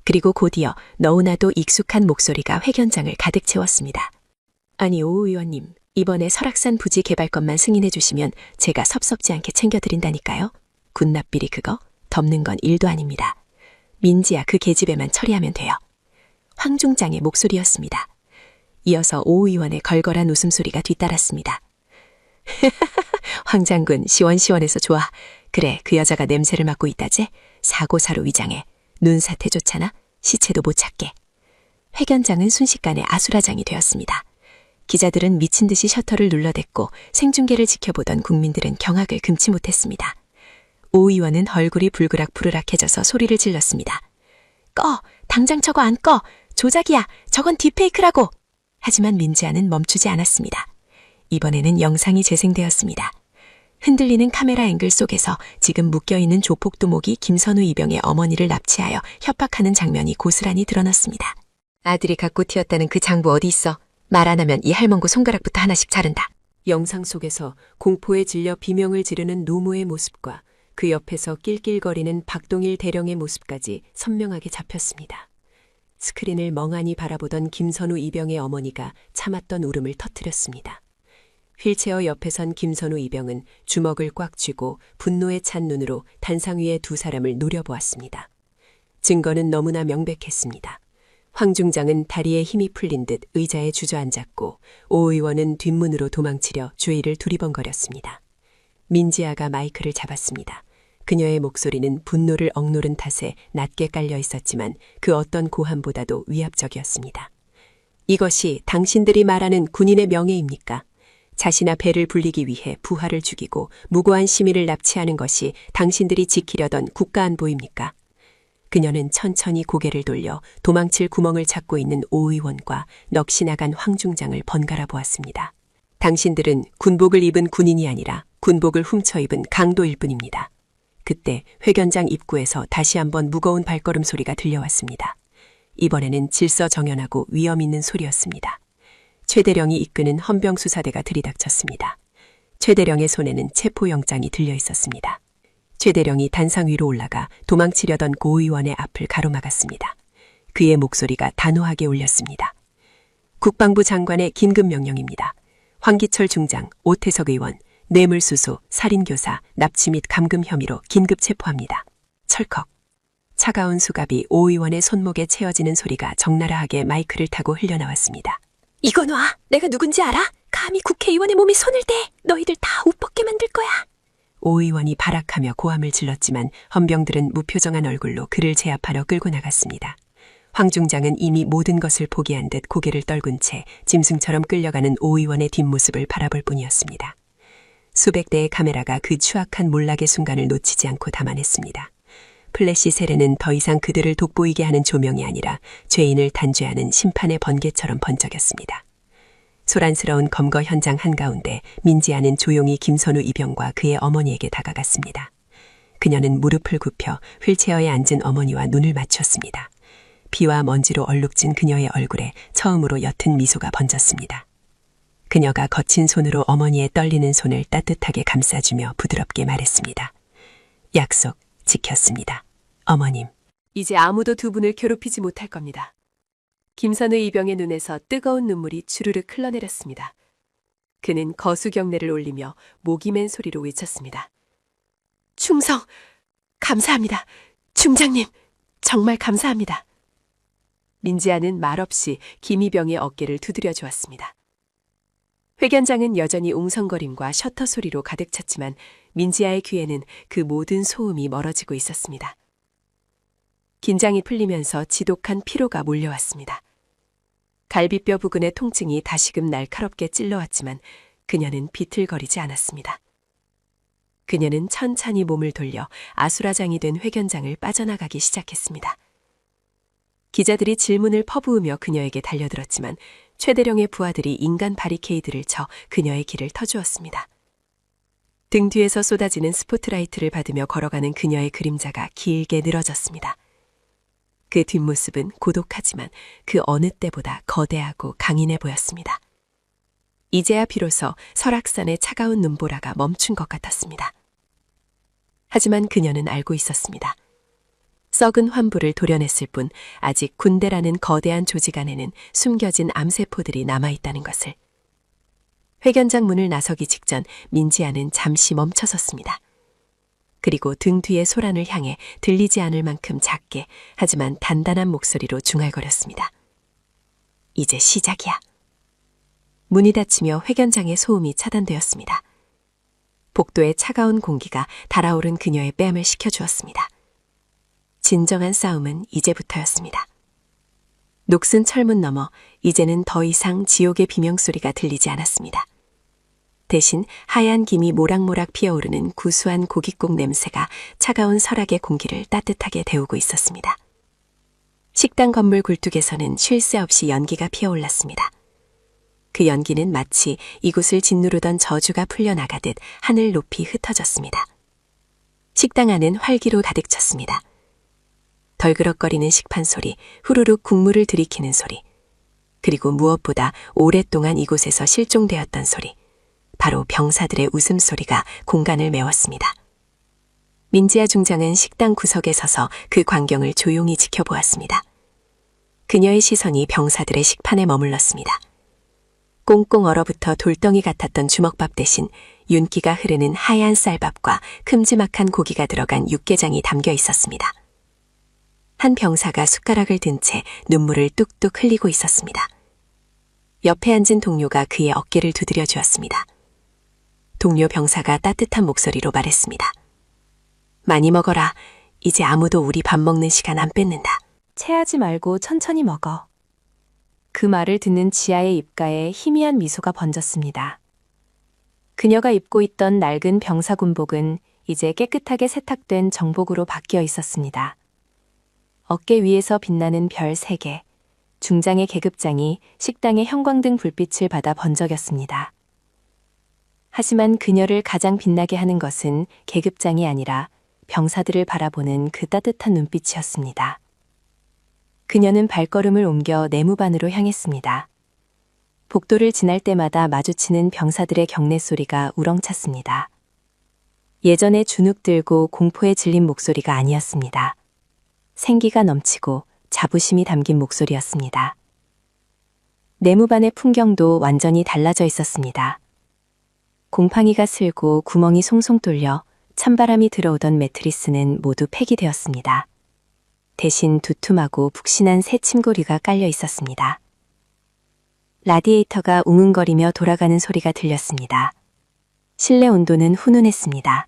그리고 곧이어 너무나도 익숙한 목소리가 회견장을 가득 채웠습니다. 아니, 오 의원님, 이번에 설악산 부지 개발 것만 승인해 주시면 제가 섭섭지 않게 챙겨드린다니까요. 군납비리 그거 덮는 건 일도 아닙니다. 민지야, 그 계집애만 처리하면 돼요. 황 중장의 목소리였습니다. 이어서 오 의원의 걸걸한 웃음소리가 뒤따랐습니다. 황 장군, 시원시원해서 좋아. 그래, 그 여자가 냄새를 맡고 있다지? 사고사로 위장해. 눈사태 좋잖아? 시체도 못 찾게. 회견장은 순식간에 아수라장이 되었습니다. 기자들은 미친 듯이 셔터를 눌러댔고 생중계를 지켜보던 국민들은 경악을 금치 못했습니다. 오 의원은 얼굴이 불그락부르락해져서 소리를 질렀습니다. 꺼! 당장 저거 안 꺼! 조작이야! 저건 딥페이크라고! 하지만 민지아는 멈추지 않았습니다. 이번에는 영상이 재생되었습니다. 흔들리는 카메라 앵글 속에서 지금 묶여있는 조폭두목이 김선우 이병의 어머니를 납치하여 협박하는 장면이 고스란히 드러났습니다. 아들이 갖고 튀었다는 그 장부 어디 있어? 말 안 하면 이 할멈고 손가락부터 하나씩 자른다. 영상 속에서 공포에 질려 비명을 지르는 노모의 모습과 그 옆에서 낄낄거리는 박동일 대령의 모습까지 선명하게 잡혔습니다. 스크린을 멍하니 바라보던 김선우 이병의 어머니가 참았던 울음을 터뜨렸습니다. 휠체어 옆에 선 김선우 이병은 주먹을 꽉 쥐고 분노에 찬 눈으로 단상 위의 두 사람을 노려보았습니다. 증거는 너무나 명백했습니다. 황 중장은 다리에 힘이 풀린 듯 의자에 주저앉았고 오 의원은 뒷문으로 도망치려 주위를 두리번거렸습니다. 민지아가 마이크를 잡았습니다. 그녀의 목소리는 분노를 억누른 탓에 낮게 깔려 있었지만 그 어떤 고함보다도 위압적이었습니다. 이것이 당신들이 말하는 군인의 명예입니까? 자신아 배를 불리기 위해 부하를 죽이고 무고한 시민을 납치하는 것이 당신들이 지키려던 국가안보입니까? 그녀는 천천히 고개를 돌려 도망칠 구멍을 찾고 있는 오 의원과 넋이 나간 황 중장을 번갈아 보았습니다. 당신들은 군복을 입은 군인이 아니라 군복을 훔쳐 입은 강도일 뿐입니다. 그때 회견장 입구에서 다시 한번 무거운 발걸음 소리가 들려왔습니다. 이번에는 질서정연하고 위험 있는 소리였습니다. 최대령이 이끄는 헌병수사대가 들이닥쳤습니다. 최대령의 손에는 체포영장이 들려 있었습니다. 최대령이 단상 위로 올라가 도망치려던 고 의원의 앞을 가로막았습니다. 그의 목소리가 단호하게 울렸습니다. 국방부 장관의 긴급명령입니다. 황기철 중장, 오태석 의원, 뇌물수수, 살인교사, 납치 및 감금 혐의로 긴급 체포합니다. 철컥. 차가운 수갑이 오 의원의 손목에 채워지는 소리가 적나라하게 마이크를 타고 흘려나왔습니다. 이거 놔! 내가 누군지 알아? 감히 국회의원의 몸에 손을 대! 너희들 다 옷 벗게 만들 거야! 오 의원이 발악하며 고함을 질렀지만 헌병들은 무표정한 얼굴로 그를 제압하려 끌고 나갔습니다. 황 중장은 이미 모든 것을 포기한 듯 고개를 떨군 채 짐승처럼 끌려가는 오 의원의 뒷모습을 바라볼 뿐이었습니다. 수백 대의 카메라가 그 추악한 몰락의 순간을 놓치지 않고 담아냈습니다. 플래시 세례는 더 이상 그들을 돋보이게 하는 조명이 아니라 죄인을 단죄하는 심판의 번개처럼 번쩍였습니다. 소란스러운 검거 현장 한가운데 민지아는 조용히 김선우 이병과 그의 어머니에게 다가갔습니다. 그녀는 무릎을 굽혀 휠체어에 앉은 어머니와 눈을 맞췄습니다. 비와 먼지로 얼룩진 그녀의 얼굴에 처음으로 옅은 미소가 번졌습니다. 그녀가 거친 손으로 어머니의 떨리는 손을 따뜻하게 감싸주며 부드럽게 말했습니다. 약속 지켰습니다. 어머님. 이제 아무도 두 분을 괴롭히지 못할 겁니다. 김선우 이병의 눈에서 뜨거운 눈물이 주르륵 흘러내렸습니다. 그는 거수경례를 올리며 목이 맨 소리로 외쳤습니다. 충성! 감사합니다. 중장님! 정말 감사합니다. 민지아는 말없이 김이병의 어깨를 두드려 주었습니다. 회견장은 여전히 웅성거림과 셔터 소리로 가득 찼지만 민지아의 귀에는 그 모든 소음이 멀어지고 있었습니다. 긴장이 풀리면서 지독한 피로가 몰려왔습니다. 갈비뼈 부근의 통증이 다시금 날카롭게 찔러왔지만 그녀는 비틀거리지 않았습니다. 그녀는 천천히 몸을 돌려 아수라장이 된 회견장을 빠져나가기 시작했습니다. 기자들이 질문을 퍼부으며 그녀에게 달려들었지만 최대령의 부하들이 인간 바리케이드를 쳐 그녀의 길을 터주었습니다. 등 뒤에서 쏟아지는 스포트라이트를 받으며 걸어가는 그녀의 그림자가 길게 늘어졌습니다. 그 뒷모습은 고독하지만 그 어느 때보다 거대하고 강인해 보였습니다. 이제야 비로소 설악산의 차가운 눈보라가 멈춘 것 같았습니다. 하지만 그녀는 알고 있었습니다. 썩은 환부를 도려냈을 뿐 아직 군대라는 거대한 조직 안에는 숨겨진 암세포들이 남아있다는 것을. 회견장 문을 나서기 직전 민지아는 잠시 멈춰섰습니다. 그리고 등 뒤의 소란을 향해 들리지 않을 만큼 작게 하지만 단단한 목소리로 중얼거렸습니다. 이제 시작이야. 문이 닫히며 회견장의 소음이 차단되었습니다. 복도의 차가운 공기가 달아오른 그녀의 뺨을 식혀주었습니다. 진정한 싸움은 이제부터였습니다. 녹슨 철문 너머 이제는 더 이상 지옥의 비명소리가 들리지 않았습니다. 대신 하얀 김이 모락모락 피어오르는 구수한 고깃국 냄새가 차가운 설악의 공기를 따뜻하게 데우고 있었습니다. 식당 건물 굴뚝에서는 쉴 새 없이 연기가 피어올랐습니다. 그 연기는 마치 이곳을 짓누르던 저주가 풀려나가듯 하늘 높이 흩어졌습니다. 식당 안은 활기로 가득 찼습니다. 덜그럭거리는 식판 소리, 후루룩 국물을 들이키는 소리, 그리고 무엇보다 오랫동안 이곳에서 실종되었던 소리, 바로 병사들의 웃음소리가 공간을 메웠습니다. 민지아 중장은 식당 구석에 서서 그 광경을 조용히 지켜보았습니다. 그녀의 시선이 병사들의 식판에 머물렀습니다. 꽁꽁 얼어붙어 돌덩이 같았던 주먹밥 대신 윤기가 흐르는 하얀 쌀밥과 큼지막한 고기가 들어간 육개장이 담겨 있었습니다. 한 병사가 숟가락을 든 채 눈물을 뚝뚝 흘리고 있었습니다. 옆에 앉은 동료가 그의 어깨를 두드려 주었습니다. 동료 병사가 따뜻한 목소리로 말했습니다. 많이 먹어라. 이제 아무도 우리 밥 먹는 시간 안 뺏는다. 체하지 말고 천천히 먹어. 그 말을 듣는 지아의 입가에 희미한 미소가 번졌습니다. 그녀가 입고 있던 낡은 병사군복은 이제 깨끗하게 세탁된 정복으로 바뀌어 있었습니다. 어깨 위에서 빛나는 별 3개, 중장의 계급장이 식당의 형광등 불빛을 받아 번쩍였습니다. 하지만 그녀를 가장 빛나게 하는 것은 계급장이 아니라 병사들을 바라보는 그 따뜻한 눈빛이었습니다. 그녀는 발걸음을 옮겨 내무반으로 향했습니다. 복도를 지날 때마다 마주치는 병사들의 경례 소리가 우렁찼습니다. 예전의 주눅 들고 공포에 질린 목소리가 아니었습니다. 생기가 넘치고 자부심이 담긴 목소리였습니다. 내무반의 풍경도 완전히 달라져 있었습니다. 곰팡이가 슬고 구멍이 송송 뚫려 찬바람이 들어오던 매트리스는 모두 폐기되었습니다. 대신 두툼하고 푹신한 새 침구리가 깔려 있었습니다. 라디에이터가 웅웅거리며 돌아가는 소리가 들렸습니다. 실내 온도는 훈훈했습니다.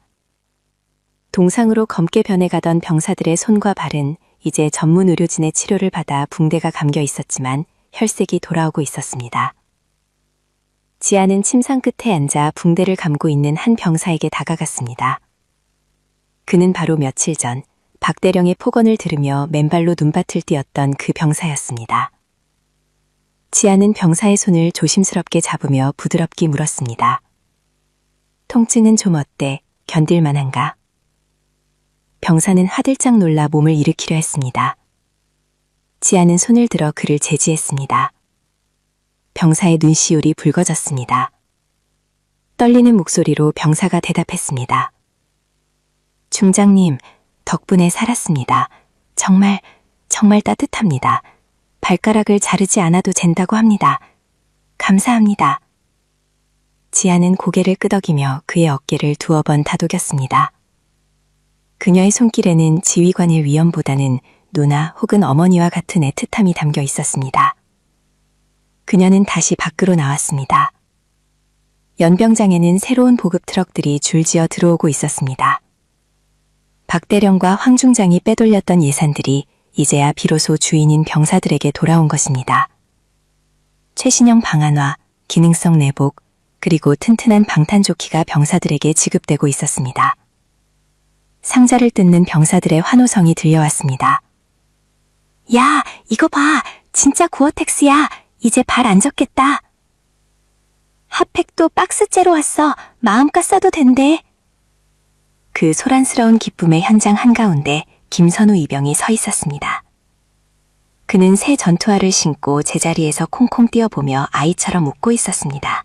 동상으로 검게 변해가던 병사들의 손과 발은 이제 전문 의료진의 치료를 받아 붕대가 감겨 있었지만 혈색이 돌아오고 있었습니다. 지아는 침상 끝에 앉아 붕대를 감고 있는 한 병사에게 다가갔습니다. 그는 바로 며칠 전 박대령의 폭언을 들으며 맨발로 눈밭을 뛰었던 그 병사였습니다. 지아는 병사의 손을 조심스럽게 잡으며 부드럽게 물었습니다. 통증은 좀 어때? 견딜만한가? 병사는 화들짝 놀라 몸을 일으키려 했습니다. 지아는 손을 들어 그를 제지했습니다. 병사의 눈시울이 붉어졌습니다. 떨리는 목소리로 병사가 대답했습니다. 중장님, 덕분에 살았습니다. 정말 따뜻합니다. 발가락을 자르지 않아도 된다고 합니다. 감사합니다. 지아는 고개를 끄덕이며 그의 어깨를 두어 번 다독였습니다. 그녀의 손길에는 지휘관의 위엄보다는 누나 혹은 어머니와 같은 애틋함이 담겨 있었습니다. 그녀는 다시 밖으로 나왔습니다. 연병장에는 새로운 보급 트럭들이 줄지어 들어오고 있었습니다. 박대령과 황중장이 빼돌렸던 예산들이 이제야 비로소 주인인 병사들에게 돌아온 것입니다. 최신형 방한화, 기능성 내복, 그리고 튼튼한 방탄조끼가 병사들에게 지급되고 있었습니다. 상자를 뜯는 병사들의 환호성이 들려왔습니다. 야, 이거 봐! 진짜 구어텍스야! 이제 발 안 젖겠다! 핫팩도 박스째로 왔어! 마음껏 써도 된대! 그 소란스러운 기쁨의 현장 한가운데 김선우 이병이 서 있었습니다. 그는 새 전투화를 신고 제자리에서 콩콩 뛰어보며 아이처럼 웃고 있었습니다.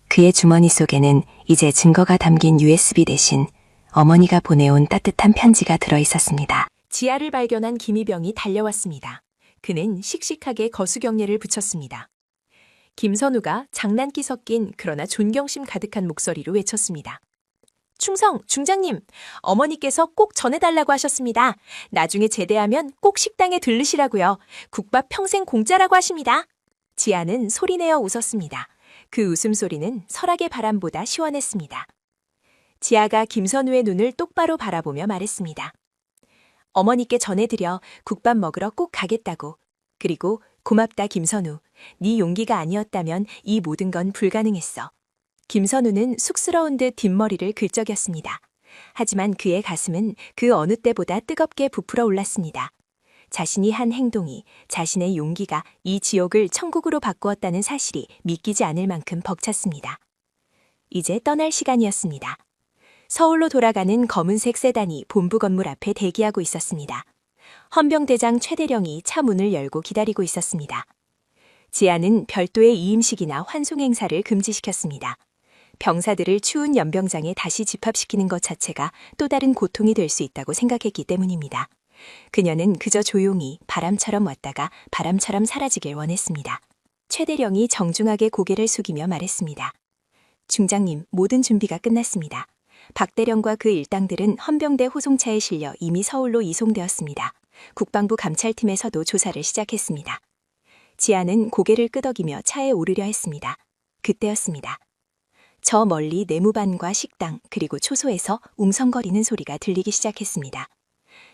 그의 주머니 속에는 이제 증거가 담긴 USB 대신 어머니가 보내온 따뜻한 편지가 들어 있었습니다. 지아를 발견한 김희병이 달려왔습니다. 그는 씩씩하게 거수경례를 붙였습니다. 김선우가 장난기 섞인 그러나 존경심 가득한 목소리로 외쳤습니다. 충성, 중장님, 어머니께서 꼭 전해달라고 하셨습니다. 나중에 제대하면 꼭 식당에 들르시라고요. 국밥 평생 공짜라고 하십니다. 지아는 소리내어 웃었습니다. 그 웃음소리는 설악의 바람보다 시원했습니다. 지아가 김선우의 눈을 똑바로 바라보며 말했습니다. 어머니께 전해드려 국밥 먹으러 꼭 가겠다고. 그리고 고맙다 김선우. 네 용기가 아니었다면 이 모든 건 불가능했어. 김선우는 쑥스러운 듯 뒷머리를 긁적였습니다. 하지만 그의 가슴은 그 어느 때보다 뜨겁게 부풀어 올랐습니다. 자신이 한 행동이, 자신의 용기가 이 지옥을 천국으로 바꾸었다는 사실이 믿기지 않을 만큼 벅찼습니다. 이제 떠날 시간이었습니다. 서울로 돌아가는 검은색 세단이 본부 건물 앞에 대기하고 있었습니다. 헌병대장 최대령이 차 문을 열고 기다리고 있었습니다. 지아는 별도의 이임식이나 환송 행사를 금지시켰습니다. 병사들을 추운 연병장에 다시 집합시키는 것 자체가 또 다른 고통이 될 수 있다고 생각했기 때문입니다. 그녀는 그저 조용히 바람처럼 왔다가 바람처럼 사라지길 원했습니다. 최대령이 정중하게 고개를 숙이며 말했습니다. 중장님, 모든 준비가 끝났습니다. 박 대령과 그 일당들은 헌병대 호송차에 실려 이미 서울로 이송되었습니다. 국방부 감찰팀에서도 조사를 시작했습니다. 지아는 고개를 끄덕이며 차에 오르려 했습니다. 그때였습니다. 저 멀리 내무반과 식당 그리고 초소에서 웅성거리는 소리가 들리기 시작했습니다.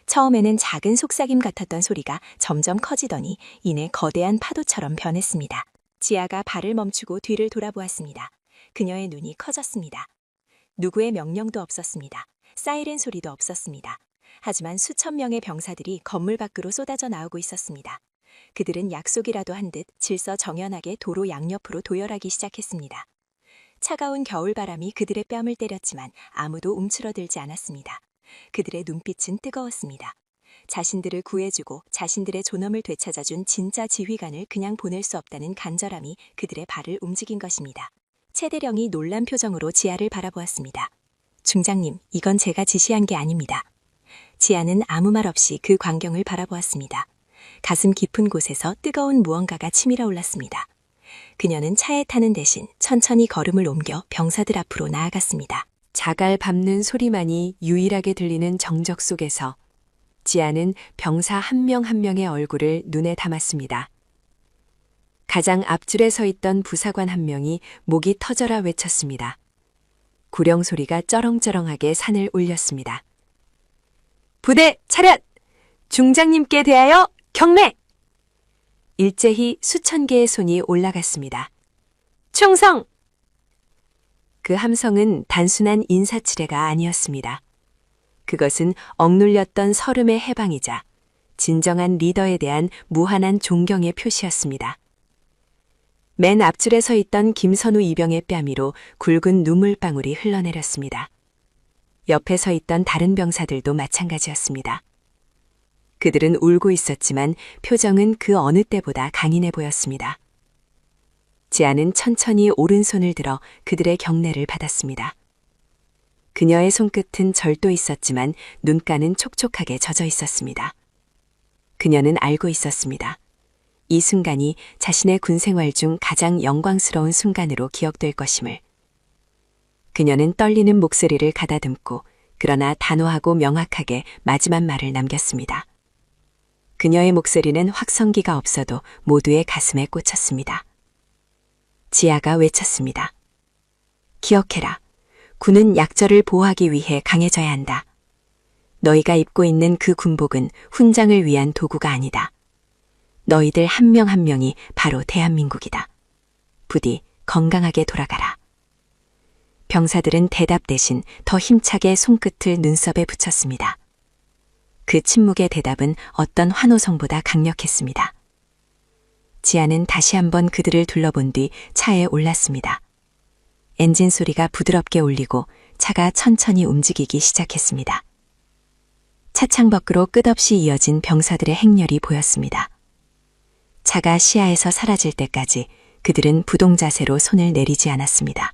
처음에는 작은 속삭임 같았던 소리가 점점 커지더니 이내 거대한 파도처럼 변했습니다. 지아가 발을 멈추고 뒤를 돌아보았습니다. 그녀의 눈이 커졌습니다. 누구의 명령도 없었습니다. 사이렌 소리도 없었습니다. 하지만 수천 명의 병사들이 건물 밖으로 쏟아져 나오고 있었습니다. 그들은 약속이라도 한 듯 질서정연하게 도로 양옆으로 도열하기 시작했습니다. 차가운 겨울바람이 그들의 뺨을 때렸지만 아무도 움츠러들지 않았습니다. 그들의 눈빛은 뜨거웠습니다. 자신들을 구해주고 자신들의 존엄을 되찾아준 진짜 지휘관을 그냥 보낼 수 없다는 간절함이 그들의 발을 움직인 것입니다. 최대령이 놀란 표정으로 지아를 바라보았습니다. 중장님, 이건 제가 지시한 게 아닙니다. 지아는 아무 말 없이 그 광경을 바라보았습니다. 가슴 깊은 곳에서 뜨거운 무언가가 치밀어 올랐습니다. 그녀는 차에 타는 대신 천천히 걸음을 옮겨 병사들 앞으로 나아갔습니다. 자갈 밟는 소리만이 유일하게 들리는 정적 속에서 지아는 병사 한 명 한 명의 얼굴을 눈에 담았습니다. 가장 앞줄에 서 있던 부사관 한 명이 목이 터져라 외쳤습니다. 구령 소리가 쩌렁쩌렁하게 산을 울렸습니다. 부대 차렷! 중장님께 대하여 경례! 일제히 수천 개의 손이 올라갔습니다. 충성! 그 함성은 단순한 인사치레가 아니었습니다. 그것은 억눌렸던 서름의 해방이자 진정한 리더에 대한 무한한 존경의 표시였습니다. 맨 앞줄에 서 있던 김선우 이병의 뺨 위로 굵은 눈물방울이 흘러내렸습니다. 옆에 서 있던 다른 병사들도 마찬가지였습니다. 그들은 울고 있었지만 표정은 그 어느 때보다 강인해 보였습니다. 지아는 천천히 오른손을 들어 그들의 경례를 받았습니다. 그녀의 손끝은 절도 있었지만 눈가는 촉촉하게 젖어 있었습니다. 그녀는 알고 있었습니다. 이 순간이 자신의 군 생활 중 가장 영광스러운 순간으로 기억될 것임을. 그녀는 떨리는 목소리를 가다듬고 그러나 단호하고 명확하게 마지막 말을 남겼습니다. 그녀의 목소리는 확성기가 없어도 모두의 가슴에 꽂혔습니다. 지아가 외쳤습니다. 기억해라. 군은 약절을 보호하기 위해 강해져야 한다. 너희가 입고 있는 그 군복은 훈장을 위한 도구가 아니다. 너희들 한 명 한 명이 바로 대한민국이다. 부디 건강하게 돌아가라. 병사들은 대답 대신 더 힘차게 손끝을 눈썹에 붙였습니다. 그 침묵의 대답은 어떤 환호성보다 강력했습니다. 지아는 다시 한번 그들을 둘러본 뒤 차에 올랐습니다. 엔진 소리가 부드럽게 울리고 차가 천천히 움직이기 시작했습니다. 차창 밖으로 끝없이 이어진 병사들의 행렬이 보였습니다. 차가 시야에서 사라질 때까지 그들은 부동자세로 손을 내리지 않았습니다.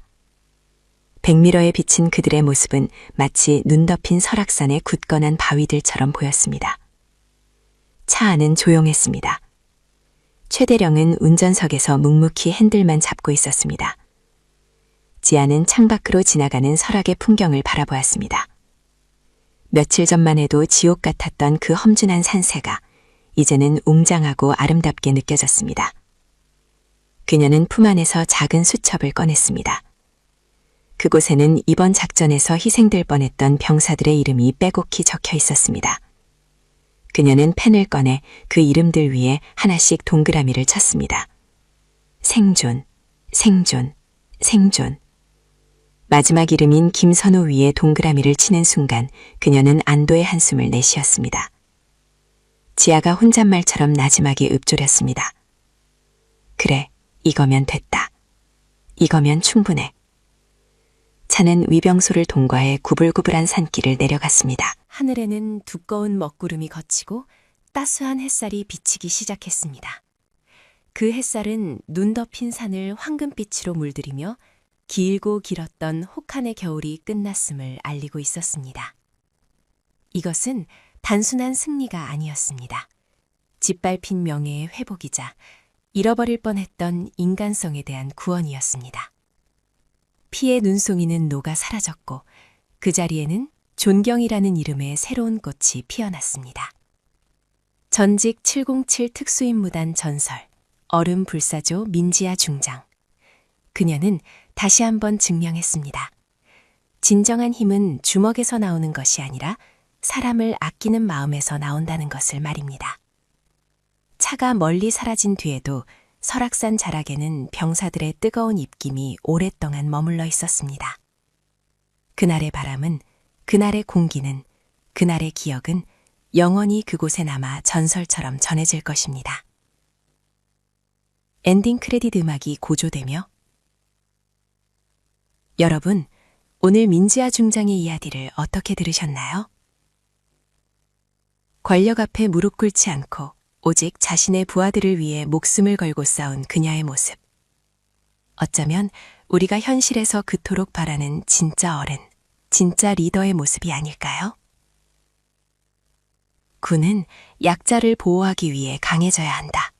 백미러에 비친 그들의 모습은 마치 눈 덮인 설악산의 굳건한 바위들처럼 보였습니다. 차 안은 조용했습니다. 최대령은 운전석에서 묵묵히 핸들만 잡고 있었습니다. 지아는 창밖으로 지나가는 설악의 풍경을 바라보았습니다. 며칠 전만 해도 지옥 같았던 그 험준한 산세가 이제는 웅장하고 아름답게 느껴졌습니다. 그녀는 품 안에서 작은 수첩을 꺼냈습니다. 그곳에는 이번 작전에서 희생될 뻔했던 병사들의 이름이 빼곡히 적혀 있었습니다. 그녀는 펜을 꺼내 그 이름들 위에 하나씩 동그라미를 쳤습니다. 생존, 생존, 생존. 마지막 이름인 김선호 위에 동그라미를 치는 순간 그녀는 안도의 한숨을 내쉬었습니다. 지아가 혼잣말처럼 나지막이 읊조렸습니다. 그래, 이거면 됐다. 이거면 충분해. 차는 위병소를 통과해 구불구불한 산길을 내려갔습니다. 하늘에는 두꺼운 먹구름이 걷히고 따스한 햇살이 비치기 시작했습니다. 그 햇살은 눈 덮인 산을 황금빛으로 물들이며 길고 길었던 혹한의 겨울이 끝났음을 알리고 있었습니다. 이것은 단순한 승리가 아니었습니다. 짓밟힌 명예의 회복이자 잃어버릴 뻔했던 인간성에 대한 구원이었습니다. 피의 눈송이는 녹아 사라졌고 그 자리에는 존경이라는 이름의 새로운 꽃이 피어났습니다. 전직 707 특수임무단 전설, 얼음 불사조 민지아 중장. 그녀는 다시 한번 증명했습니다. 진정한 힘은 주먹에서 나오는 것이 아니라 사람을 아끼는 마음에서 나온다는 것을 말입니다. 차가 멀리 사라진 뒤에도 설악산 자락에는 병사들의 뜨거운 입김이 오랫동안 머물러 있었습니다. 그날의 바람은, 그날의 공기는, 그날의 기억은 영원히 그곳에 남아 전설처럼 전해질 것입니다. 엔딩 크레딧 음악이 고조되며 여러분, 오늘 민지아 중장의 이야기를 어떻게 들으셨나요? 권력 앞에 무릎 꿇지 않고 오직 자신의 부하들을 위해 목숨을 걸고 싸운 그녀의 모습. 어쩌면 우리가 현실에서 그토록 바라는 진짜 어른, 진짜 리더의 모습이 아닐까요? 군은 약자를 보호하기 위해 강해져야 한다.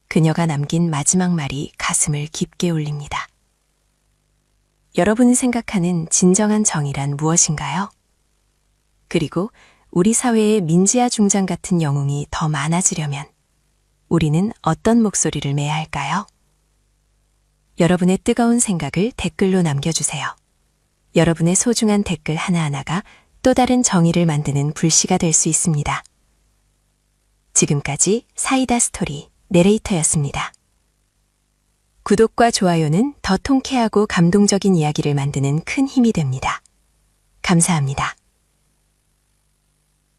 그녀가 남긴 마지막 말이 가슴을 깊게 울립니다. 여러분이 생각하는 진정한 정의란 무엇인가요? 그리고 우리 사회에 민지아 중장 같은 영웅이 더 많아지려면 우리는 어떤 목소리를 내야 할까요? 여러분의 뜨거운 생각을 댓글로 남겨주세요. 여러분의 소중한 댓글 하나하나가 또 다른 정의를 만드는 불씨가 될 수 있습니다. 지금까지 사이다 스토리 내레이터였습니다. 구독과 좋아요는 더 통쾌하고 감동적인 이야기를 만드는 큰 힘이 됩니다. 감사합니다.